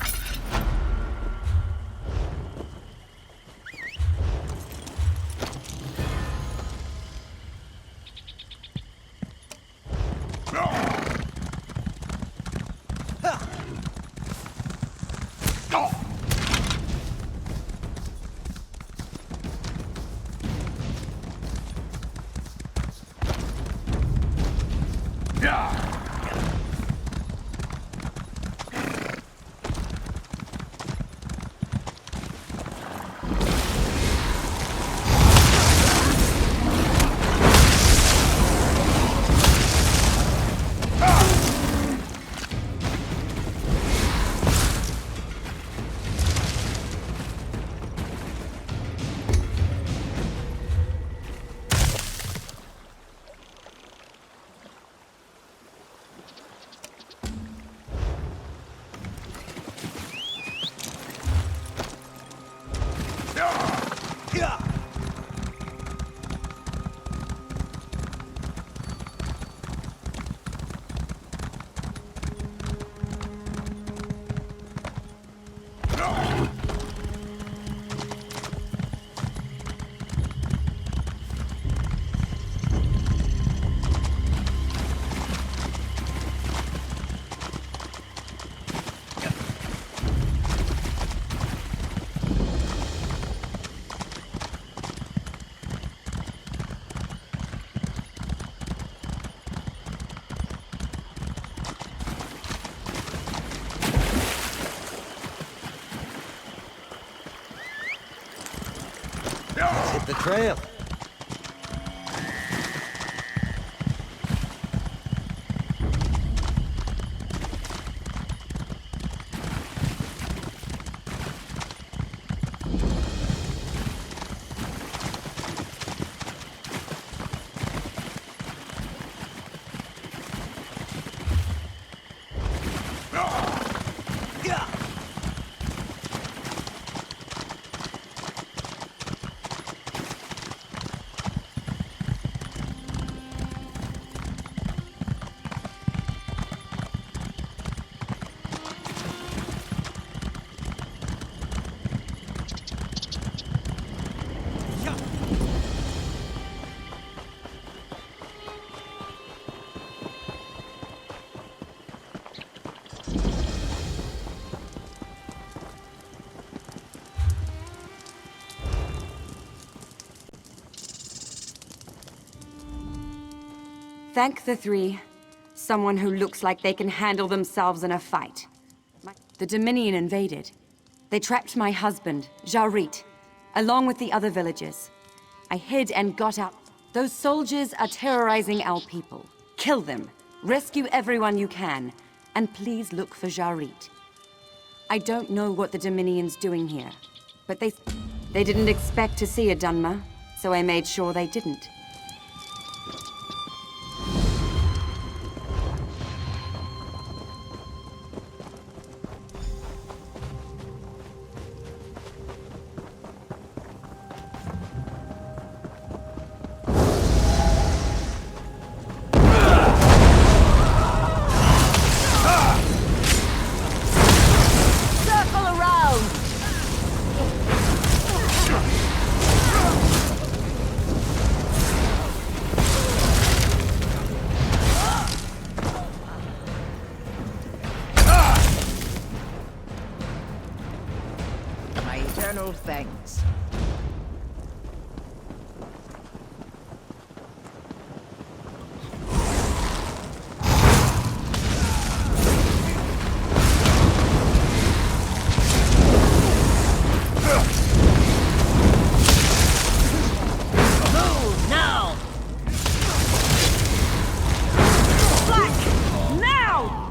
Hit the trail. Thank the three. Someone who looks like they can handle themselves in a fight. The Dominion invaded. They trapped my husband, Jarit, along with the other villagers. I hid and got out. Those soldiers are terrorizing our people. Kill them. Rescue everyone you can. And please look for Jarit. I don't know what the Dominion's doing here, but they didn't expect to see a Dunmer, so I made sure they didn't. Thanks. Move now! Flank! Now!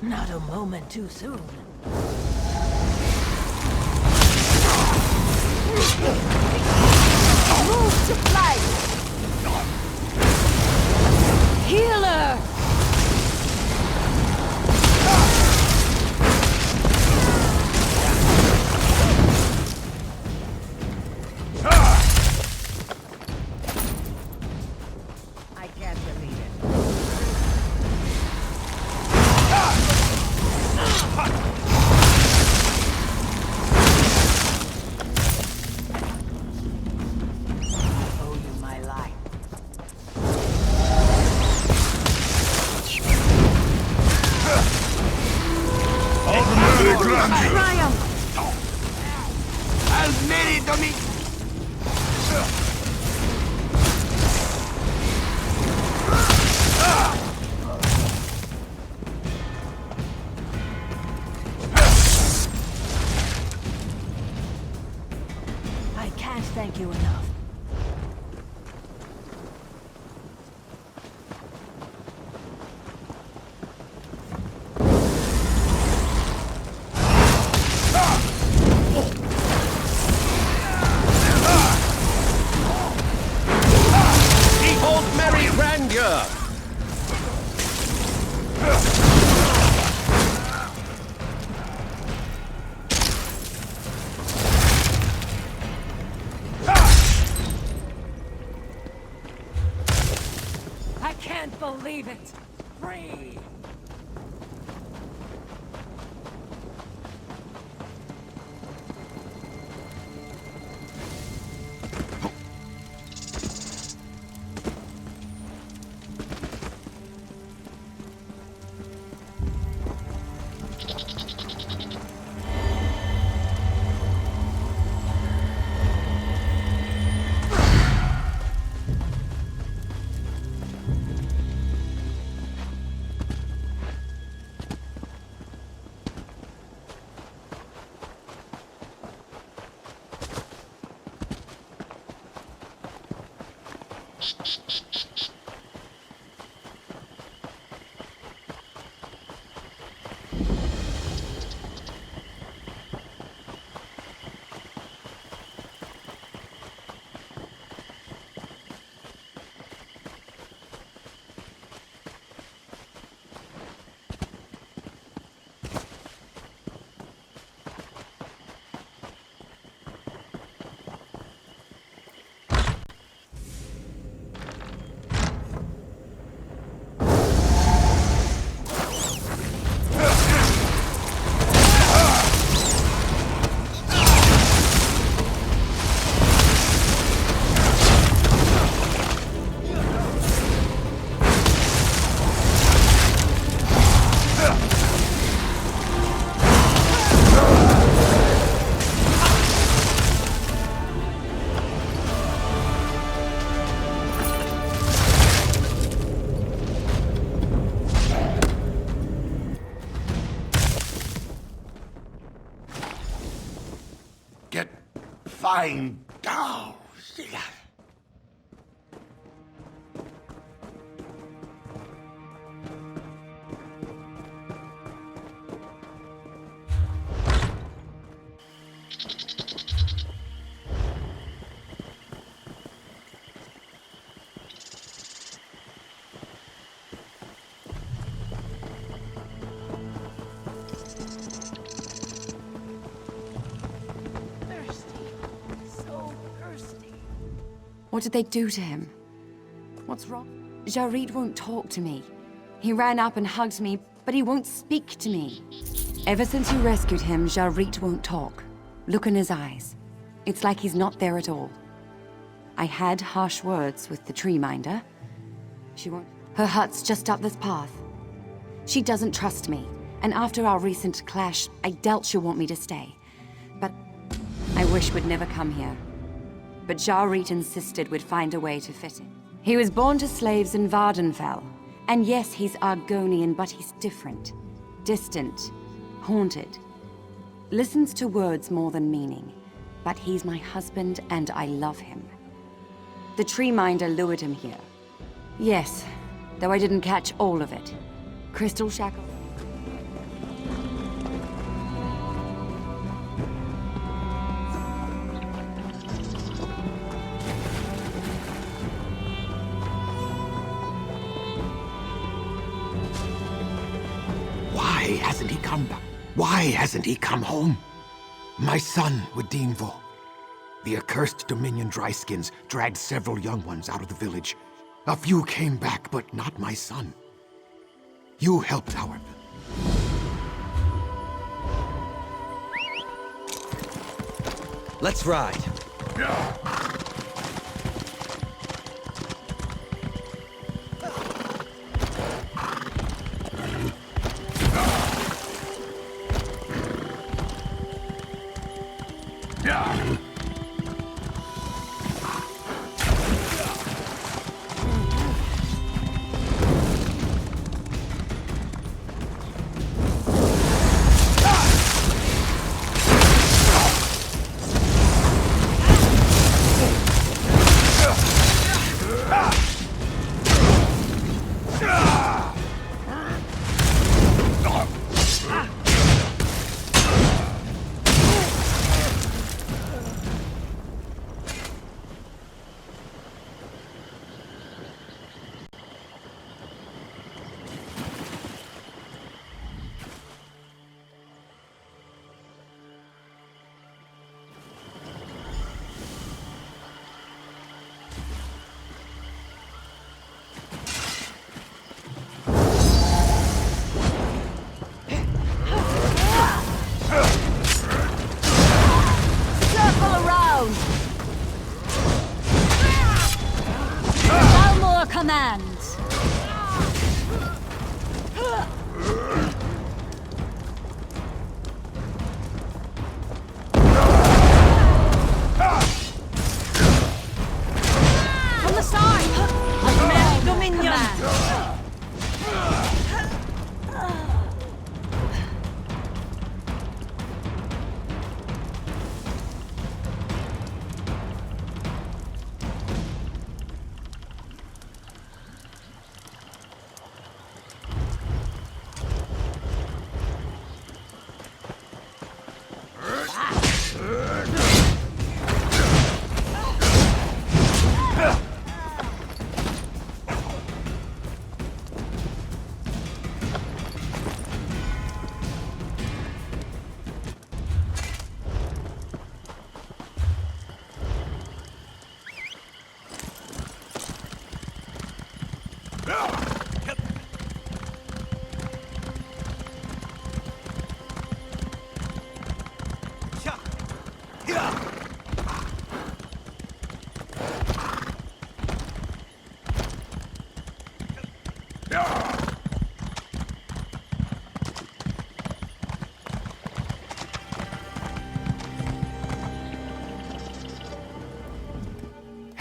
Not a moment too soon. Move to flight! Healer! I can't believe it. Owe you my life. Triumph! Al merito mi... I can't thank you enough. Behold merry grandeur! I can't believe it! Free! Fine. Oh, What did they do to him? What's wrong? Jarit won't talk to me. He ran up and hugged me, but he won't speak to me. Ever since you rescued him, Jarit won't talk. Look in his eyes. It's like he's not there at all. I had harsh words with the tree minder. She won't. Her hut's just up this path. She doesn't trust me, and after our recent clash, I doubt she'll want me to stay. But I wish we'd never come here. But Jarit insisted we'd find a way to fit in. He was born to slaves in Vardenfell. And yes, he's Argonian, but he's different. Distant. Haunted. Listens to words more than meaning. But he's my husband, and I love him. The tree minder lured him here. Yes, though I didn't catch all of it. Crystal shackle. Why hasn't he come back? Why hasn't he come home? My son, Wedinvo. The accursed Dominion Dryskins dragged several young ones out of the village. A few came back, but not my son. You helped our... Let's ride.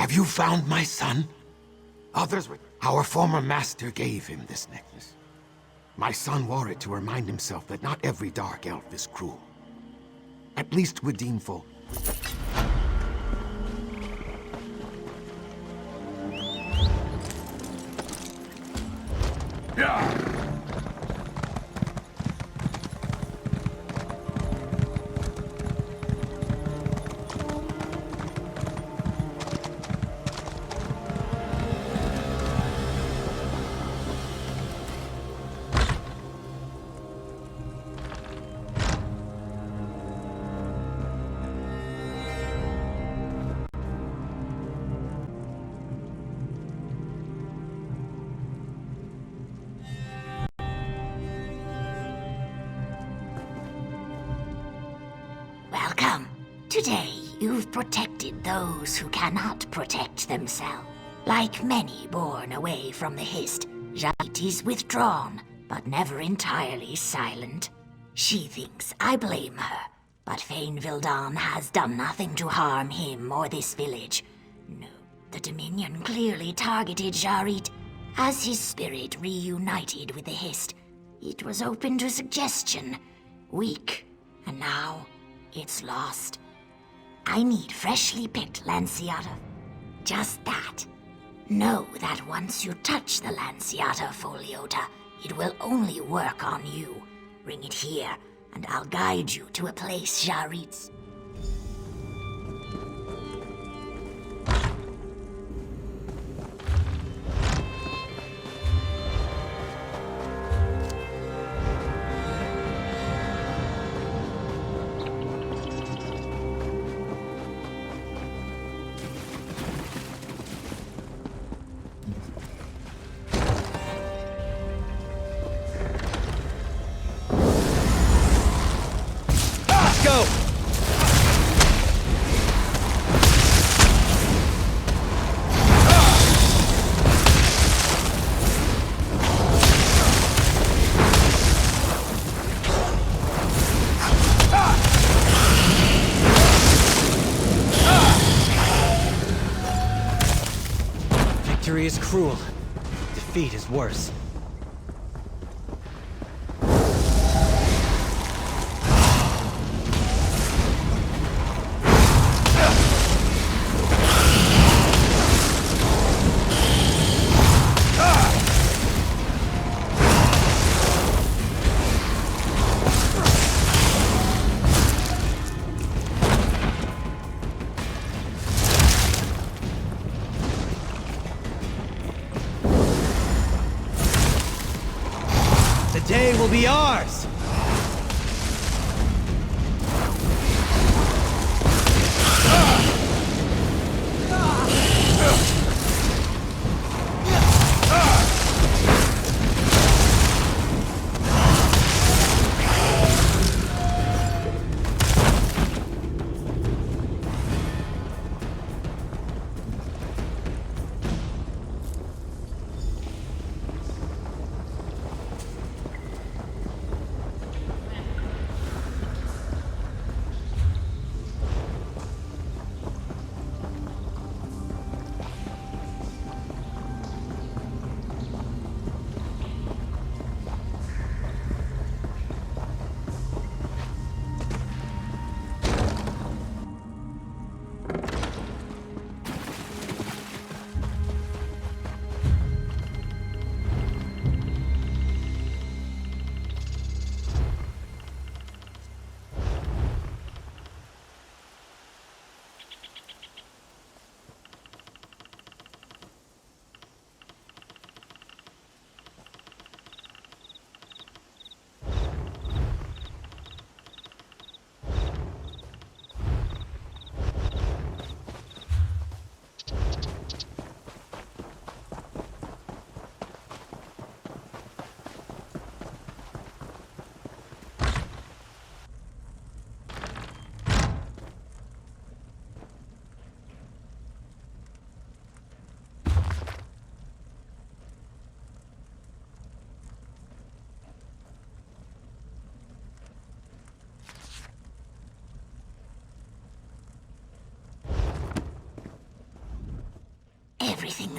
Have you found my son? Others were... Our former master gave him this necklace. My son wore it to remind himself that not every dark elf is cruel. At least with Deanful. Welcome. Today, you've protected those who cannot protect themselves. Like many born away from the Hist, Jarit is withdrawn, but never entirely silent. She thinks I blame her, but Fain Vildan has done nothing to harm him or this village. No, the Dominion clearly targeted Jarit. As his spirit reunited with the Hist, it was open to suggestion. Weak, and now it's lost. I need freshly picked Lanciata. Just that. Know that once you touch the Lanciata Foliota, it will only work on you. Bring it here, and I'll guide you to a place Jarit's. Victory is cruel. Defeat is worse.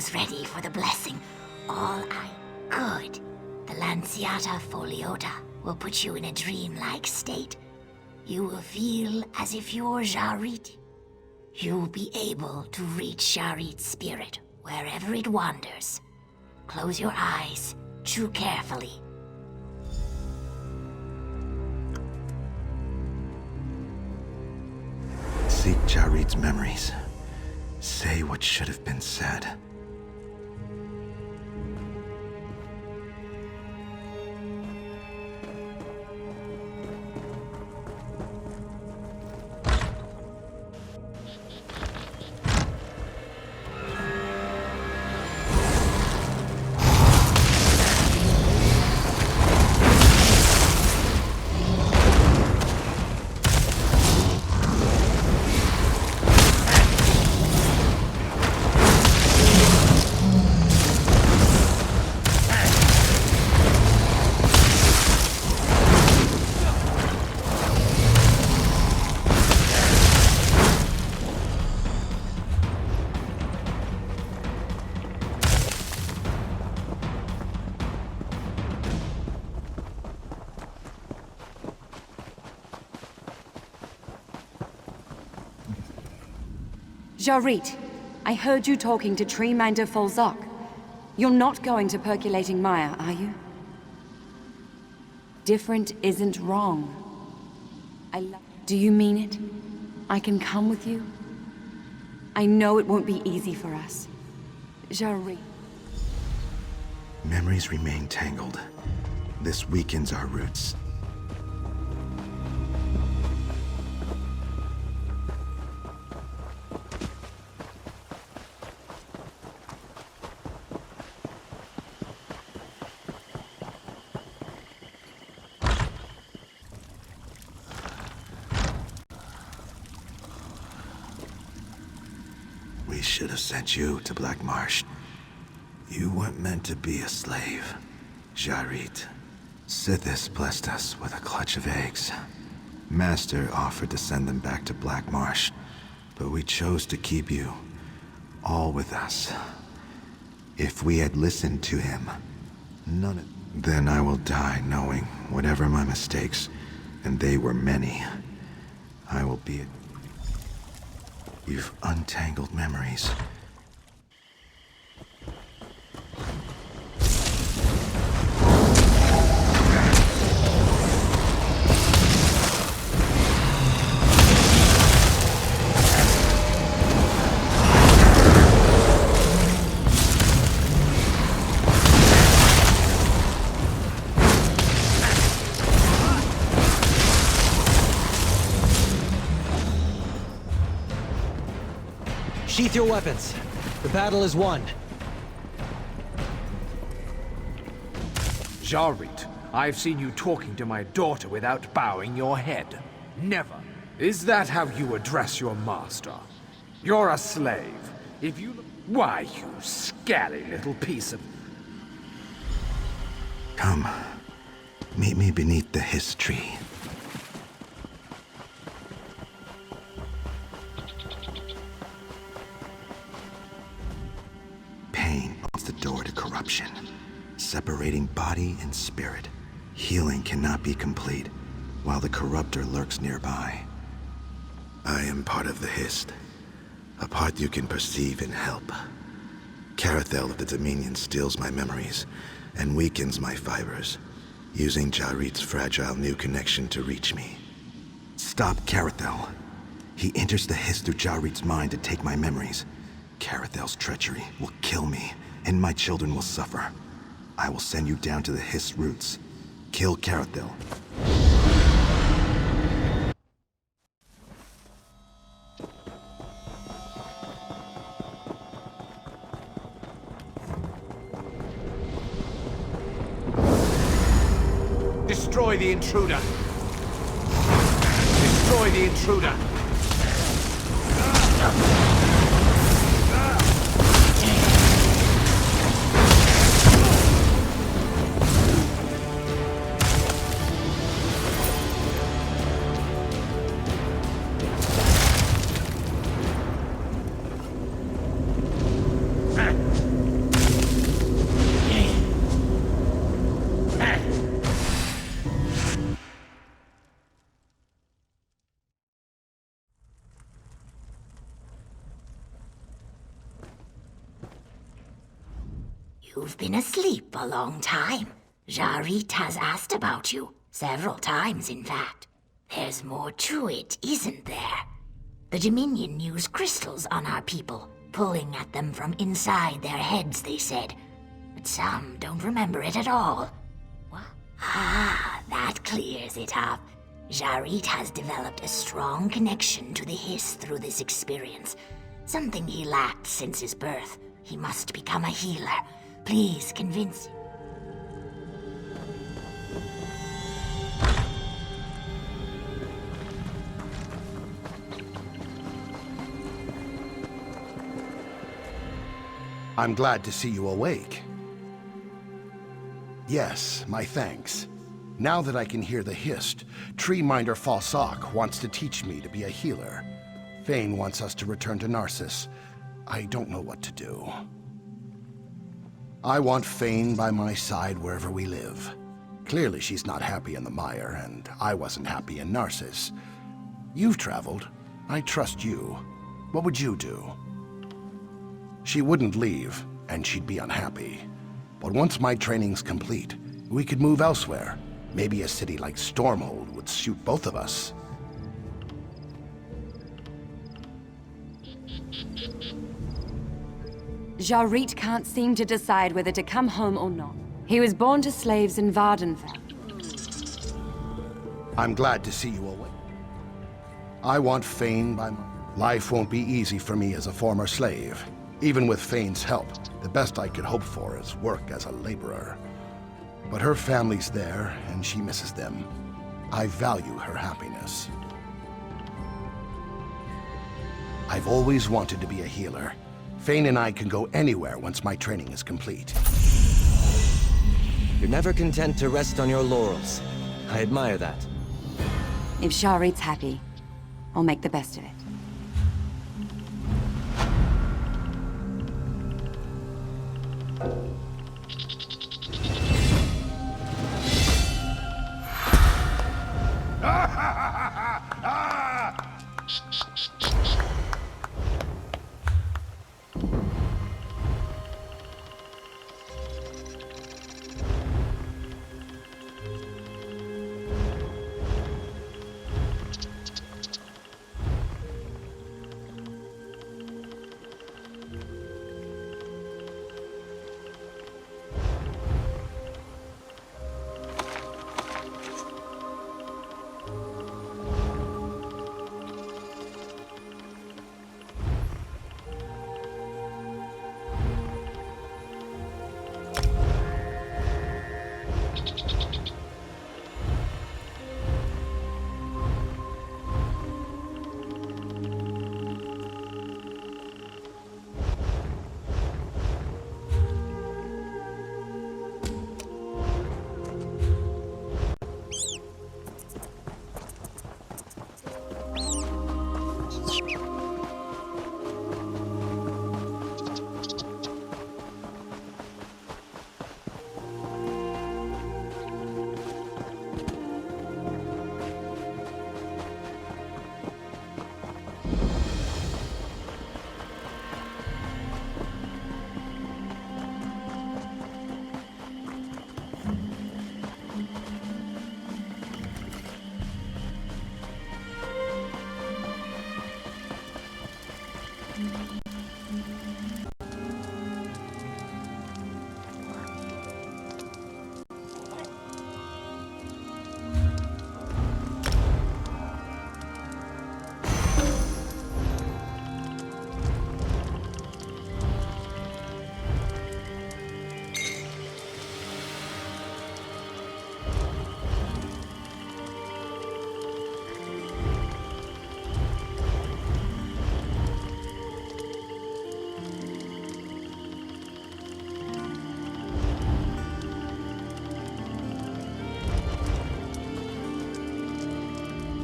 beings ready for the blessing. All I could. The Lanciata Foliota will put you in a dreamlike state. You will feel as if you're Jarit. You'll be able to reach Jarit's spirit wherever it wanders. Close your eyes, chew carefully. Seek Jarit's memories. Say what should have been said. Jarit, I heard you talking to Treeminder Folzok. You're not going to Percolating Mire, are you? Different isn't wrong. Do you mean it? I can come with you? I know it won't be easy for us. Jarit. Memories remain tangled. This weakens our roots. We should have sent you to Black Marsh. You weren't meant to be a slave, Jarit. Sithis blessed us with a clutch of eggs. Master offered to send them back to Black Marsh, but we chose to keep you, all with us. If we had listened to him, then I will die knowing whatever my mistakes, and they were many, I will be. You've untangled memories. Sheath your weapons. The battle is won. Jarit, I've seen you talking to my daughter without bowing your head. Never. Is that how you address your master? You're a slave. If you... Why, you scary little piece of... Come. Meet me beneath the Hiss tree. Pain opens the door to corruption, separating body and spirit. Healing cannot be complete while the corruptor lurks nearby. I am part of the Hist, a part you can perceive and help. Carathel of the Dominion steals my memories and weakens my fibers, using Jarit's fragile new connection to reach me. Stop Carathel. He enters the Hist through Jarit's mind to take my memories. Carathel's treachery will kill me, and my children will suffer. I will send you down to the Hist roots. Kill Carathel. Destroy the intruder! Destroy the intruder! You've been asleep a long time. Jarit has asked about you. Several times, in fact. There's more to it, isn't there? The Dominion use crystals on our people, pulling at them from inside their heads, they said. But some don't remember it at all. What? Ah, that clears it up. Jarit has developed a strong connection to the Hiss through this experience. Something he lacked since his birth. He must become a healer. Please convince him. I'm glad to see you awake. Yes, my thanks. Now that I can hear the hist, Treeminder Falsak wants to teach me to be a healer. Fane wants us to return to Narcissus. I don't know what to do. I want Fane by my side wherever we live. Clearly she's not happy in the mire, and I wasn't happy in Narcissus. You've traveled. I trust you. What would you do? She wouldn't leave, and she'd be unhappy. But once my training's complete, we could move elsewhere. Maybe a city like Stormhold would suit both of us. Jarit can't seem to decide whether to come home or not. He was born to slaves in Vardenfell. I'm glad to see you awake. I want Fane by my... Life won't be easy for me as a former slave. Even with Fane's help, the best I could hope for is work as a laborer. But her family's there, and she misses them. I value her happiness. I've always wanted to be a healer. Fane and I can go anywhere once my training is complete. You're never content to rest on your laurels. I admire that. If Jarit's happy, I'll make the best of it.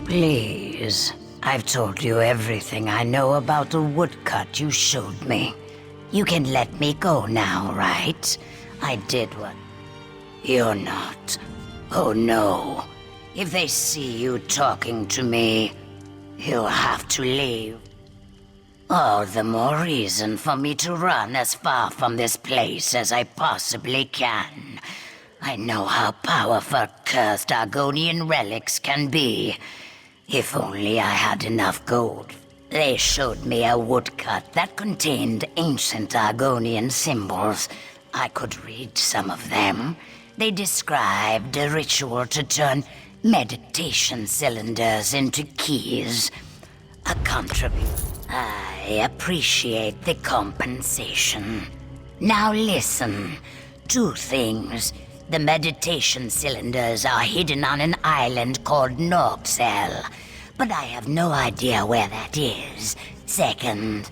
Please, I've told you everything I know about the woodcut you showed me. You can let me go now, right? I did what... You're not. Oh no. If they see you talking to me, you'll have to leave. All the more reason for me to run as far from this place as I possibly can. I know how powerful cursed Argonian relics can be. If only I had enough gold. They showed me a woodcut that contained ancient Argonian symbols. I could read some of them. They described a ritual to turn meditation cylinders into keys. A contribution. I appreciate the compensation. Now listen. 2 things. The meditation cylinders are hidden on an island called Norxel, but I have no idea where that is. Second,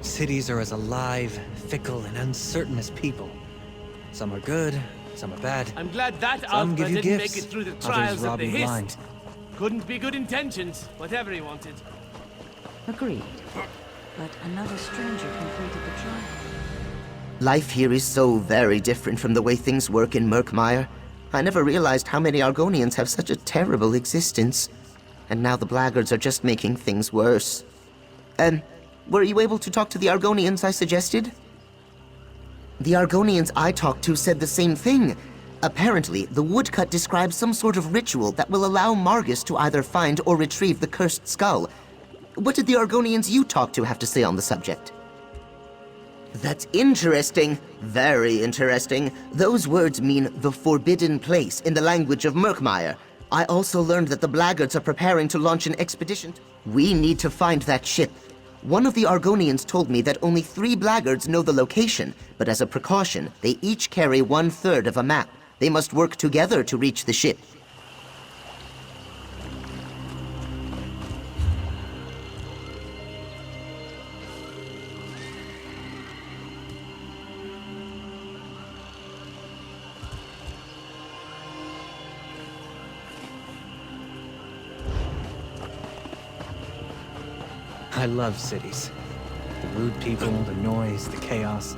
Cities are as alive, fickle, and uncertain as people. Some are good, some are bad. I'm glad that Some Alpha give you didn't gifts, make it through the others trials of rob the you Hist. blind. Couldn't be good intentions, whatever he wanted. Agreed. But another stranger completed the trial. Life here is so very different from the way things work in Murkmire. I never realized how many Argonians have such a terrible existence. And now the blackguards are just making things worse. Were you able to talk to the Argonians I suggested? The Argonians I talked to said the same thing. Apparently, the woodcut describes some sort of ritual that will allow Margus to either find or retrieve the cursed skull. What did the Argonians you talked to have to say on the subject? That's interesting. Very interesting. Those words mean the forbidden place in the language of Murkmire. I also learned that the blackguards are preparing to launch an expedition. We need to find that ship. One of the Argonians told me that only 3 blackguards know the location, but as a precaution, they each carry 1/3 of a map. They must work together to reach the ship. I love cities. The rude people, the noise, the chaos.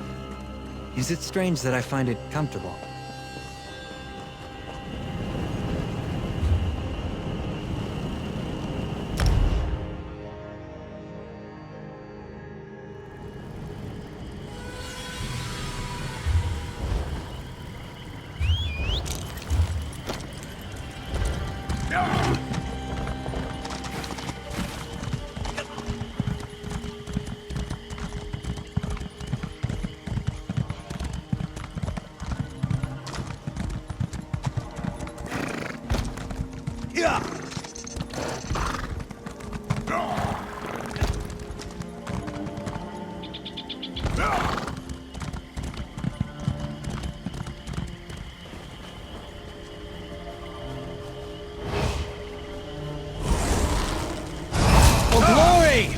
Is it strange that I find it comfortable? For glory!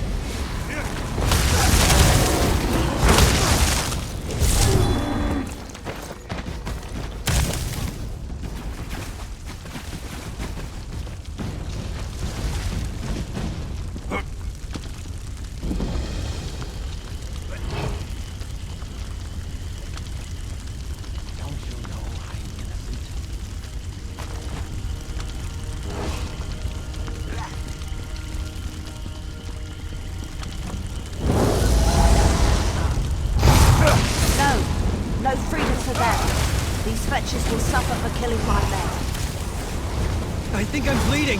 No freedom for them. These fetchers will suffer for killing my men. I think I'm bleeding.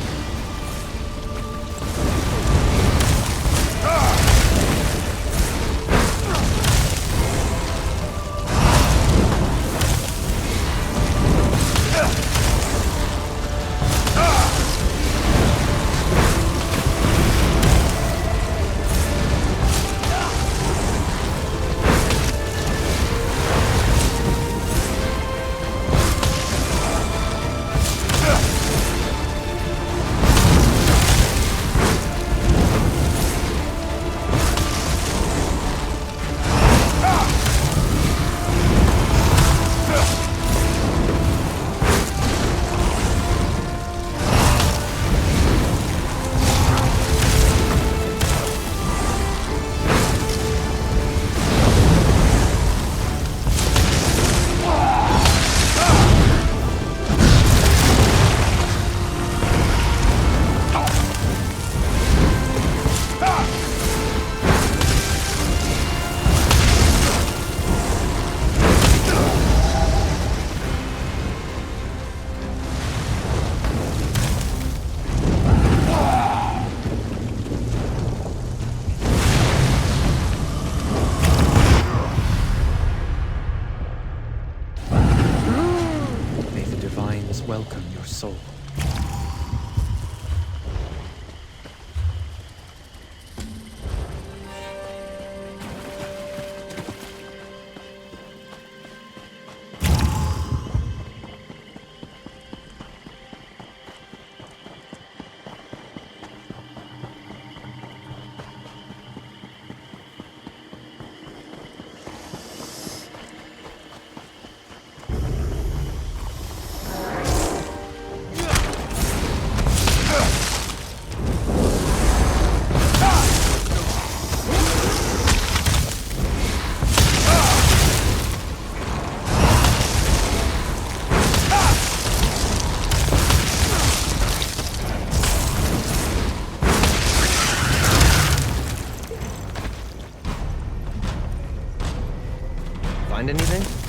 Find anything?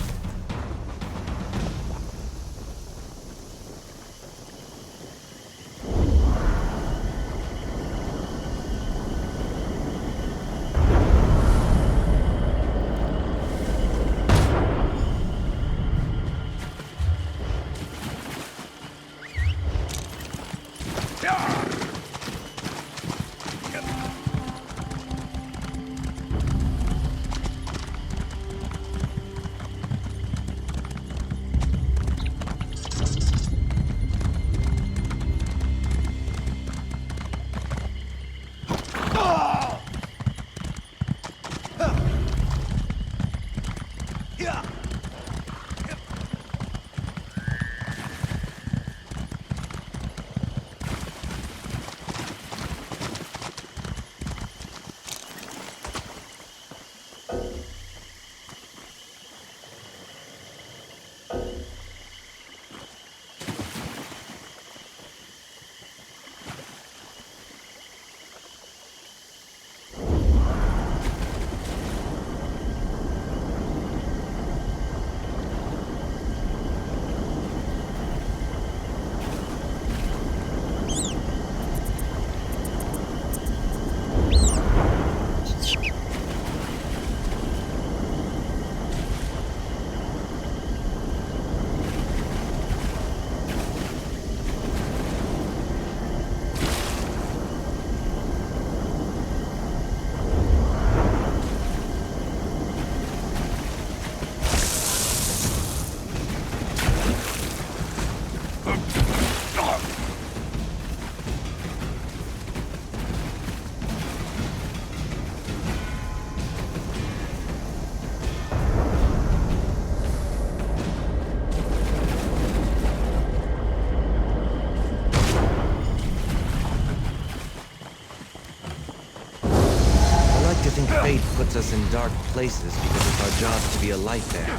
Fate puts us in dark places because it's our job to be a light there.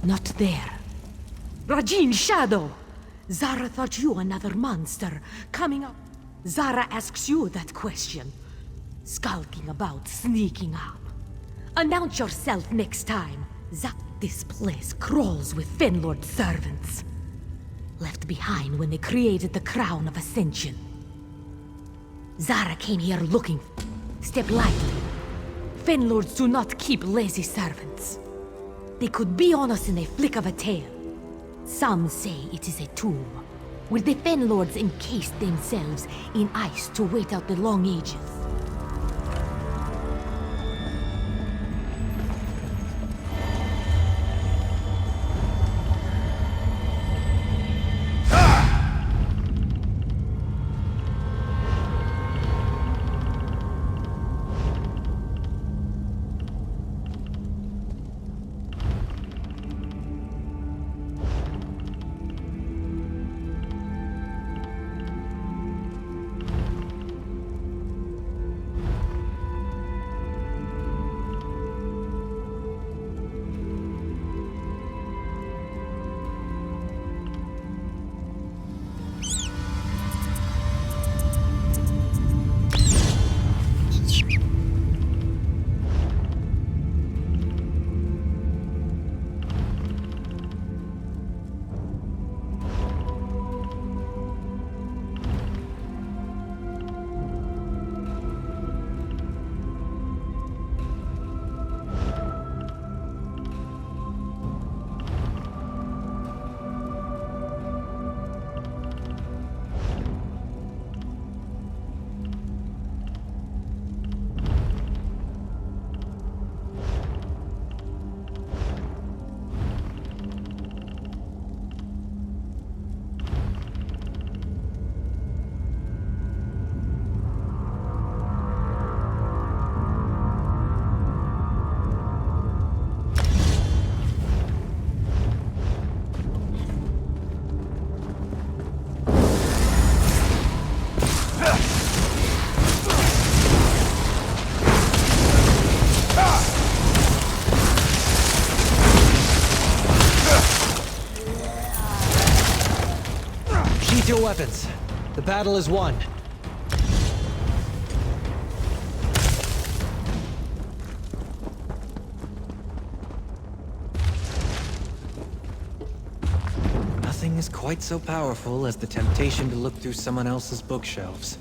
Not there. Rajin Shadow! Zara thought you another monster, coming up. Zara asks you that question. Skulking about, sneaking up. Announce yourself next time. This place crawls with Fenlord servants. Left behind when they created the Crown of Ascension. Zara came here looking. Step lightly. Fenlords do not keep lazy servants. They could be on us in a flick of a tail. Some say it is a tomb, where the Fenlords encased themselves in ice to wait out the long ages. Sheath your weapons. The battle is won. Nothing is quite so powerful as the temptation to look through someone else's bookshelves.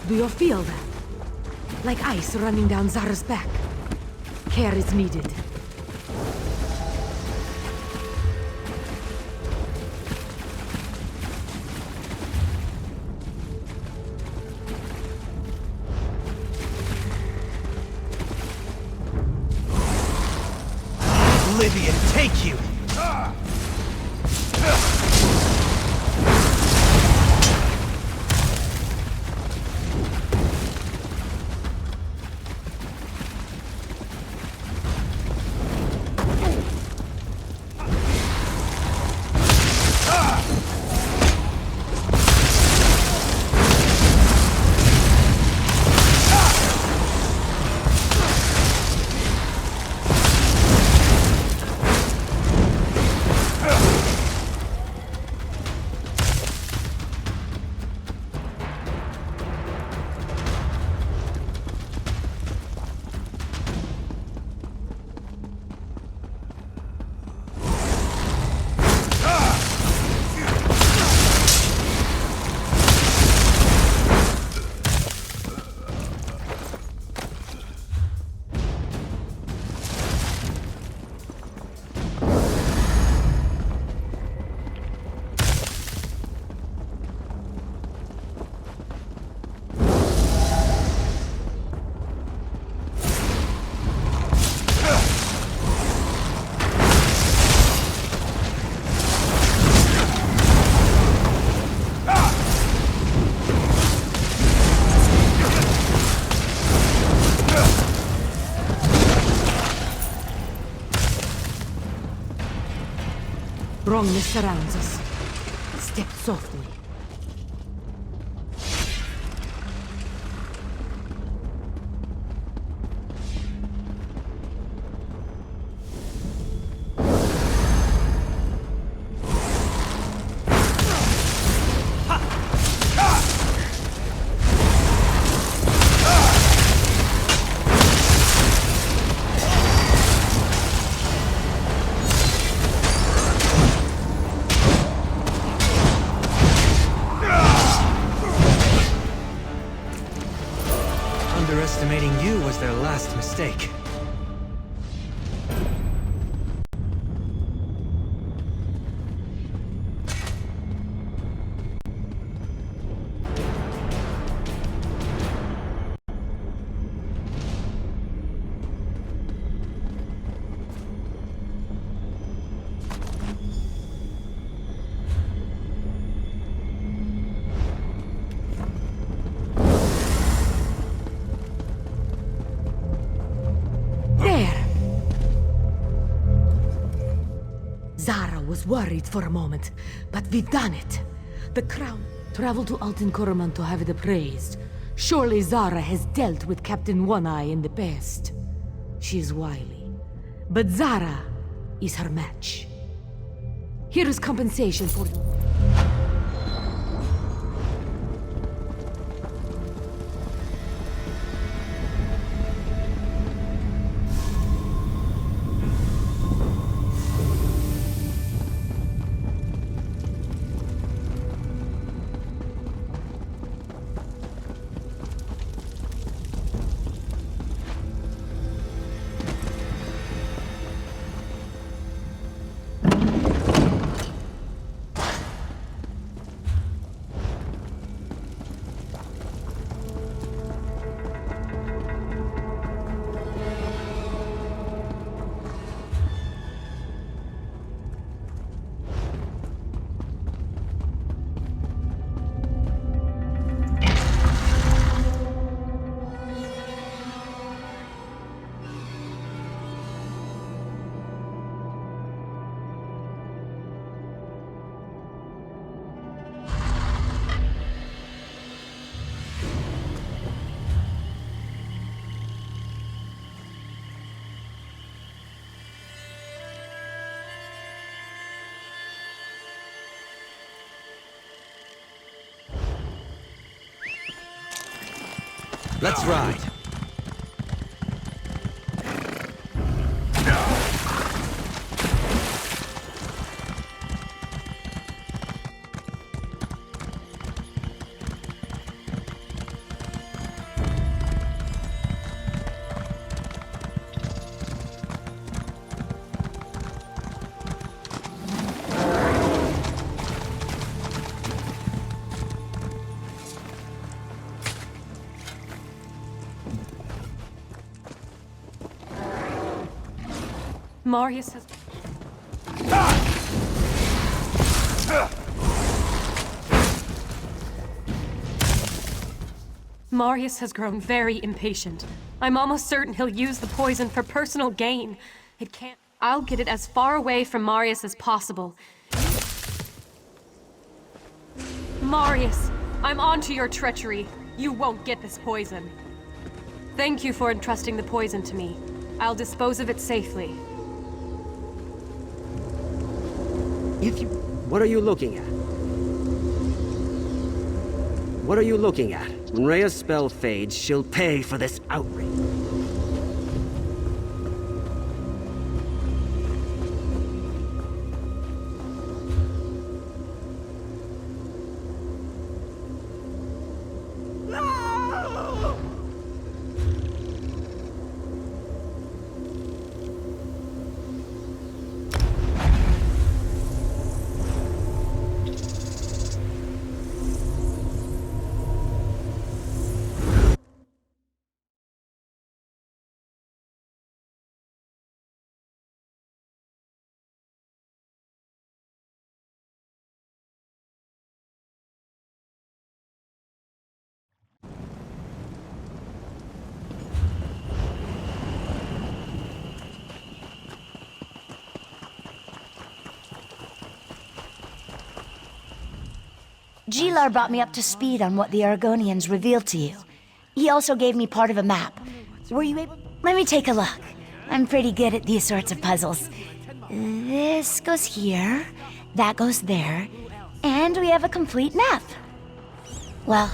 Do you feel that? Like ice running down Zara's back. Care is needed. Oblivion take you! Wrongness surrounds us. Step softly. Underestimating you was their last mistake. Zara was worried for a moment, but we've done it. The crown traveled to Alten Coromant to have it appraised. Surely Zara has dealt with Captain One-Eye in the past. She is wily, but Zara is her match. Here is compensation for you. Let's ride. Marius has... Marius has grown very impatient. I'm almost certain he'll use the poison for personal gain. It can't... I'll get it as far away from Marius as possible. Marius, I'm onto your treachery. You won't get this poison. Thank you for entrusting the poison to me. I'll dispose of it safely. What are you looking at? What are you looking at? When Rhea's spell fades, she'll pay for this outrage. Gilar brought me up to speed on what the Argonians revealed to you. He also gave me part of a map. Were you able... Let me take a look. I'm pretty good at these sorts of puzzles. This goes here, that goes there, and we have a complete map. Well,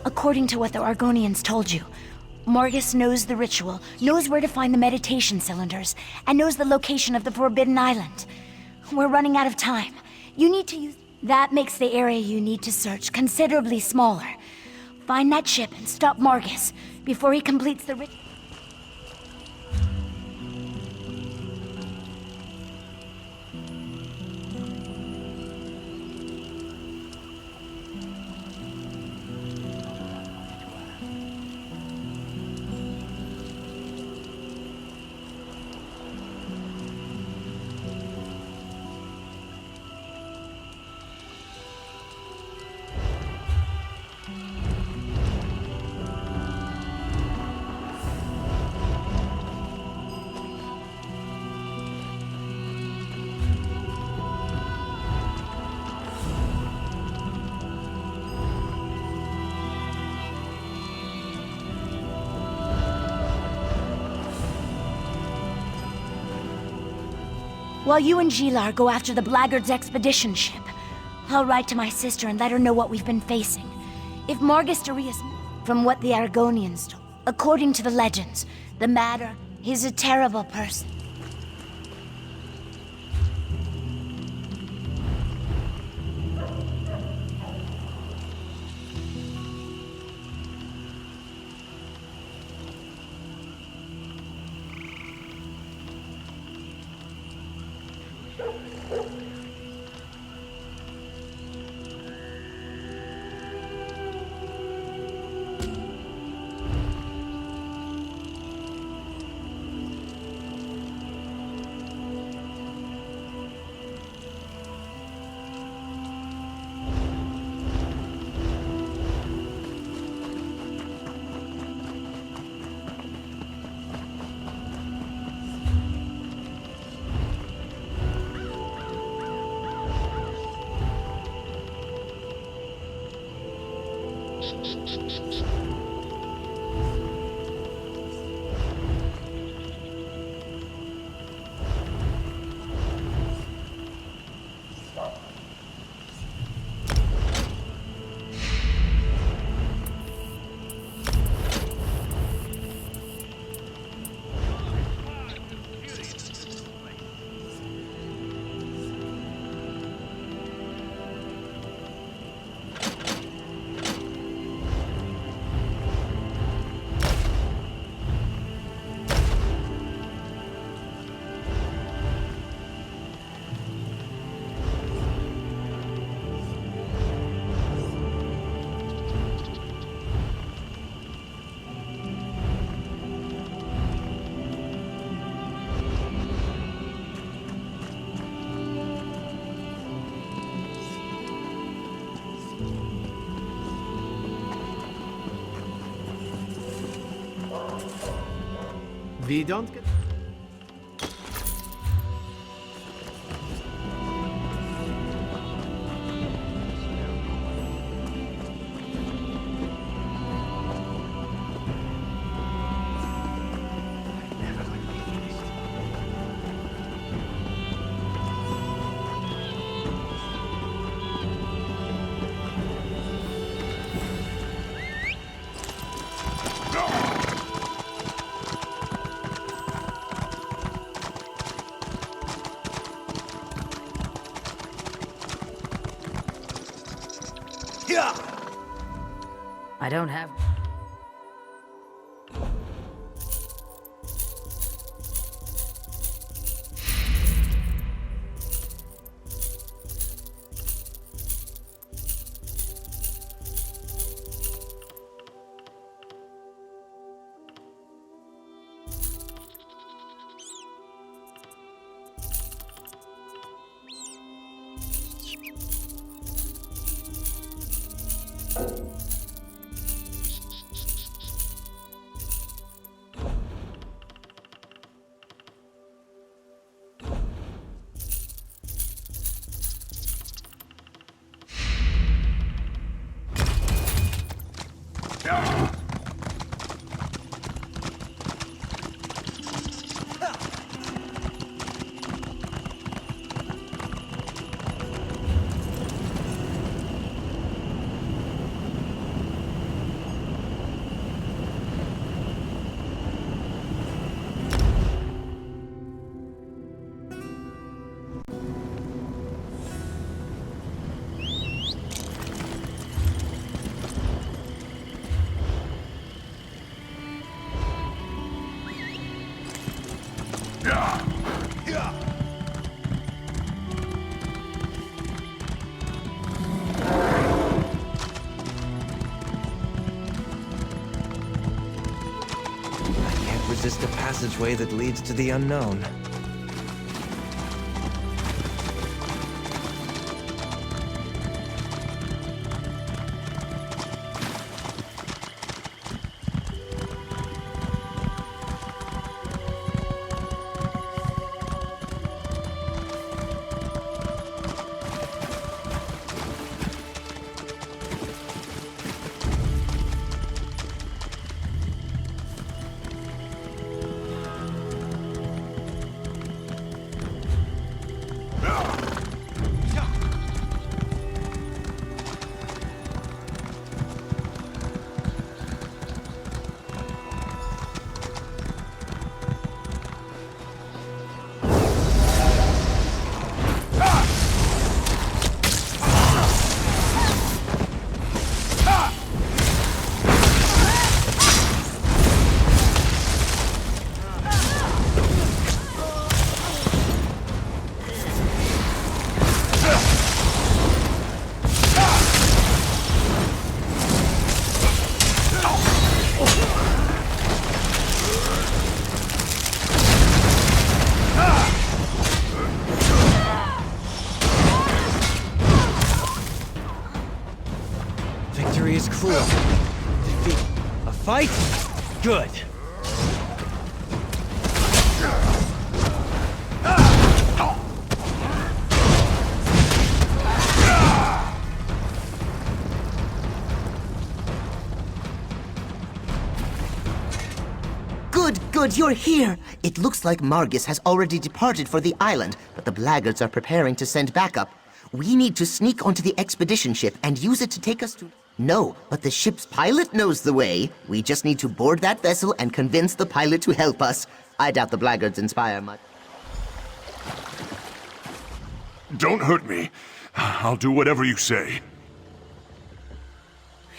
according to what the Argonians told you, Morgus knows the ritual, knows where to find the meditation cylinders, and knows the location of the Forbidden Island. We're running out of time. You need to use... That makes the area you need to search considerably smaller. Find that ship and stop Morgus before he completes the ritual. While you and Gilar go after the Blackguard's expedition ship, I'll write to my sister and let her know what we've been facing. If Morgus Darius... From what the Argonians told, according to the legends, the Matter is a terrible person. We don't get... I don't have... Resist a passageway that leads to the unknown. Is cruel. Defeat. A fight? Good. Good, you're here! It looks like Margus has already departed for the island, but the blackguards are preparing to send backup. We need to sneak onto the expedition ship and use it to take us to... No, but the ship's pilot knows the way. We just need to board that vessel and convince the pilot to help us. I doubt the blackguards inspire much. Don't hurt me. I'll do whatever you say.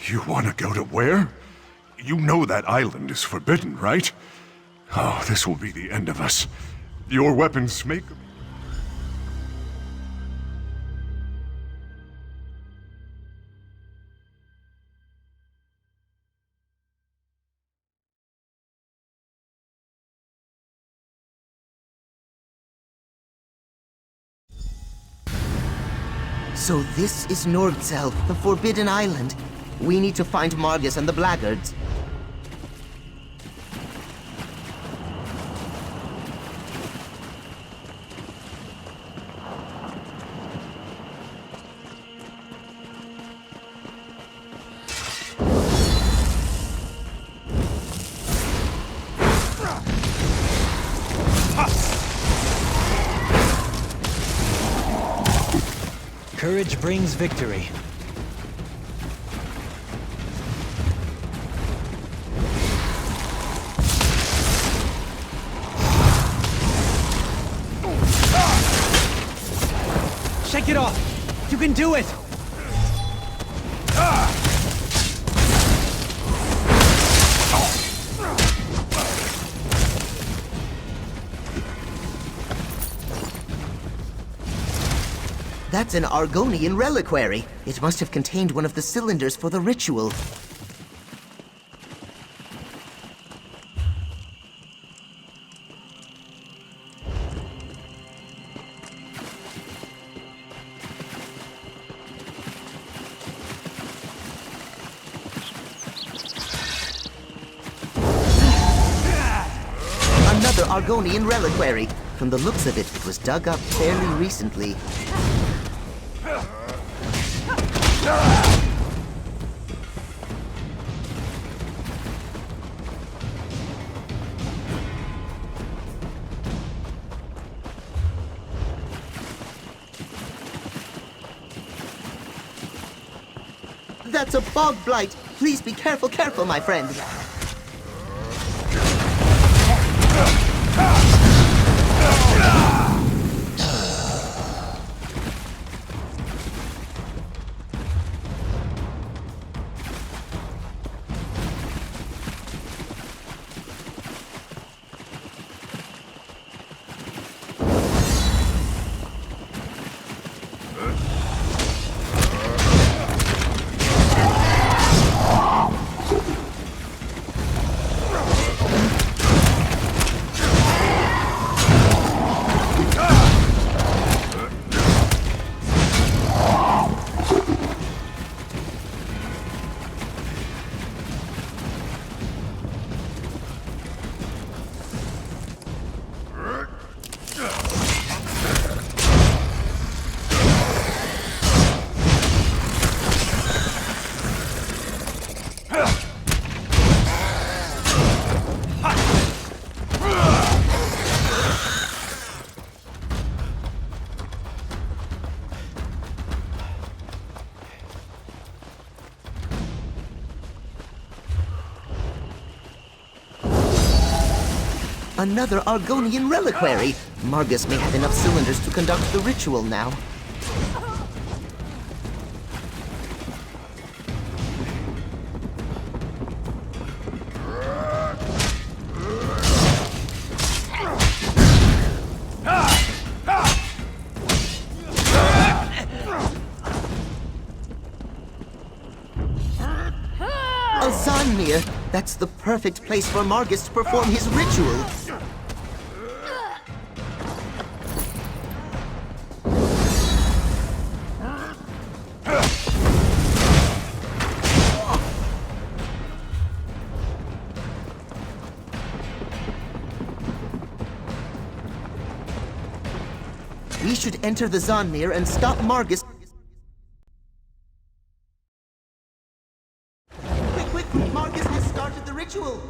You want to go to where? You know that island is forbidden, right? Oh, this will be the end of us. Your weapons make... So this is Nordzel, the Forbidden Island. We need to find Margus and the blackguards. Courage brings victory. Shake it off! You can do it! That's an Argonian reliquary. It must have contained one of the cylinders for the ritual. Another Argonian reliquary. From the looks of it, it was dug up fairly recently. That's a bog blight! Please be careful, my friend! Another Argonian reliquary! Margus may have enough cylinders to conduct the ritual now. That's the perfect place for Margus to perform his ritual. We should enter the Zonmir and stop Margus. Quick! Margus has started the ritual!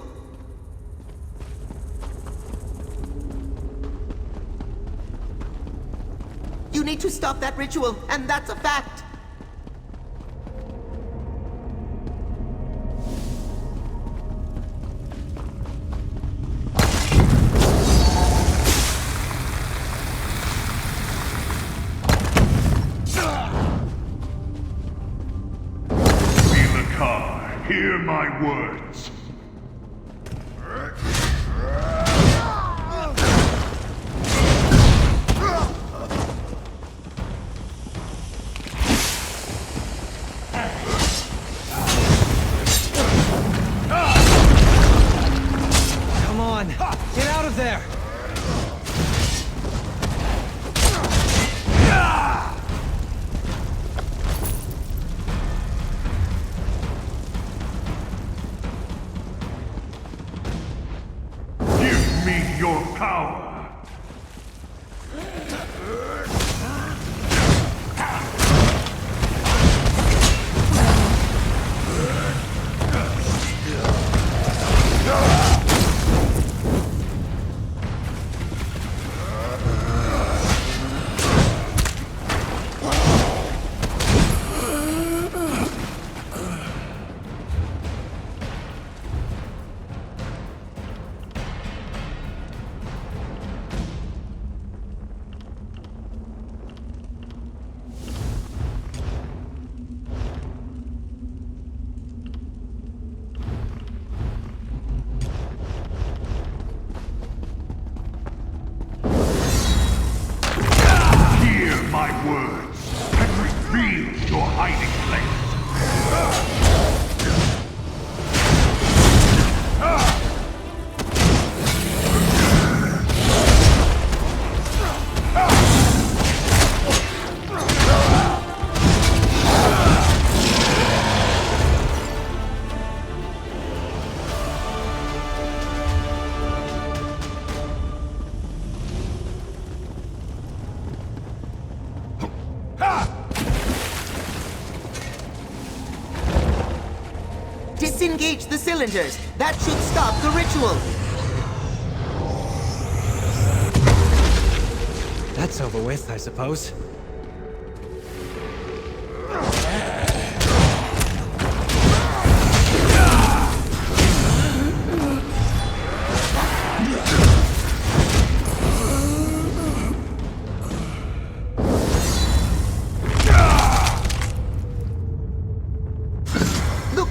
You need to stop that ritual, and that's a fact! Hear my words. Come on, get out of there! Your power. Disengage the cylinders. That should stop the ritual. That's over with, I suppose.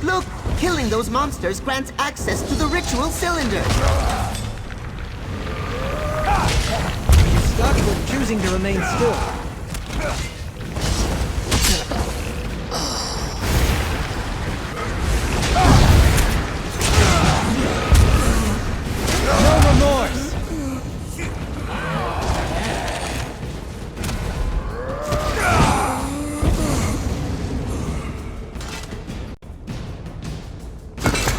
Look! Killing those monsters grants access to the ritual cylinder. You stuck with choosing to remain still. No remorse!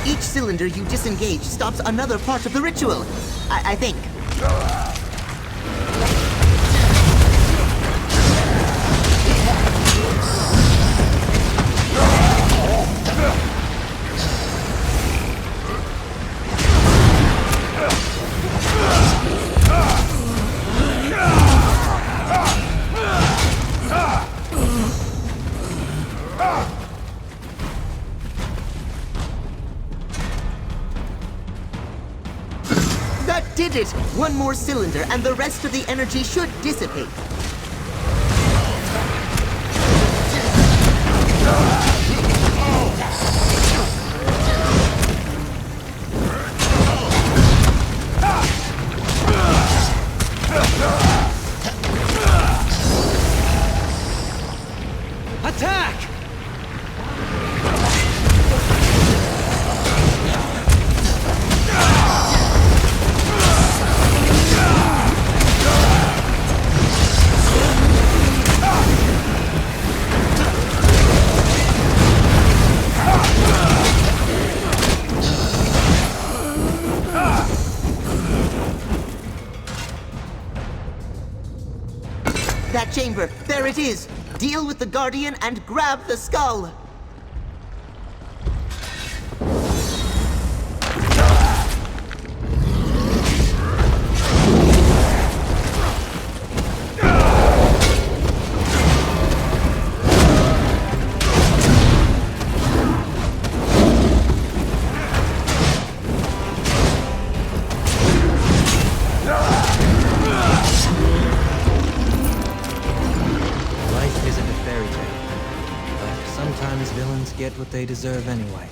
Each cylinder you disengage stops another part of the ritual. I think. That did it! One more cylinder and the rest of the energy should dissipate. Attack! That chamber, there it is! Deal with the Guardian and grab the skull! Life isn't a fairy tale, but sometimes villains get what they deserve anyway.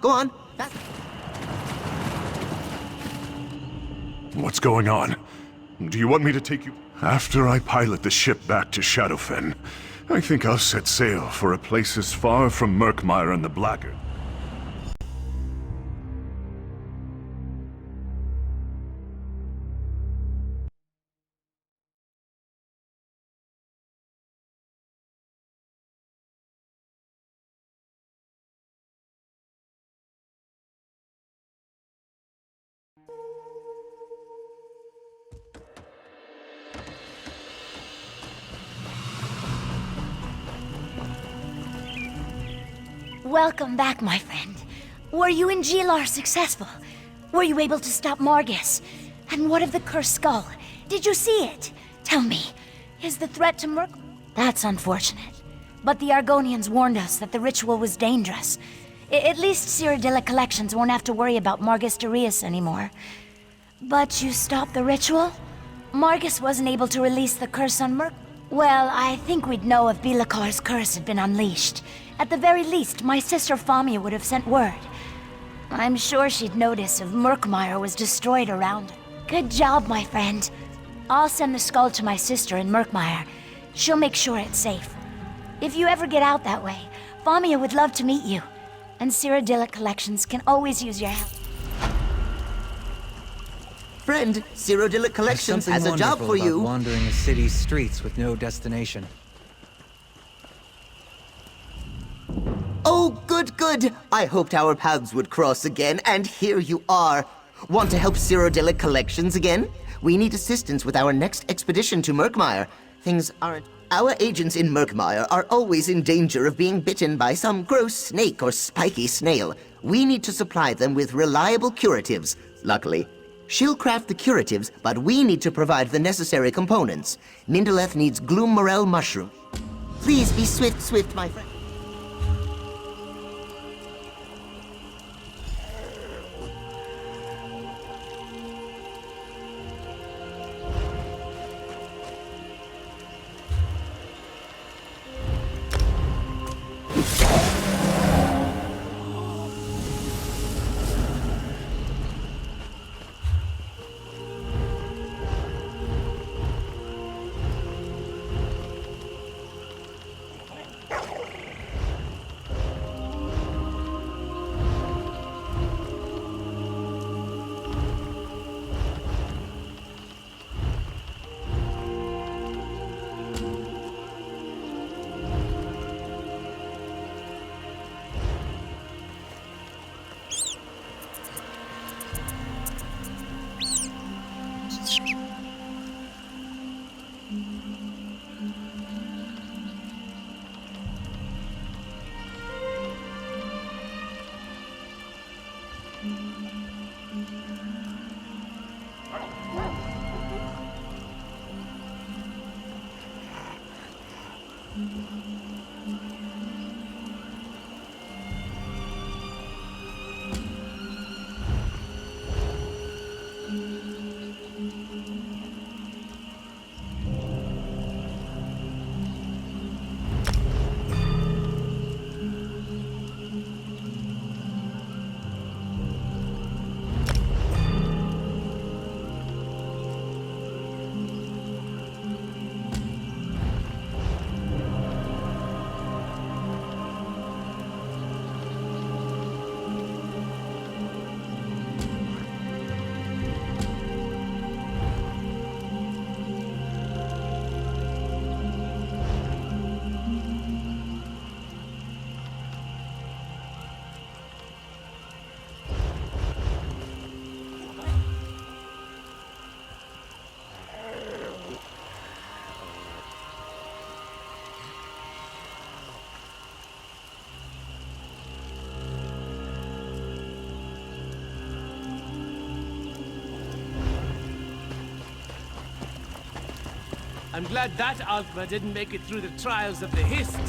Go on. What's going on? Do you want me to take you? After I pilot the ship back to Shadowfen, I think I'll set sail for a place as far from Murkmire and the Blackguard. Welcome back, my friend. Were you and Gilar successful? Were you able to stop Margus? And what of the cursed skull? Did you see it? Tell me, is the threat to Merc... That's unfortunate. But the Argonians warned us that the ritual was dangerous. At least Cyrodiilic collections won't have to worry about Margus Darius anymore. But you stopped the ritual? Margus wasn't able to release the curse on Merc... Well, I think we'd know if Bilakar's curse had been unleashed. At the very least, my sister Famia would have sent word. I'm sure she'd notice if Murkmire was destroyed around. Good job, my friend. I'll send the skull to my sister in Murkmire. She'll make sure it's safe. If you ever get out that way, Famia would love to meet you. And Cyrodiilic Collections can always use your help. Friend, Cyrodiilic Collections There's has a something job wonderful for you. about wandering a city's streets with no destination. Oh, good, good. I hoped our paths would cross again, and here you are. Want to help Cyrodiilic Collections again? We need assistance with our next expedition to Murkmire. Things aren't... Our agents in Murkmire are always in danger of being bitten by some gross snake or spiky snail. We need to supply them with reliable curatives. Luckily, she'll craft the curatives, but we need to provide the necessary components. Mindaleth needs Gloom Morel mushroom. Please be swift, my friend. I'm glad that Alkma didn't make it through the trials of the Hist.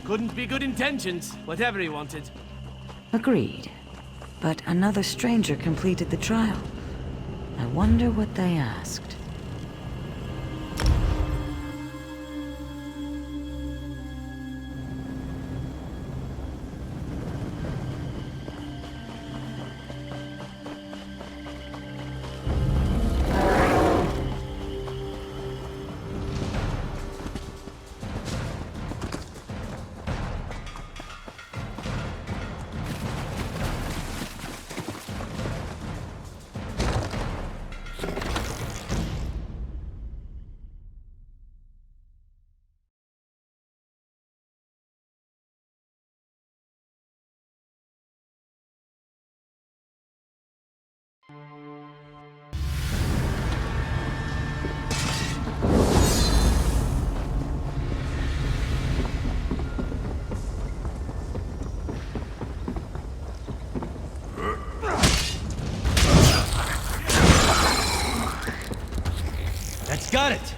Couldn't be good intentions, whatever he wanted. Agreed. But another stranger completed the trial. I wonder what they asked. That's got it!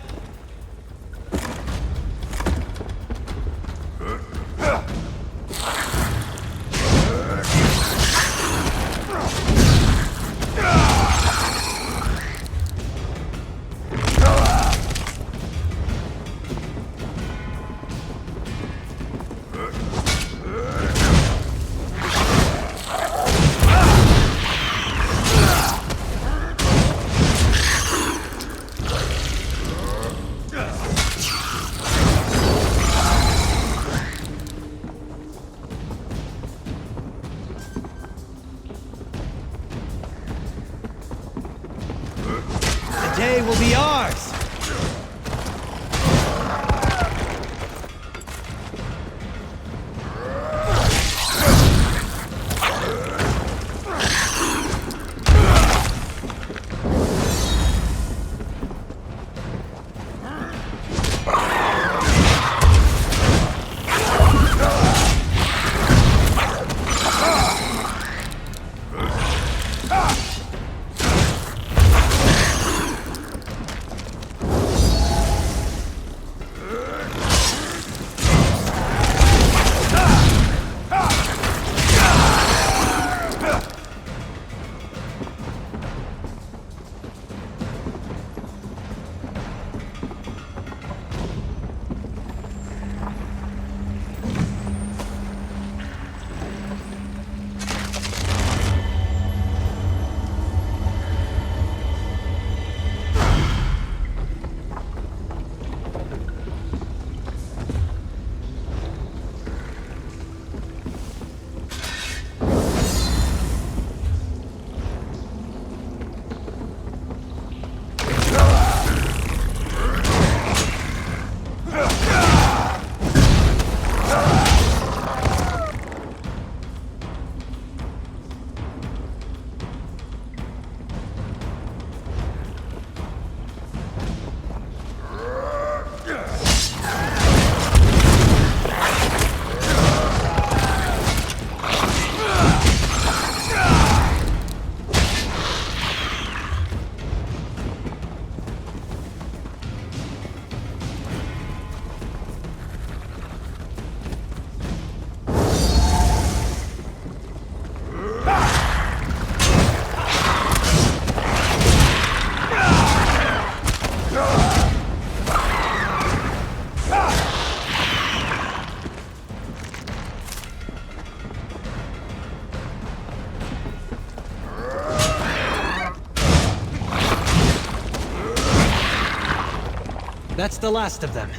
day will be ours! That's the last of them.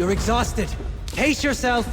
You're exhausted. Pace yourself!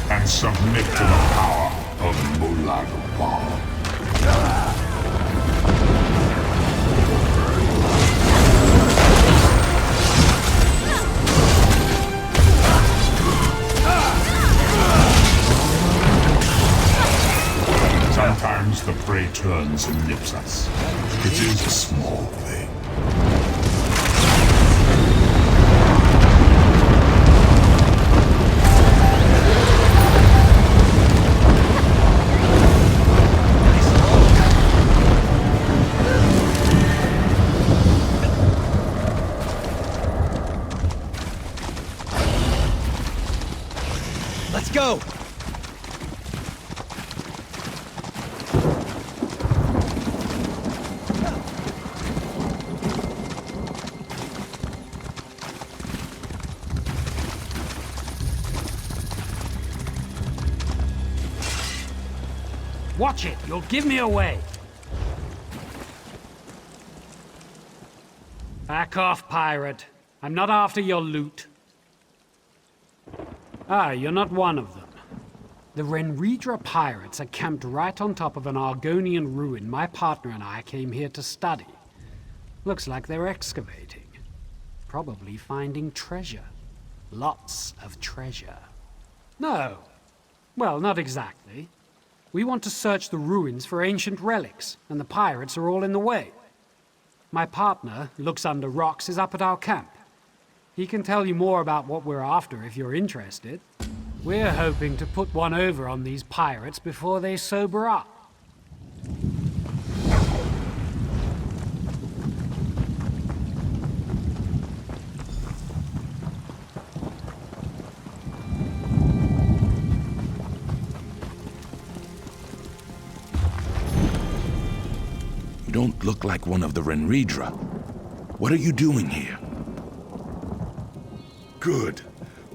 and submit to the power of Mulag Bal. Sometimes the prey turns and nips us. It is a small thing. Let's go! Watch it! You'll give me away! Back off, pirate. I'm not after your loot. Ah, you're not one of them. The Renridra pirates are camped right on top of an Argonian ruin my partner and I came here to study. Looks like they're excavating. Probably finding treasure. Lots of treasure. No. Well, not exactly. We want to search the ruins for ancient relics, and the pirates are all in the way. My partner, looks under rocks, is up at our camp. He can tell you more about what we're after if you're interested. We're hoping to put one over on these pirates before they sober up. You don't look like one of the Renridra. What are you doing here? Good.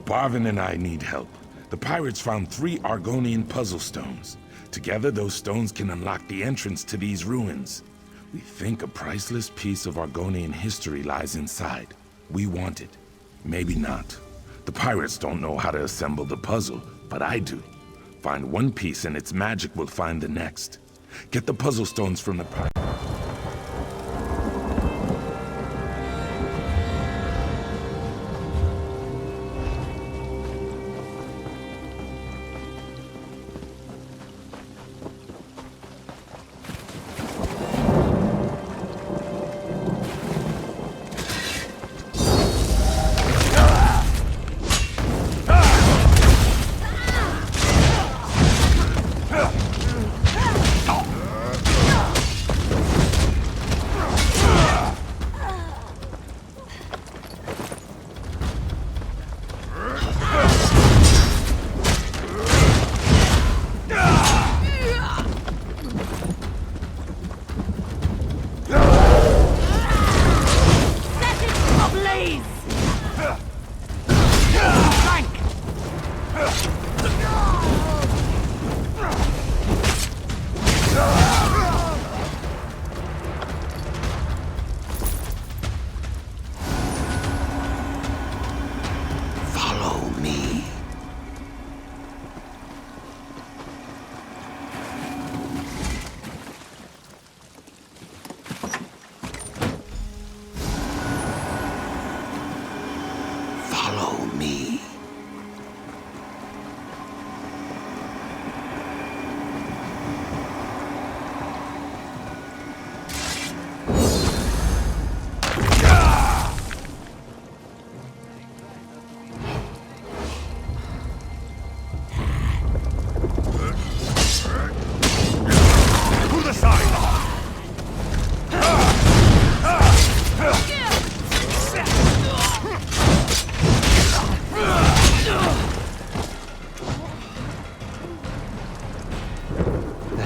Barvin and I need help. The pirates found 3 Argonian puzzle stones. Together, those stones can unlock the entrance to these ruins. We think a priceless piece of Argonian history lies inside. We want it. Maybe not. The pirates don't know how to assemble the puzzle, but I do. Find one piece and its magic will find the next. Get the puzzle stones from the pirates.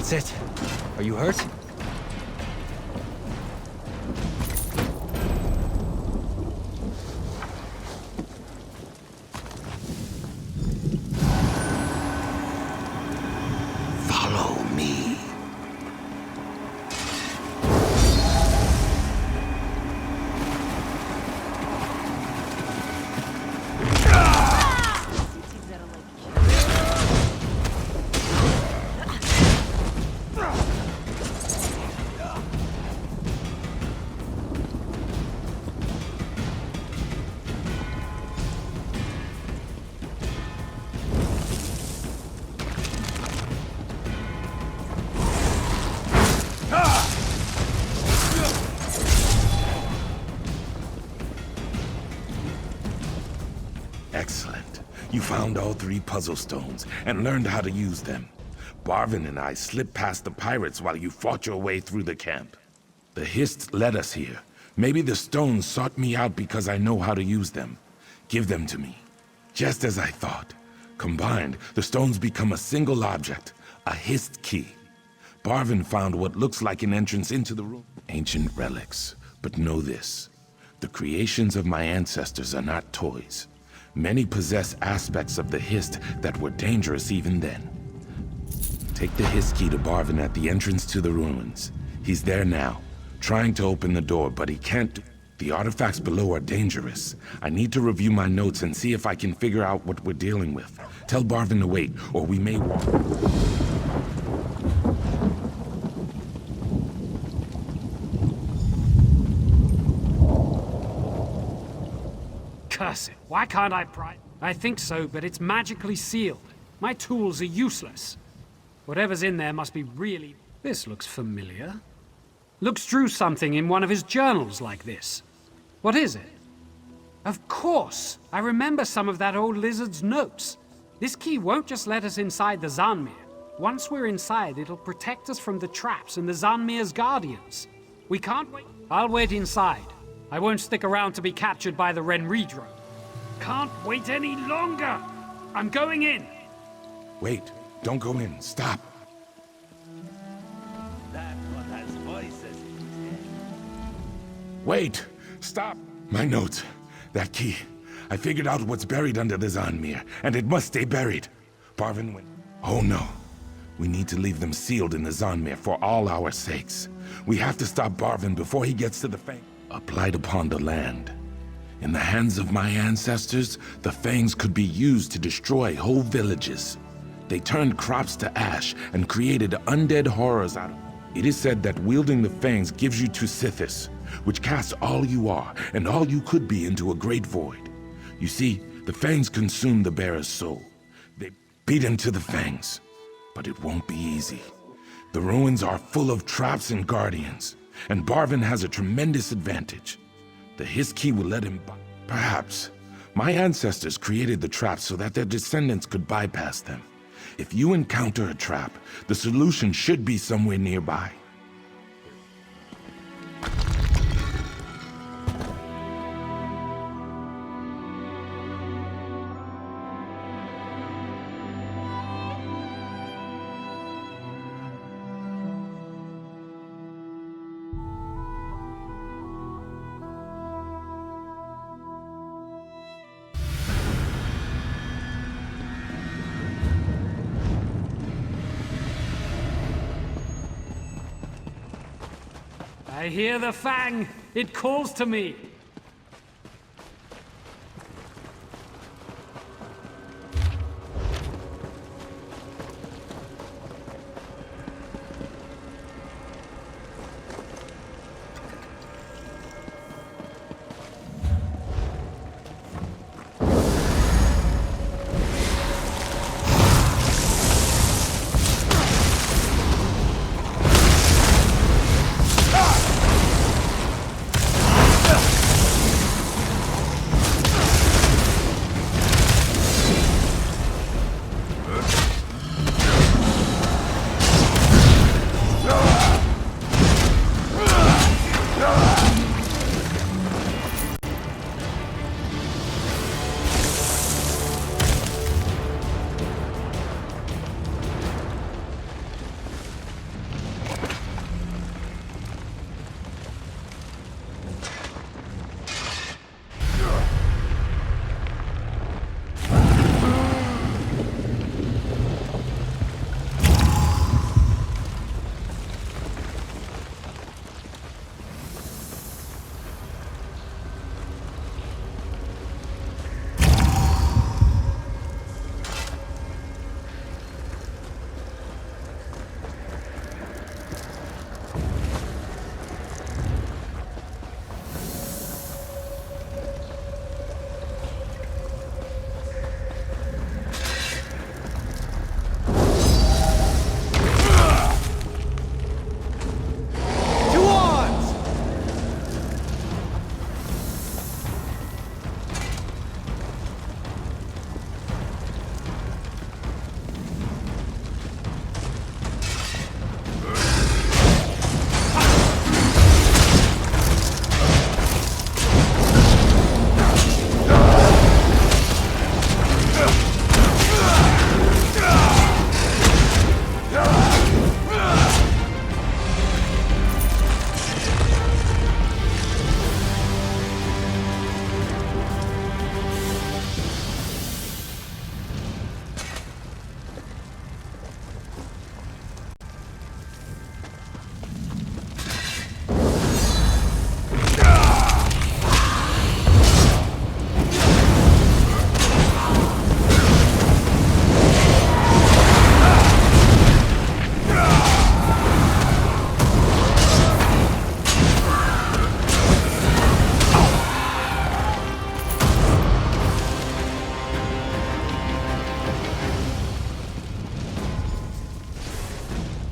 That's it. Are you hurt? Follow me. found all 3 puzzle stones and learned how to use them. Barvin and I slipped past the pirates while you fought your way through the camp. The Hist led us here. Maybe the stones sought me out because I know how to use them. Give them to me. Just as I thought. Combined, the stones become a single object, a Hist key. Barvin found what looks like an entrance into the room. Ancient relics. But know this. The creations of my ancestors are not toys. Many possess aspects of the Hist that were dangerous even then. Take the Hist key to Barvin at the entrance to the ruins. He's there now, trying to open the door, but he can't. The artifacts below are dangerous. I need to review my notes and see if I can figure out what we're dealing with. Tell Barvin to wait, or we may walk. Curse it. Why can't I pry? I think so, but it's magically sealed. My tools are useless. Whatever's in there must be really... This looks familiar. Looks drew something in one of his journals like this. What is it? Of course! I remember some of that old lizard's notes. This key won't just let us inside the Zanmir. Once we're inside, it'll protect us from the traps and the Zanmir's guardians. We can't wait. I'll wait inside. I won't stick around to be captured by the Renridro. Can't wait any longer! I'm going in! Wait, don't go in. Stop. That one has voices in his head. Wait! Stop! My notes. That key. I figured out what's buried under the Zanmir, and it must stay buried. Barvin went... Oh no. We need to leave them sealed in the Zanmir for all our sakes. We have to stop Barvin before he gets to the Fang. Applied upon the land. In the hands of my ancestors, the Fangs could be used to destroy whole villages. They turned crops to ash and created undead horrors out of it. It is said that wielding the Fangs gives you to Sithis, which casts all you are and all you could be into a great void. You see, the Fangs consume the bearer's soul. They beat him to the Fangs. But it won't be easy. The ruins are full of traps and guardians, and Barvin has a tremendous advantage. The Hist key will let him Perhaps. My ancestors created the traps so that their descendants could bypass them. If you encounter a trap, the solution should be somewhere nearby. I hear the Fang. It calls to me.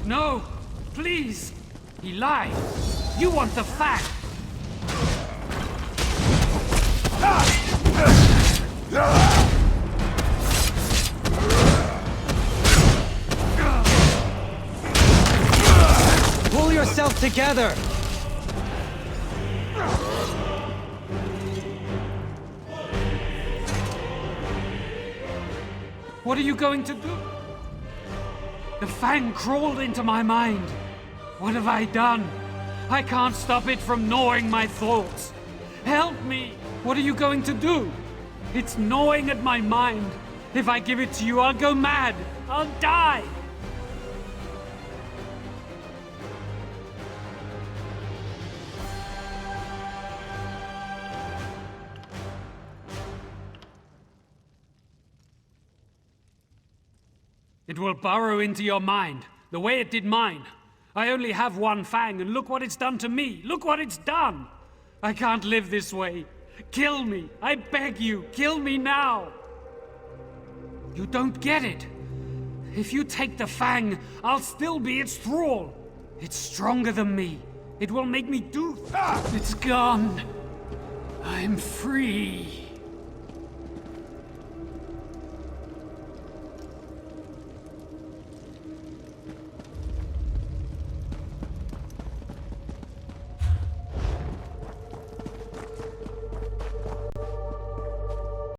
No! Please! He lied! You want the fact! Pull yourself together! What are you going to do? The fang crawled into my mind. What have I done? I can't stop it from gnawing my thoughts. Help me! What are you going to do? It's gnawing at my mind. If I give it to you, I'll go mad. I'll die. It will burrow into your mind, the way it did mine. I only have one fang, and look what it's done to me. Look what it's done! I can't live this way. Kill me! I beg you, kill me now! You don't get it. If you take the fang, I'll still be its thrall. It's stronger than me. It will make me do... It's gone. I'm free.